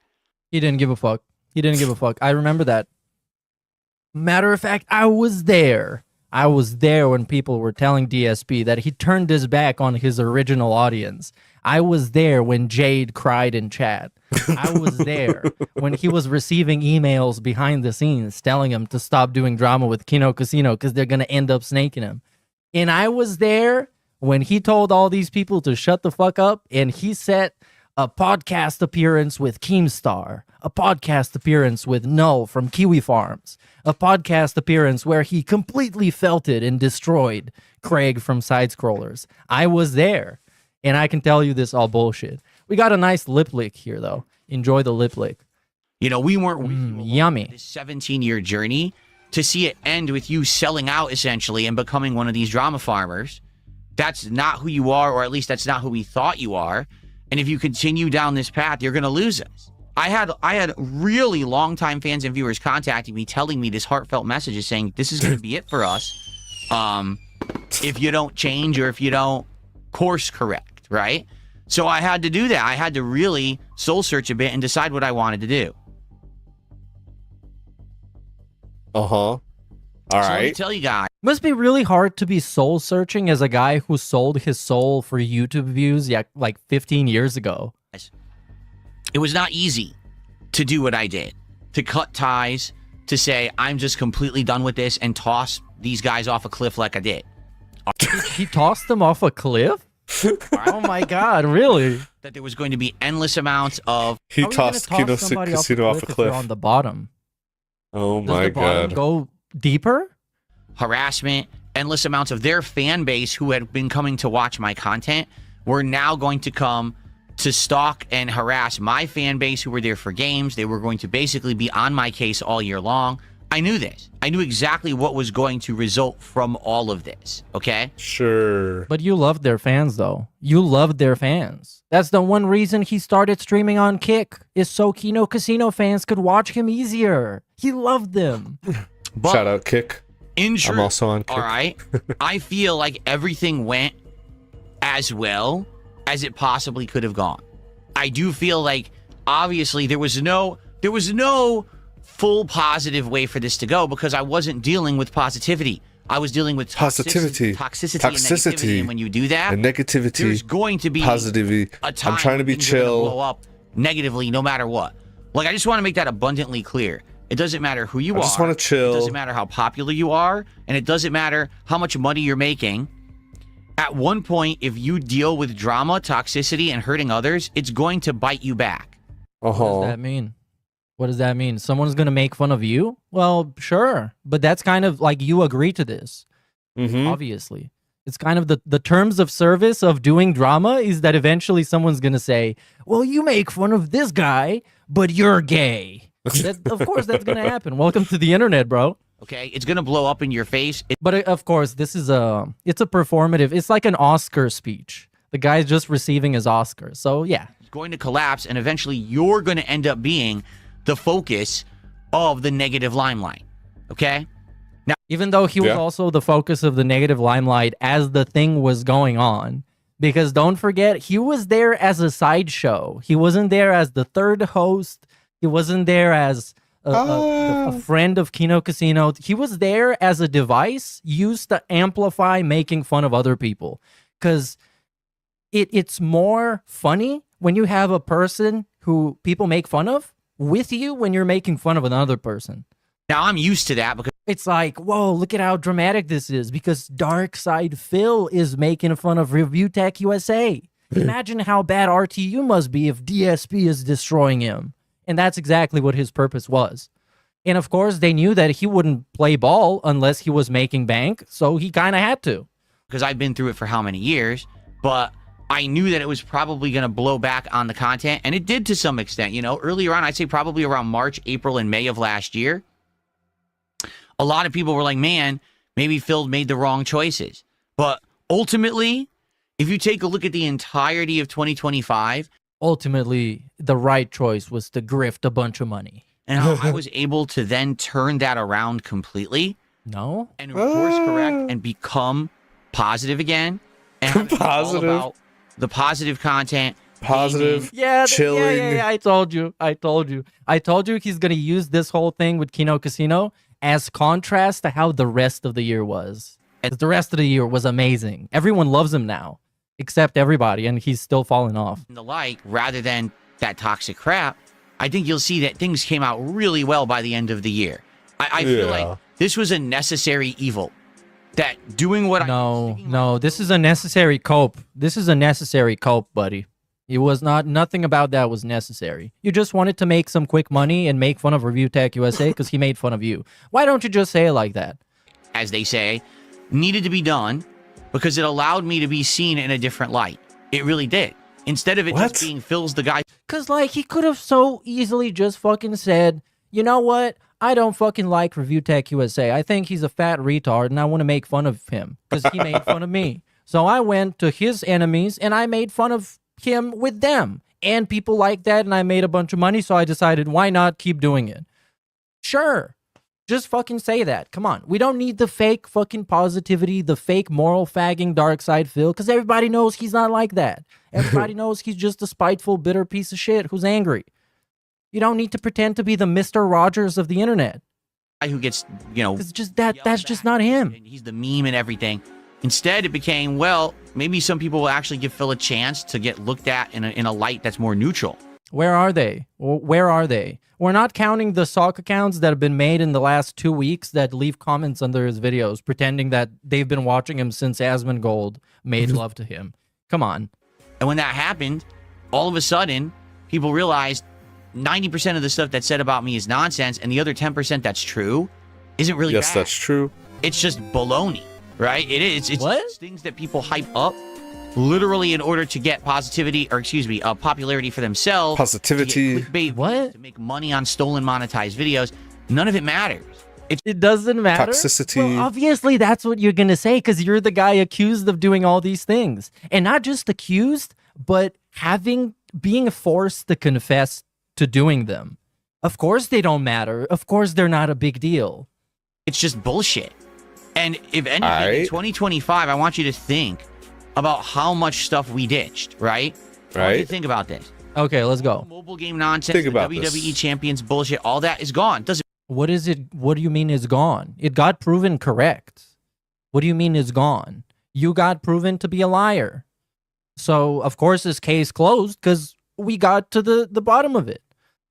He didn't give a fuck. He didn't give a fuck. I remember that. Matter of fact, I was there. I was there when people were telling DSP that he turned his back on his original audience. I was there when Jade cried in chat. I was there when he was receiving emails behind the scenes telling him to stop doing drama with Kino Casino because they're going to end up snaking him. And I was there when he told all these people to shut the fuck up, and he set a podcast appearance with Keemstar, a podcast appearance with Null from Kiwi Farms, a podcast appearance where he completely felted and destroyed Craig from Side Scrollers. I was there, and I can tell you this all bullshit. We got a nice lip lick here, though. Enjoy the lip lick. We weren't yummy. This 17-year journey to see it end with you selling out essentially and becoming one of these drama farmers. That's not who you are, or at least that's not who we thought you are. And if you continue down this path, you're going to lose us. I had really longtime fans and viewers contacting me, telling me this heartfelt messages saying, this is going to be it for us. If you don't change or if you don't course correct, right? So I had to do that. I had to really soul search a bit and decide what I wanted to do. Uh-huh. All so right. let me tell you guys. Must be really hard to be soul searching as a guy who sold his soul for YouTube views like 15 years ago. It was not easy to do what I did, to cut ties, to say, I'm just completely done with this and toss these guys off a cliff like I did. He tossed them off a cliff? Oh my God, really? That there was going to be endless amounts of... He tossed Kino Casino off a cliff. On the bottom. Oh Does my the bottom God. go deeper? Harassment, endless amounts of their fan base who had been coming to watch my content were now going to come to stalk and harass my fan base who were there for games. They were going to basically be on my case all year long. I knew this. I knew exactly what was going to result from all of this, okay? Sure. But you loved their fans, though. You loved their fans. That's the one reason he started streaming on Kick, is so Kino Casino fans could watch him easier. He loved them. But shout out Kick. In truth, I'm also on Kick. All right. I feel like everything went as well as it possibly could have gone. I do feel like obviously there was no full positive way for this to go because I wasn't dealing with positivity. I was dealing with toxicity and negativity. And when you do that, and negativity, there's going to be positivity. a time I'm trying to be things are gonna chill. blow up negatively no matter what. Like, I just want to make that abundantly clear. It doesn't matter who you are. I just want to chill. It doesn't matter how popular you are, and it doesn't matter how much money you're making. At one point, if you deal with drama, toxicity, and hurting others, it's going to bite you back. What does that mean? What does that mean? Someone's going to make fun of you? Well, sure. But that's kind of like you agree to this. Obviously. It's kind of the terms of service of doing drama is that eventually someone's going to say, well, you make fun of this guy, but you're gay. Of course, that's going to happen. Welcome to the internet, bro. Okay? It's going to blow up in your face. But of course, this is it's a performative. It's like an Oscar speech. The guy's just receiving his Oscar. So, yeah. It's going to collapse, and eventually you're going to end up being the focus of the negative limelight. Okay? Now, even though he was also the focus of the negative limelight as the thing was going on, because don't forget, he was there as a sideshow. He wasn't there as the third host. He wasn't there as a friend of Kino Casino. He was there as a device used to amplify making fun of other people. Because it's more funny when you have a person who people make fun of with you when you're making fun of another person. Now, I'm used to that because it's like, whoa, look at how dramatic this is because Dark Side Phil is making fun of Review Tech USA. Imagine how bad RTU must be if DSP is destroying him. And that's exactly what his purpose was. And of course, they knew that he wouldn't play ball unless he was making bank, so he kind of had to. Because I've been through it for how many years, but I knew that it was probably going to blow back on the content, and it did to some extent. You know, earlier on, I'd say probably around March, April, and May of last year, a lot of people were like, man, maybe Phil made the wrong choices. But ultimately, if you take a look at the entirety of 2025... Ultimately, the right choice was to grift a bunch of money. And how I was able to then turn that around completely. No. And course correct and become positive again. And positive. All about the positive content. Positive. Chilling. Yeah, I told you he's going to use this whole thing with Kino Casino as contrast to how the rest of the year was. And the rest of the year was amazing. Everyone loves him now, except everybody, and he's still falling off. And the like, rather than that toxic crap, I think you'll see that things came out really well by the end of the year. I feel like this was a necessary evil. That doing what No, this is a necessary cope. This is a necessary cope, buddy. It was nothing about that was necessary. You just wanted to make some quick money and make fun of Review Tech USA because he made fun of you. Why don't you just say it like that? As they say, needed to be done because it allowed me to be seen in a different light. It really did. Instead of it just being Phil's the guy. Because, like, he could have so easily just fucking said, you know what? I don't fucking like Review Tech USA. I think he's a fat retard and I want to make fun of him because he made fun of me. So I went to his enemies and I made fun of him with them. And people like that and I made a bunch of money. So I decided, why not keep doing it? Sure. Just fucking say that. Come on. We don't need the fake fucking positivity, the fake moral fagging Dark Side Phil, because everybody knows he's not like that. Everybody knows he's just a spiteful, bitter piece of shit who's angry. You don't need to pretend to be the Mr. Rogers of the internet. Who gets, you know... It's just that's just not him. And he's the meme and everything. Instead, it became, well, maybe some people will actually give Phil a chance to get looked at in a light that's more neutral. Where are they? Where are they? We're not counting the sock accounts that have been made in the last 2 weeks that leave comments under his videos, pretending that they've been watching him since Asmongold made love to him. Come on. And when that happened, all of a sudden, people realized 90% of the stuff that's said about me is nonsense, and the other 10% that's true isn't really bad. That's true. It's just baloney, right? It is. It's just things that people hype up literally in order to get positivity, or excuse me, popularity for themselves. Positivity. To get clickbait, to make money on stolen monetized videos. None of it matters. It doesn't matter. Toxicity. Well, obviously, that's what you're going to say because you're the guy accused of doing all these things. And not just accused, but being forced to confess to doing them. Of course they don't matter. Of course they're not a big deal. It's just bullshit. And if anything, in 2025, I want you to think about how much stuff we ditched, right? What do you think about this? Okay, let's go. Mobile game nonsense, Think the about WWE this. champions bullshit, all that is gone. Doesn't What is it? What do you mean is gone? It got proven correct. What do you mean is gone? You got proven to be a liar. So, of course, this case closed because we got to the bottom of it.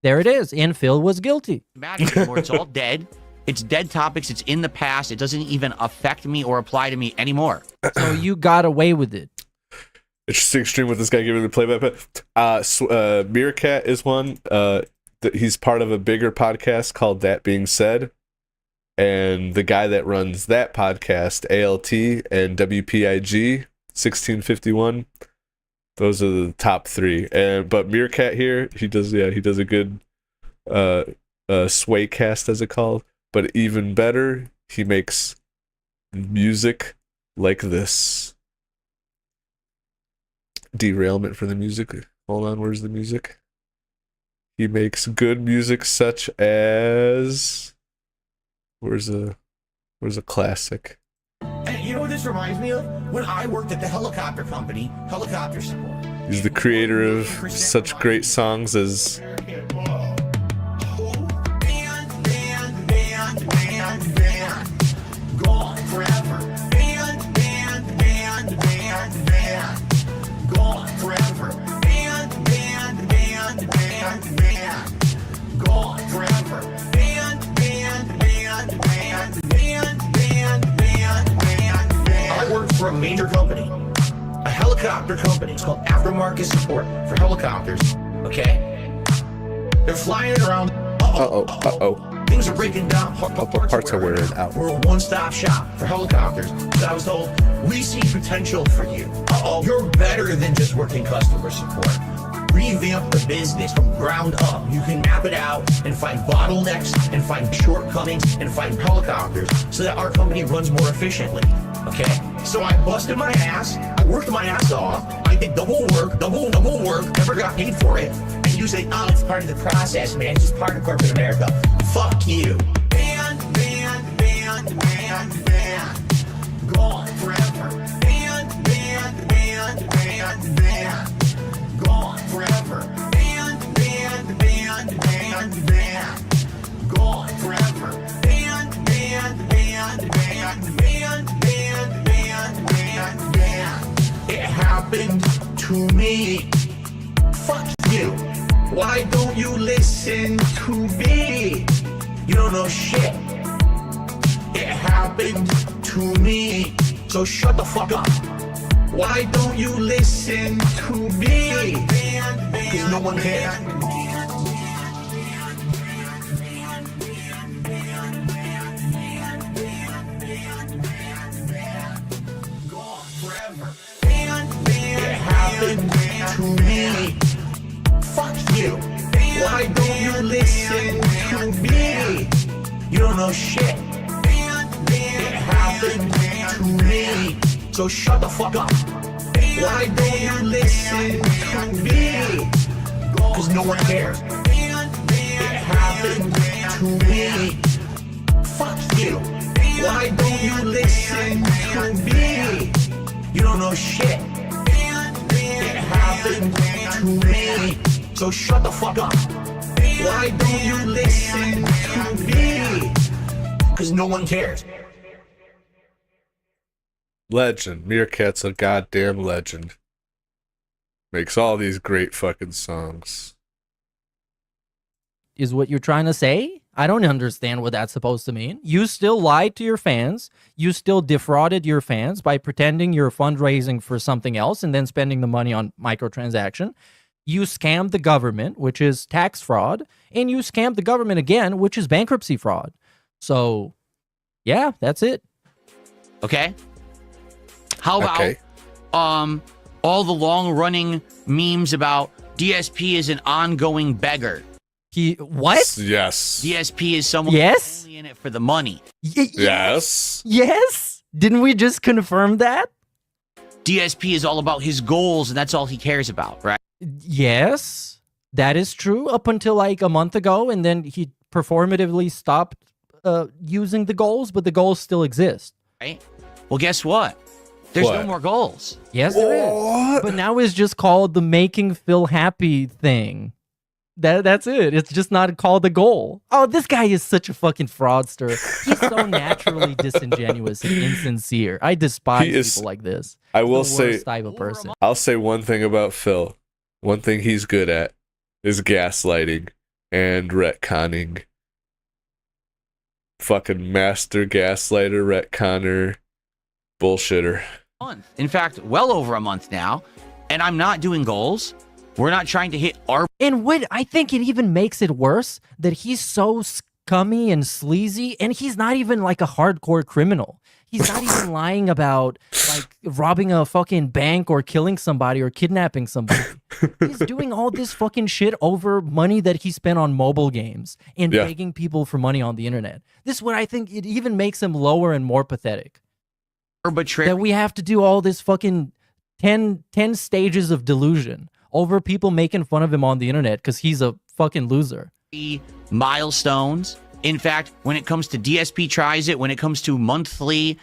There it is. And Phil was guilty. matter anymore. It's all dead. It's dead topics. It's in the past. It doesn't even affect me or apply to me anymore. So you got away with it. Interesting stream with this guy giving the play-by-play. Meerkat is one. He's part of a bigger podcast called That Being Said. And the guy that runs that podcast, ALT and WPIG 1651, those are the top three. But Meerkat here, he does a good sway cast, as it called. But even better, he makes music like this. Derailment for the music. Hold on, where's the music? He makes good music such as... Where's a classic? And you know what this reminds me of? When I worked at the helicopter company, helicopter support. He's the creator of such great songs as... Gone forever. Band, band, band, band, band. Gone forever. Band, band, band, band, band. Gone forever. Band, band, band, band, band, band, band, band, band. I worked for a major company, a helicopter company. It's called Aftermarket Support for Helicopters. Okay? They're flying around. Uh-oh. Things are breaking down. Parts are wearing out. We're a one-stop shop for helicopters. So I was told, we see potential for you. Uh-oh, you're better than just working customer support. Revamp the business from ground up. You can map it out and find bottlenecks and find shortcomings and find helicopters so that our company runs more efficiently. Okay? So I busted my ass. I worked my ass off. I did double work, never got paid for it. And you say, oh, it's part of the process, man. It's just part of corporate America. Fuck you. Band, band, band, band, band. Gone forever. Band, band, band, band, band. Gone forever. Band, band, band, band, band. Gone forever. Band, band, band, band, band, band, band, band, band. It happened to me. Fuck you. Why don't you listen to me? You don't know shit. It happened to me. So shut the fuck up. Why don't you listen to me? Because no one cares. It happened to me. Fuck you. Why don't you listen to me? You don't know shit. It happened to me. So shut the fuck up. Why don't you listen to me? Cause no one cares. It happened to me. Fuck you. Why don't you listen to me? You don't know shit. It happened to me. So shut the fuck up. Why don't you listen to me? Cause no one cares. Legend. Meerkat's a goddamn legend. Makes all these great fucking songs. Is what you're trying to say? I don't understand what that's supposed to mean. You still lied to your fans. You still defrauded your fans by pretending you're fundraising for something else and then spending the money on microtransaction. You scammed the government, which is tax fraud, and you scammed the government again, which is bankruptcy fraud. So, yeah, that's it. Okay? How about all the long-running memes about DSP is an ongoing beggar? What? Yes. DSP is someone Yes? only in it for the money. Yes. Yes? Didn't we just confirm that? DSP is all about his goals, and that's all he cares about, right? Yes, that is true up until like a month ago, and then he performatively stopped using the goals, but the goals still exist. Right? Well, guess what? There's What? no more goals. Yes, there is. But now it's just called the making Phil happy thing. That's it. It's just not called the goal. Oh, this guy is such a fucking fraudster. He's so naturally disingenuous and insincere. I despise people like this. I He's will the say, worst type of person. I'll say one thing about Phil. One thing he's good at is gaslighting and retconning. Fucking master gaslighter, retconner, bullshitter. In fact, well over a month now, and I'm not doing goals. We're not trying to hit our. And what I think it even makes it worse that he's so scummy and sleazy, and he's not even like a hardcore criminal. He's not even lying about like robbing a fucking bank or killing somebody or kidnapping somebody. He's doing all this fucking shit over money that he spent on mobile games and begging people for money on the internet. This is what I think it even makes him lower and more pathetic. That we have to do all this fucking 10 stages of delusion over people making fun of him on the internet because he's a fucking loser. Milestones. In fact, when it comes to DSP tries it, when it comes to monthly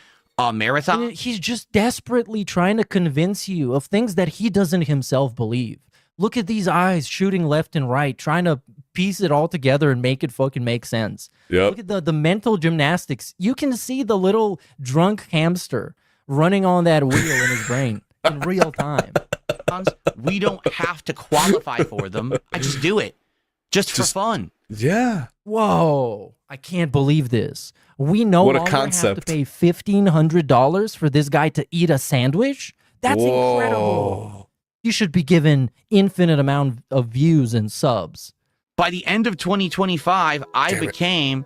marathon. He's just desperately trying to convince you of things that he doesn't himself believe. Look at these eyes shooting left and right, trying to piece it all together and make it fucking make sense. Yep. Look at the mental gymnastics. You can see the little drunk hamster running on that wheel in his brain in real time. We don't have to qualify for them. I just do it. Just for fun. Yeah. Whoa. I can't believe this. We no What a longer have concept. to pay $1,500 for this guy to eat a sandwich? That's incredible. You should be given infinite amount of views and subs. By the end of 2025, I became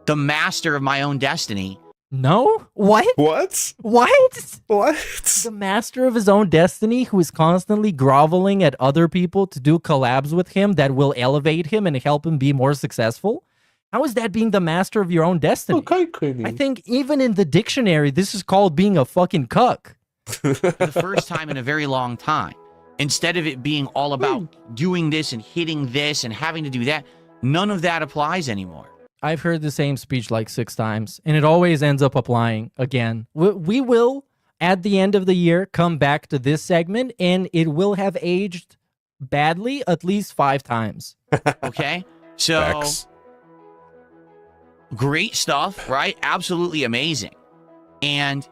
the master of my own destiny. No? What? What? What? What? The master of his own destiny who is constantly groveling at other people to do collabs with him that will elevate him and help him be more successful? How is that being the master of your own destiny? I think even in the dictionary, this is called being a fucking cuck. For the first time in a very long time. Instead of it being all about doing this and hitting this and having to do that, none of that applies anymore. I've heard the same speech like 6 times, and it always ends up applying again. We will, at the end of the year, come back to this segment, and it will have aged badly at least 5 times. Okay? So, great stuff, right? Absolutely amazing. And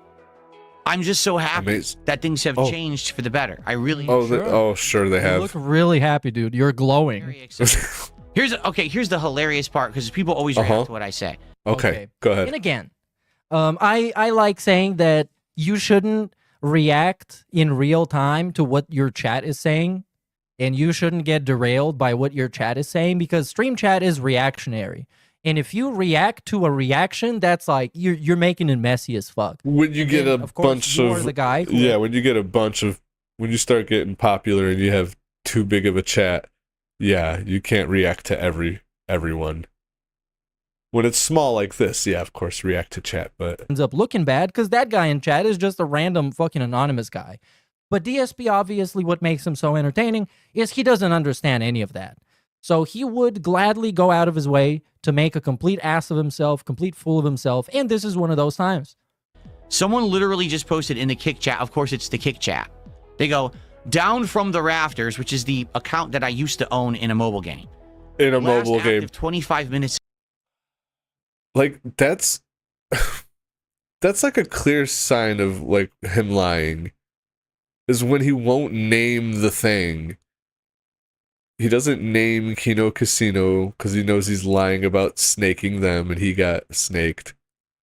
I'm just so happy that things have changed for the better. I really sure they You have. look really happy, dude. You're glowing. Here's the hilarious part because people always react to what I say. Okay, go ahead. And again, I like saying that you shouldn't react in real time to what your chat is saying, and you shouldn't get derailed by what your chat is saying because stream chat is reactionary. And if you react to a reaction, that's like you're making it messy as fuck. When you get a bunch you're of the guy who- when you get a bunch of when you start getting popular and you have too big of a chat, yeah, you can't react to everyone. When it's small like this, yeah, of course, react to chat, but ends up looking bad because that guy in chat is just a random fucking anonymous guy. But DSP, obviously, what makes him so entertaining is he doesn't understand any of that. So he would gladly go out of his way to make a complete ass of himself, complete fool of himself, and this is one of those times. Someone literally just posted in the Kick Chat. Of course, it's the Kick Chat. They go, down from the rafters, which is the account that I used to own in a mobile game. In a mobile game. 25 minutes. Like, that's like a clear sign of, like, him lying. Is when he won't name the thing. He doesn't name Kino Casino because he knows he's lying about snaking them and he got snaked.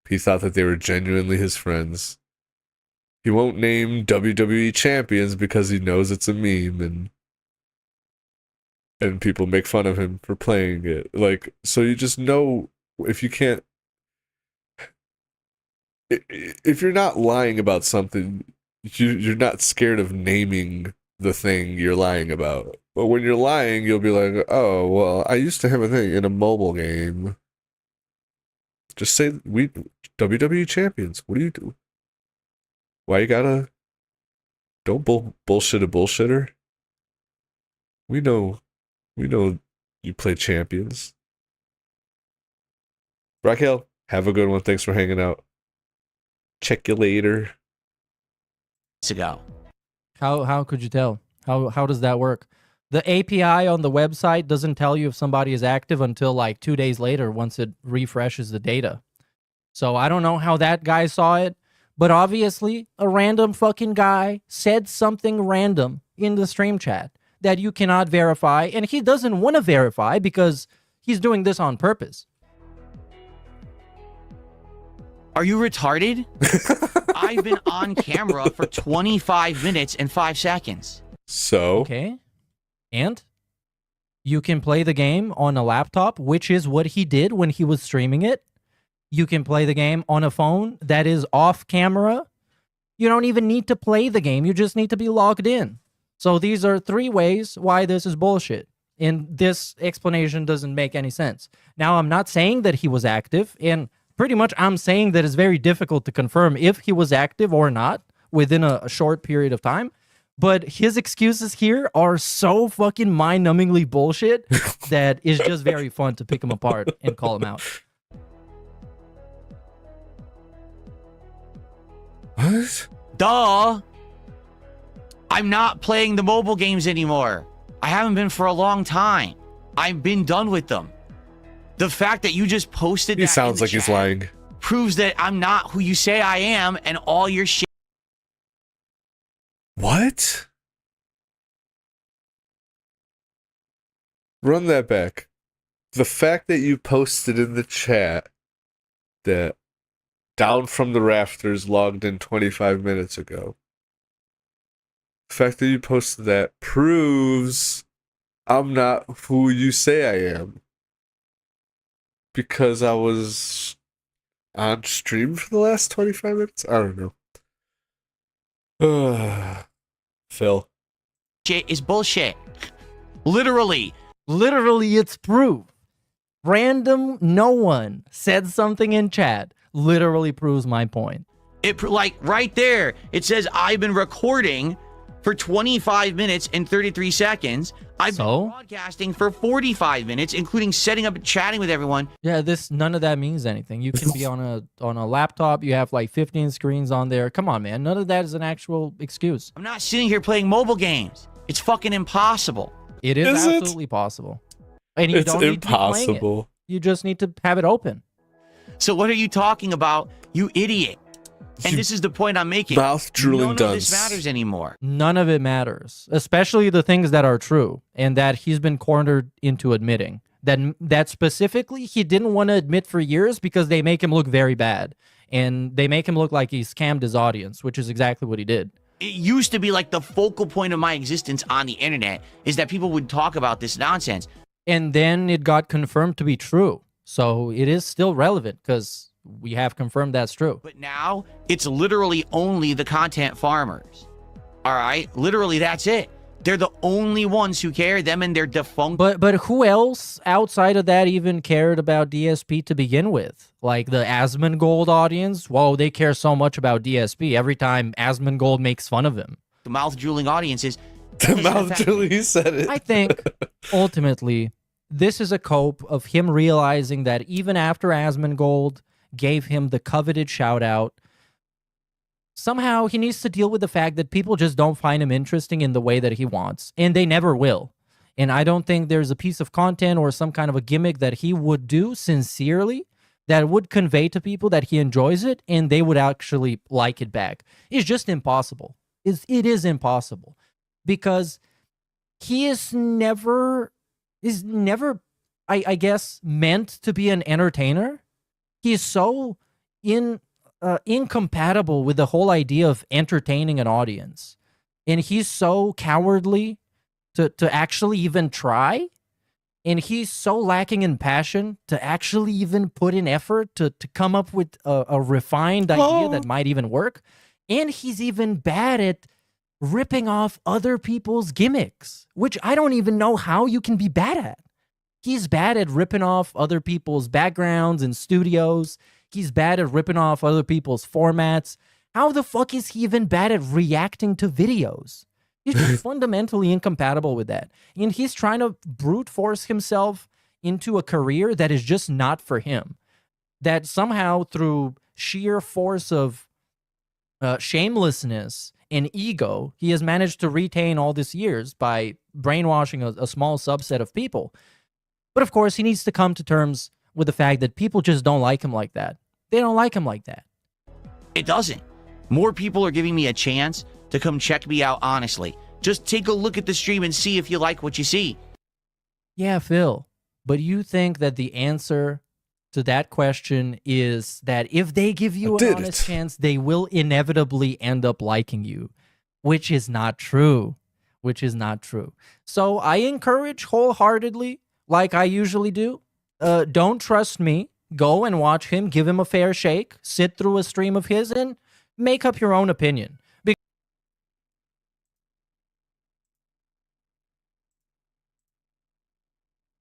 He thought that they were genuinely his friends. He won't name WWE champions because he knows it's a meme and people make fun of him for playing it. Like, so you just know if you can't, if you're not lying about something, you're not scared of naming the thing you're lying about. But when you're lying, you'll be like, oh, well, I used to have a thing in a mobile game. Just say, we WWE champions. What do you do? Why you gotta... Don't bullshit a bullshitter. We know you play champions. Raquel, have a good one. Thanks for hanging out. Check you later. ago. How could you tell? How does that work? The API on the website doesn't tell you if somebody is active until like 2 days later once it refreshes the data. So I don't know how that guy saw it, but obviously a random fucking guy said something random in the stream chat that you cannot verify, and he doesn't want to verify because he's doing this on purpose. Are you retarded? I've been on camera for 25 minutes and 5 seconds. So? Okay. And you can play the game on a laptop, which is what he did when he was streaming it. You can play the game on a phone that is off camera. You don't even need to play the game. You just need to be logged in. So these are 3 ways why this is bullshit. And this explanation doesn't make any sense. Now, I'm not saying that he was active, and pretty much I'm saying that it's very difficult to confirm if he was active or not within a short period of time. But his excuses here are so fucking mind-numbingly bullshit that it's just very fun to pick him apart and call him out. What? Duh! I'm not playing the mobile games anymore. I haven't been for a long time. I've been done with them. The fact that you just posted that He sounds like he's lying. proves that I'm not who you say I am, and all your shit. What? Run that back. The fact that you posted in the chat that Down from the Rafters logged in 25 minutes ago. The fact that you posted that proves I'm not who you say I am. Because I was on stream for the last 25 minutes? I don't know. Phil. Shit is bullshit. Literally. Literally, it's proof. Random no one said something in chat. Literally proves my point. Like right there, it says I've been recording for 25 minutes and 33 seconds. I've been broadcasting for 45 minutes, including setting up and chatting with everyone. Yeah, none of that means anything. You can be on a laptop. You have like 15 screens on there. Come on, man. None of that is an actual excuse. I'm not sitting here playing mobile games. It's fucking impossible. It is absolutely possible. And you don't need to be playing it. You just need to have it open. So what are you talking about, you idiot? And this is the point I'm making. Mouth drooling None of this matters anymore. None of it matters, especially the things that are true and that he's been cornered into admitting. That specifically he didn't want to admit for years because they make him look very bad. And they make him look like he scammed his audience, which is exactly what he did. It used to be like the focal point of my existence on the internet is that people would talk about this nonsense. And then it got confirmed to be true. So it is still relevant because we have confirmed that's true. But now it's literally only the content farmers. All right? Literally, that's it. They're the only ones who care, them and their defunct. But who else outside of that even cared about DSP to begin with? Like the Asmongold audience? Whoa, they care so much about DSP every time Asmongold makes fun of him. The mouth-drooling audiences. The mouth-drooling, you said it. I think, ultimately, this is a cope of him realizing that even after Asmongold gave him the coveted shout-out, somehow he needs to deal with the fact that people just don't find him interesting in the way that he wants, and they never will. And I don't think there's a piece of content or some kind of a gimmick that he would do sincerely that would convey to people that he enjoys it and they would actually like it back. It's just impossible. It is impossible because he is never, I guess, meant to be an entertainer. He is so incompatible with the whole idea of entertaining an audience. And he's so cowardly to actually even try. And he's so lacking in passion to actually even put in effort to come up with a refined idea that might even work. And he's even bad at ripping off other people's gimmicks, which I don't even know how you can be bad at. He's bad at ripping off other people's backgrounds and studios. He's bad at ripping off other people's formats. How the fuck is he even bad at reacting to videos? He's just fundamentally incompatible with that. And he's trying to brute force himself into a career that is just not for him. That somehow through sheer force of shamelessness an ego he has managed to retain all these years by brainwashing a small subset of people. But of course, he needs to come to terms with the fact that people just don't like him like that. They don't like him like that. It doesn't. More people are giving me a chance to come check me out honestly. Just take a look at the stream and see if you like what you see. Yeah, Phil, but you think that the answer to that question is that if they give you an honest chance, they will inevitably end up liking you, which is not true. Which is not true. So I encourage wholeheartedly, like I usually do, don't trust me. Go and watch him, give him a fair shake, sit through a stream of his, and make up your own opinion.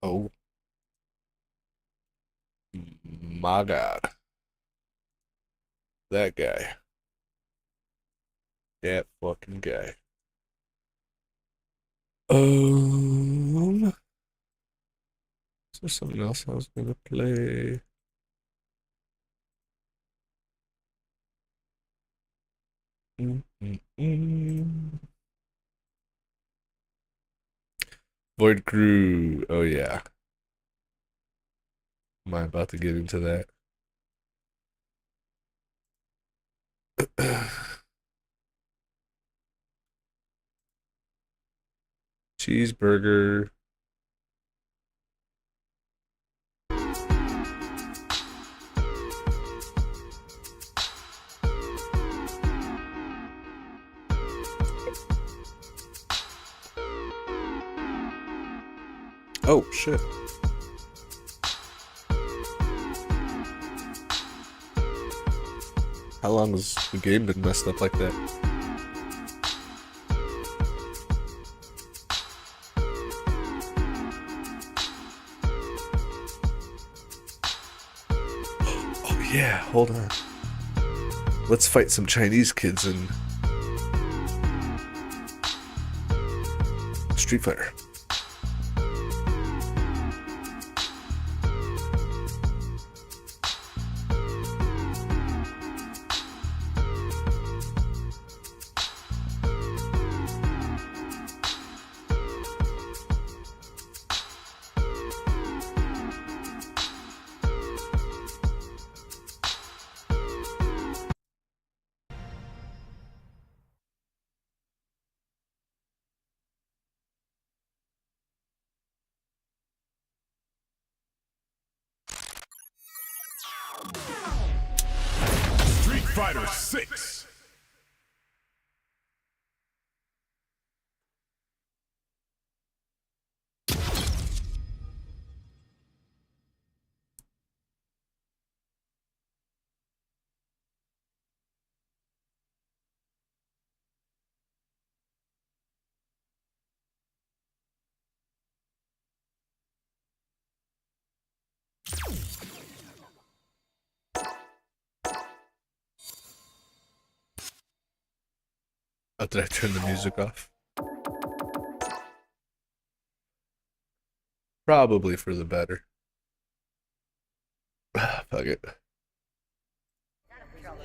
Oh. My God. That guy. That fucking guy. Is there something else I was gonna play? Void Crew. Oh yeah. Am I about to get into that? Cheeseburger. Oh shit. How long has the game been messed up like that? Oh yeah, hold on. Let's fight some Chinese kids in Street Fighter. Street Fighter 6. Oh, did I turn the music off? Probably for the better. Fuck it.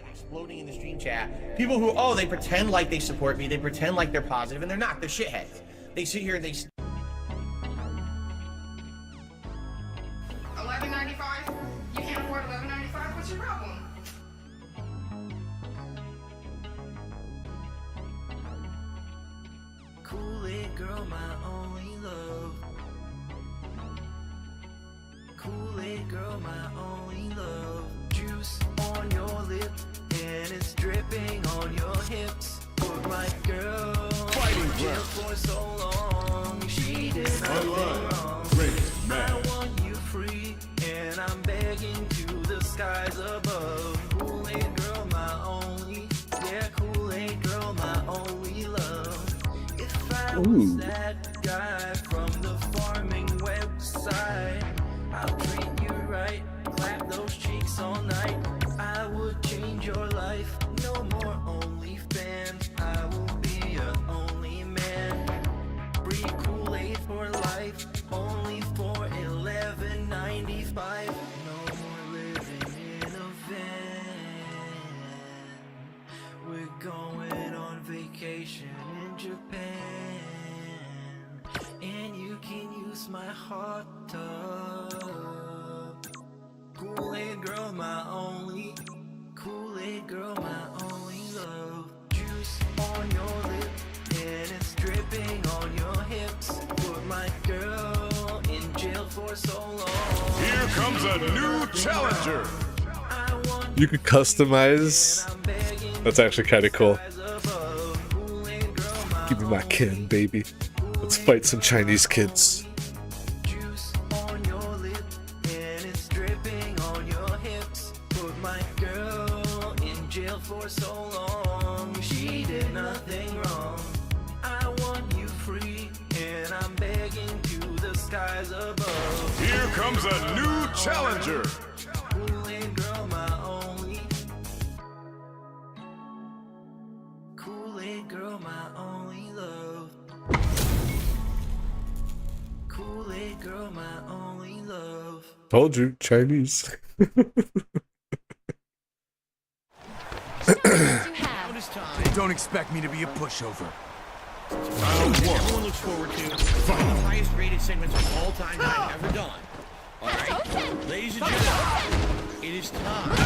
Exploding in the stream chat. People who, oh, they pretend like they support me, they pretend like they're positive, and they're not. They're shitheads. They sit here and they. $11.95? You can't afford $11.95? What's your problem? Kool-Aid girl, my only love. Kool-Aid girl, my only love. Juice on your lip, and it's dripping on your hips. Put my girl in jail for so long. She did nothing wrong. I want you free, and I'm begging to the skies above. Kool-Aid girl, my only, yeah, Kool-Aid girl, my only love. If I was that guy from the farming website, I'll treat you right, clap those cheeks all night. I would change your life, no more OnlyFans. I will be your only man. Free Kool-Aid for life, only for $11.95. No more living in a van. We're going on vacation. hot tub. Kool-Aid girl, my only. Kool-Aid girl, my only love. Juice on your lip and it's dripping on your hips. Put my girl in jail for so long. Here comes a new challenger. You could customize. That's actually kind of cool. Give me my kid, baby. Let's fight some Chinese kids. Juice on your lip and it's dripping on your hips. Put my girl in jail for so long. She did nothing wrong. I want you free and I'm begging to the skies above. Here comes a new challenger. Kool-Aid girl, my only. Kool-Aid girl, my only love. Kool-Aid girl, my only love. Told you, Chinese. Don't expect me to be a pushover. Everyone looks forward to one of the highest rated segments of all time that I've ever done. Alright? Ladies and gentlemen, it is time.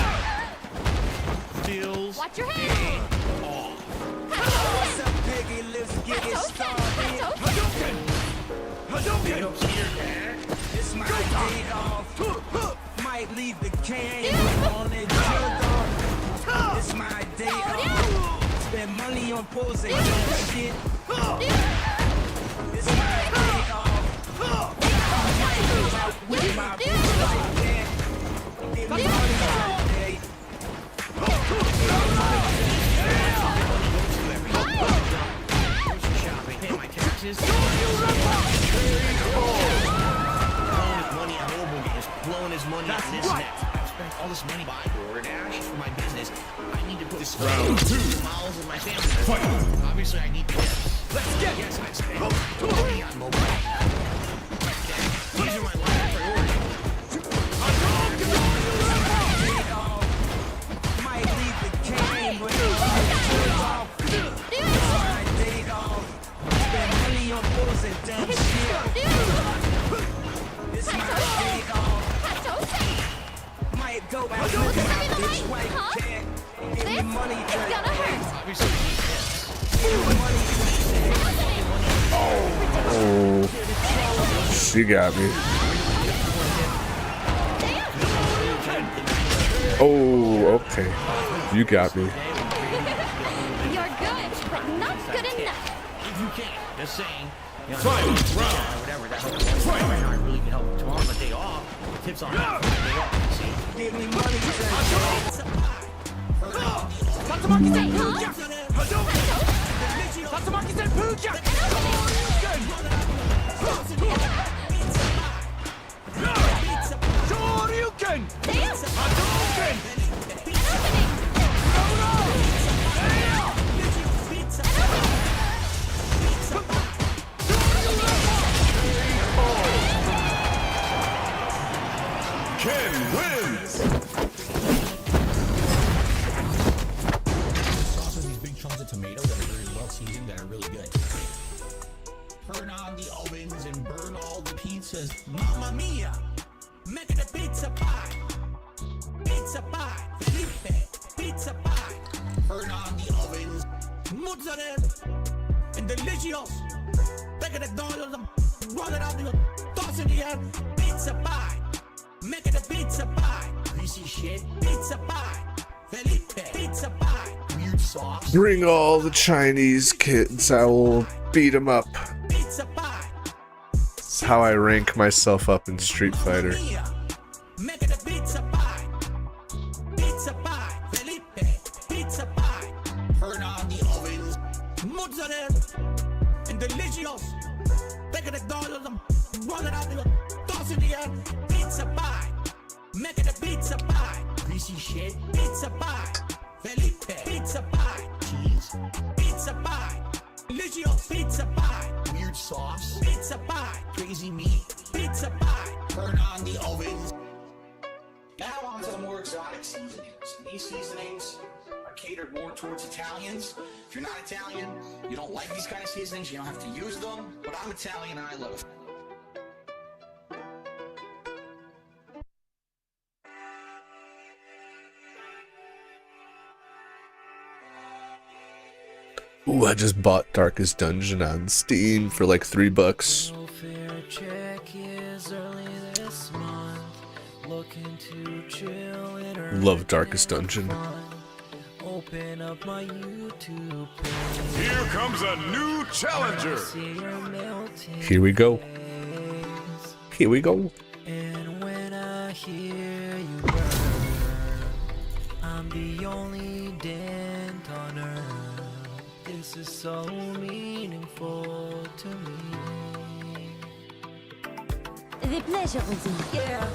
Stills. Watch your hand. What's up, Piggy? Let's get it started. Hadouken! Hadouken! It's my day off. Might leave the can on it. It's my day off. Spend money on posing shit. It's my day off. Might go out with my bitch like that. Give me money all day. Shopping, pay my taxes. Money on mobile games, blowing his money on this net. I've spent all this money buying DoorDash for my business. I need to put this Round 2. miles in my family. Fight. Obviously, I need to get. Let's get it! Yes, I spend money on mobile. These are my life priorities. Might leave the game, but it's my day off. Spend money on bulls and dumb shit. It's my day off. Might go out with my bitch white cat. Give me money to Obviously, Oh, she got me. Oh, okay. You got me. You're good, but not good enough. if you can, just saying. You know, Fight. whatever. That's what I really can help. Tomorrow's my day off. Tips on that. Day off. See? give me money to Tatsumaki said pooja. Tatsumaki said pooja! Shoryuken! Hadouken! Ken wins. Sauces these big chunks of tomato that are very well seasoned, that are really good. Turn on the ovens and burn all the pizzas. Mamma mia, make it a pizza pie. Pizza pie, Felipe, pizza pie. Turn on the ovens. Mozzarella and delicious. Take it a dollar, roll it out, toss in the air. Pizza pie, make it a pizza pie. Greasy shit. Pizza pie, Felipe, pizza pie. Weird sauce. Bring all the Chinese kids. I will beat them up. Pizza pie, That's how I rank myself up in Street Fighter. make it a pizza pie. Pizza pie, Felipe, pizza pie. Turn on the ovens. Mozzarella and delicious. Take it a dollar, roll it out, toss in the air. Pizza pie, make it a pizza pie. Greasy shit. Pizza pie, Felipe, pizza pie. Cheese. Pizza pie, delicious. Pizza pie, Weird sauce. pizza pie. Crazy meat. Pizza pie. Turn on the ovens. Now on to the more exotic seasonings. These seasonings are catered more towards Italians. If you're not Italian, you don't like these kind of seasonings, you don't have to use them. But I'm Italian and I love it. Ooh, I just bought Darkest Dungeon on Steam for like $3. Love Darkest Dungeon. Open up my YouTube page. Here comes a new challenger. Here we go. Here we go. And when I hear you burn, I'm the only dent on earth. This is so meaningful to me. The pleasure was in. Yeah.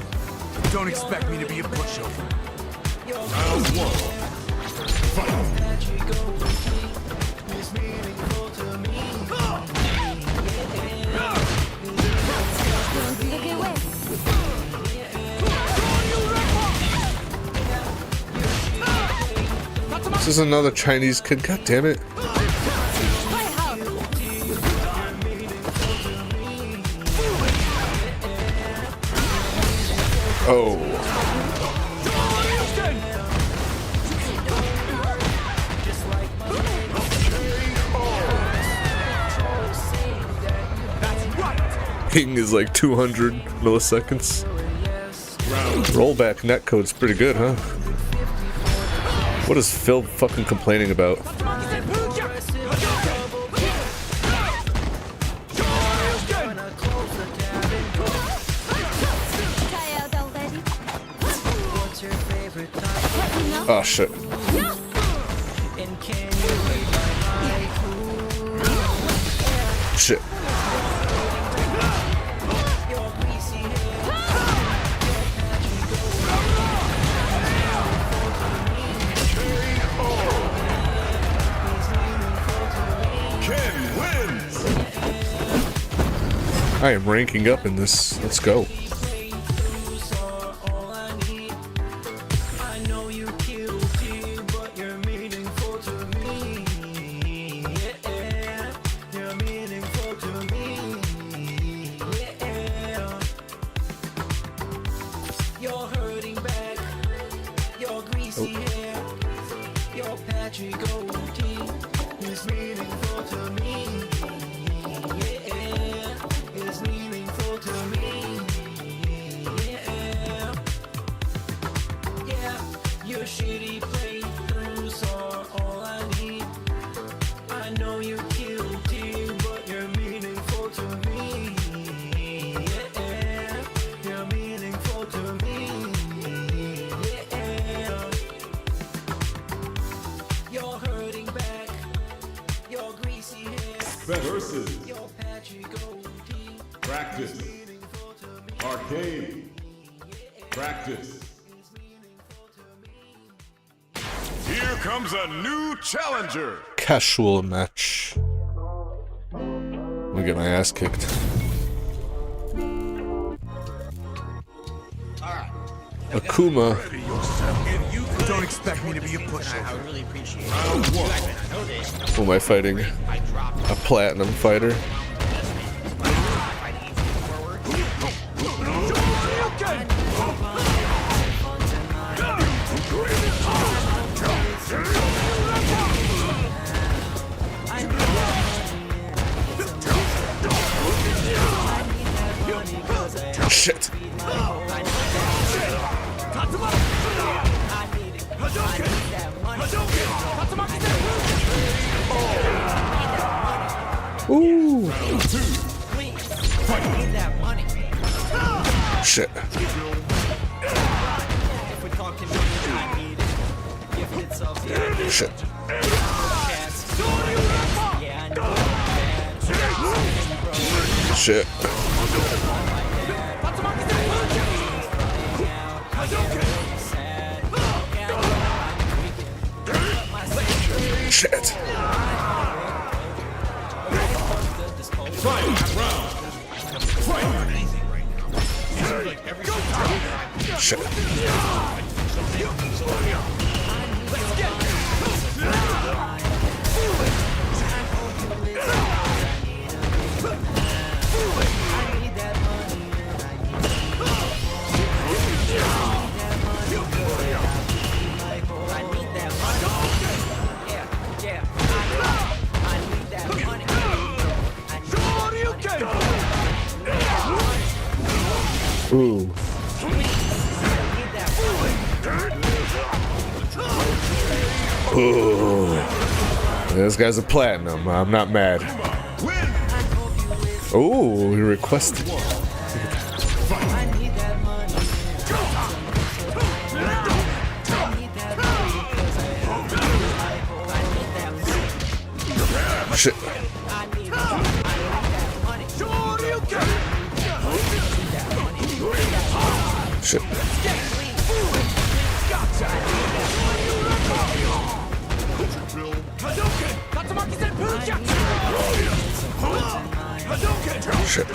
Don't expect me to be a pushover. Round one. This is another Chinese kid. God damn it. Oh. Ping is like 200 milliseconds. Rollback netcode's pretty good, huh? What is Phil fucking complaining about? Oh shit. Shit. I am ranking up in this. Let's go. Versus. Practice. Arcade. Practice. Here comes a new challenger. Casual match. I'm gonna get my ass kicked. Akuma. Don't expect me to be a pushover. I would really appreciate it. Round one. I know this. Who am I fighting? A platinum fighter. Shit. Ooh. Shit. Shit. Shit. Shit. Shit. Ooh. Ooh. This guy's a platinum. I'm not mad. Ooh, he requested. Shit. Shit. Shit.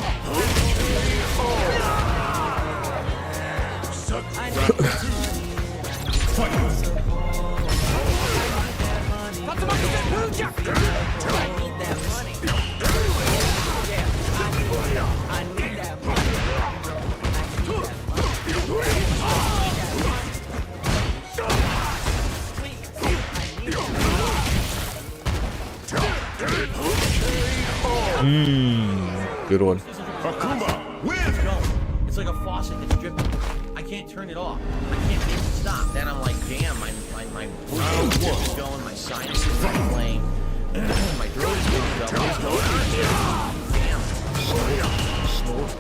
Good one. It's like a faucet that's dripping. I can't turn it off. I can't make it stop. Then I'm like, damn, my voice is going, my sinuses are playing, my throat is going. What is going on here? Damn. Snort.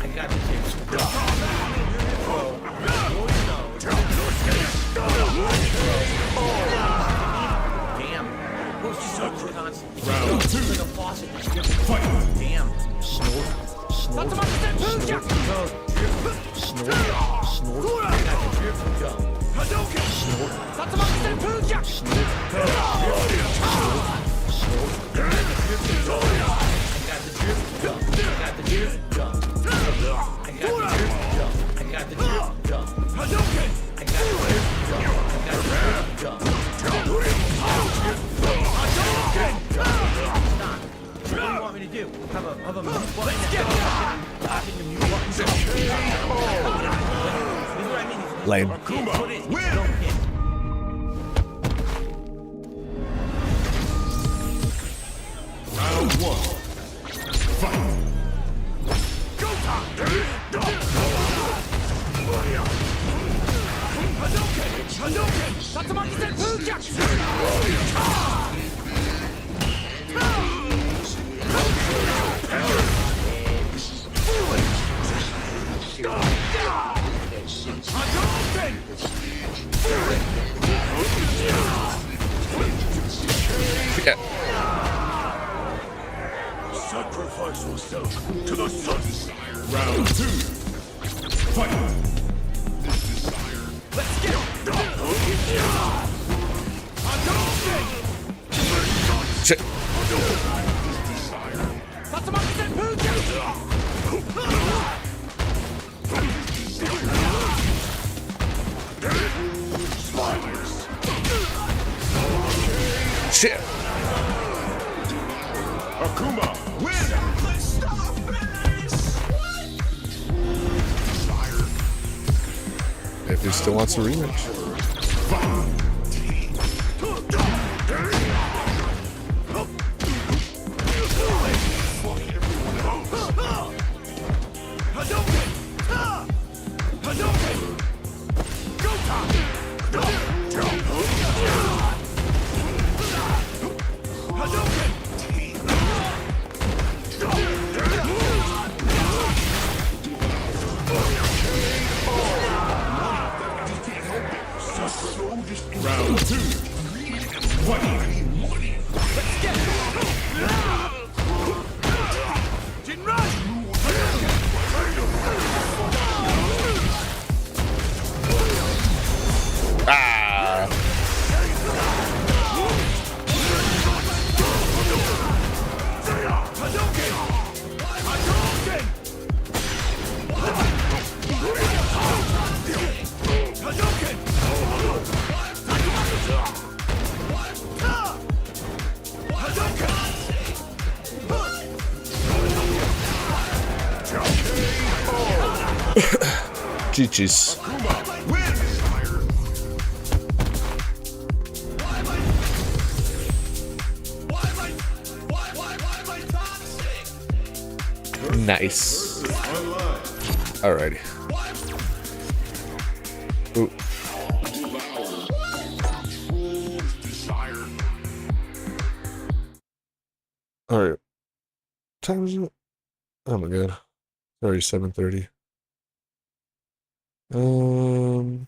I got the tips. Damn. Who's so constant? Round 2. It's like a faucet. Damn. Snort. I got the drip. Go. Hadouken. Snort. What do you want me to do? Have a mute button? Tapping the mute button? This is what I mean. Lame. Round 1. Fight. Go time. Hadouken! Tatsumaki-sen Fujaku! Yeah. Sacrifice yourself to the sun. Round 2. Fight. Let's get it! Shit. Shit. Akuma, win! Let's stop this! If he still wants a rematch. Round 2. Fight. Let's get it! Jinrai! Ah. GG's. Nice. Alrighty. Ooh. Alright. Time is it? Oh my god. It's already 7:30. Mm,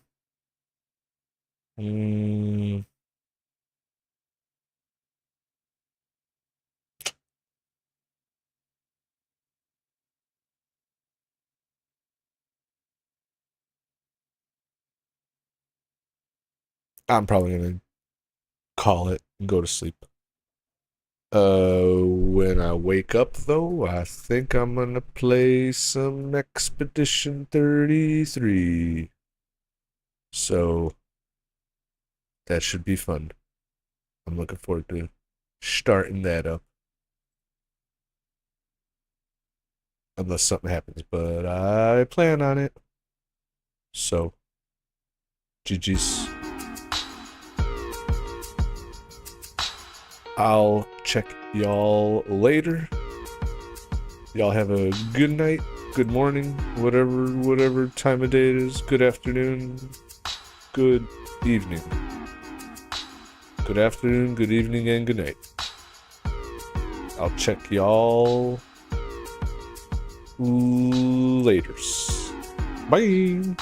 I'm probably gonna call it and go to sleep. When I wake up though, I think I'm gonna play some Expedition 33. So that should be fun. I'm looking forward to starting that up. Unless something happens, but I plan on it. So, GG's. I'll check y'all later. Y'all have a good night, good morning, whatever time of day it is. Good afternoon, good evening. Good afternoon, good evening, and good night. I'll check y'all laters. Bye.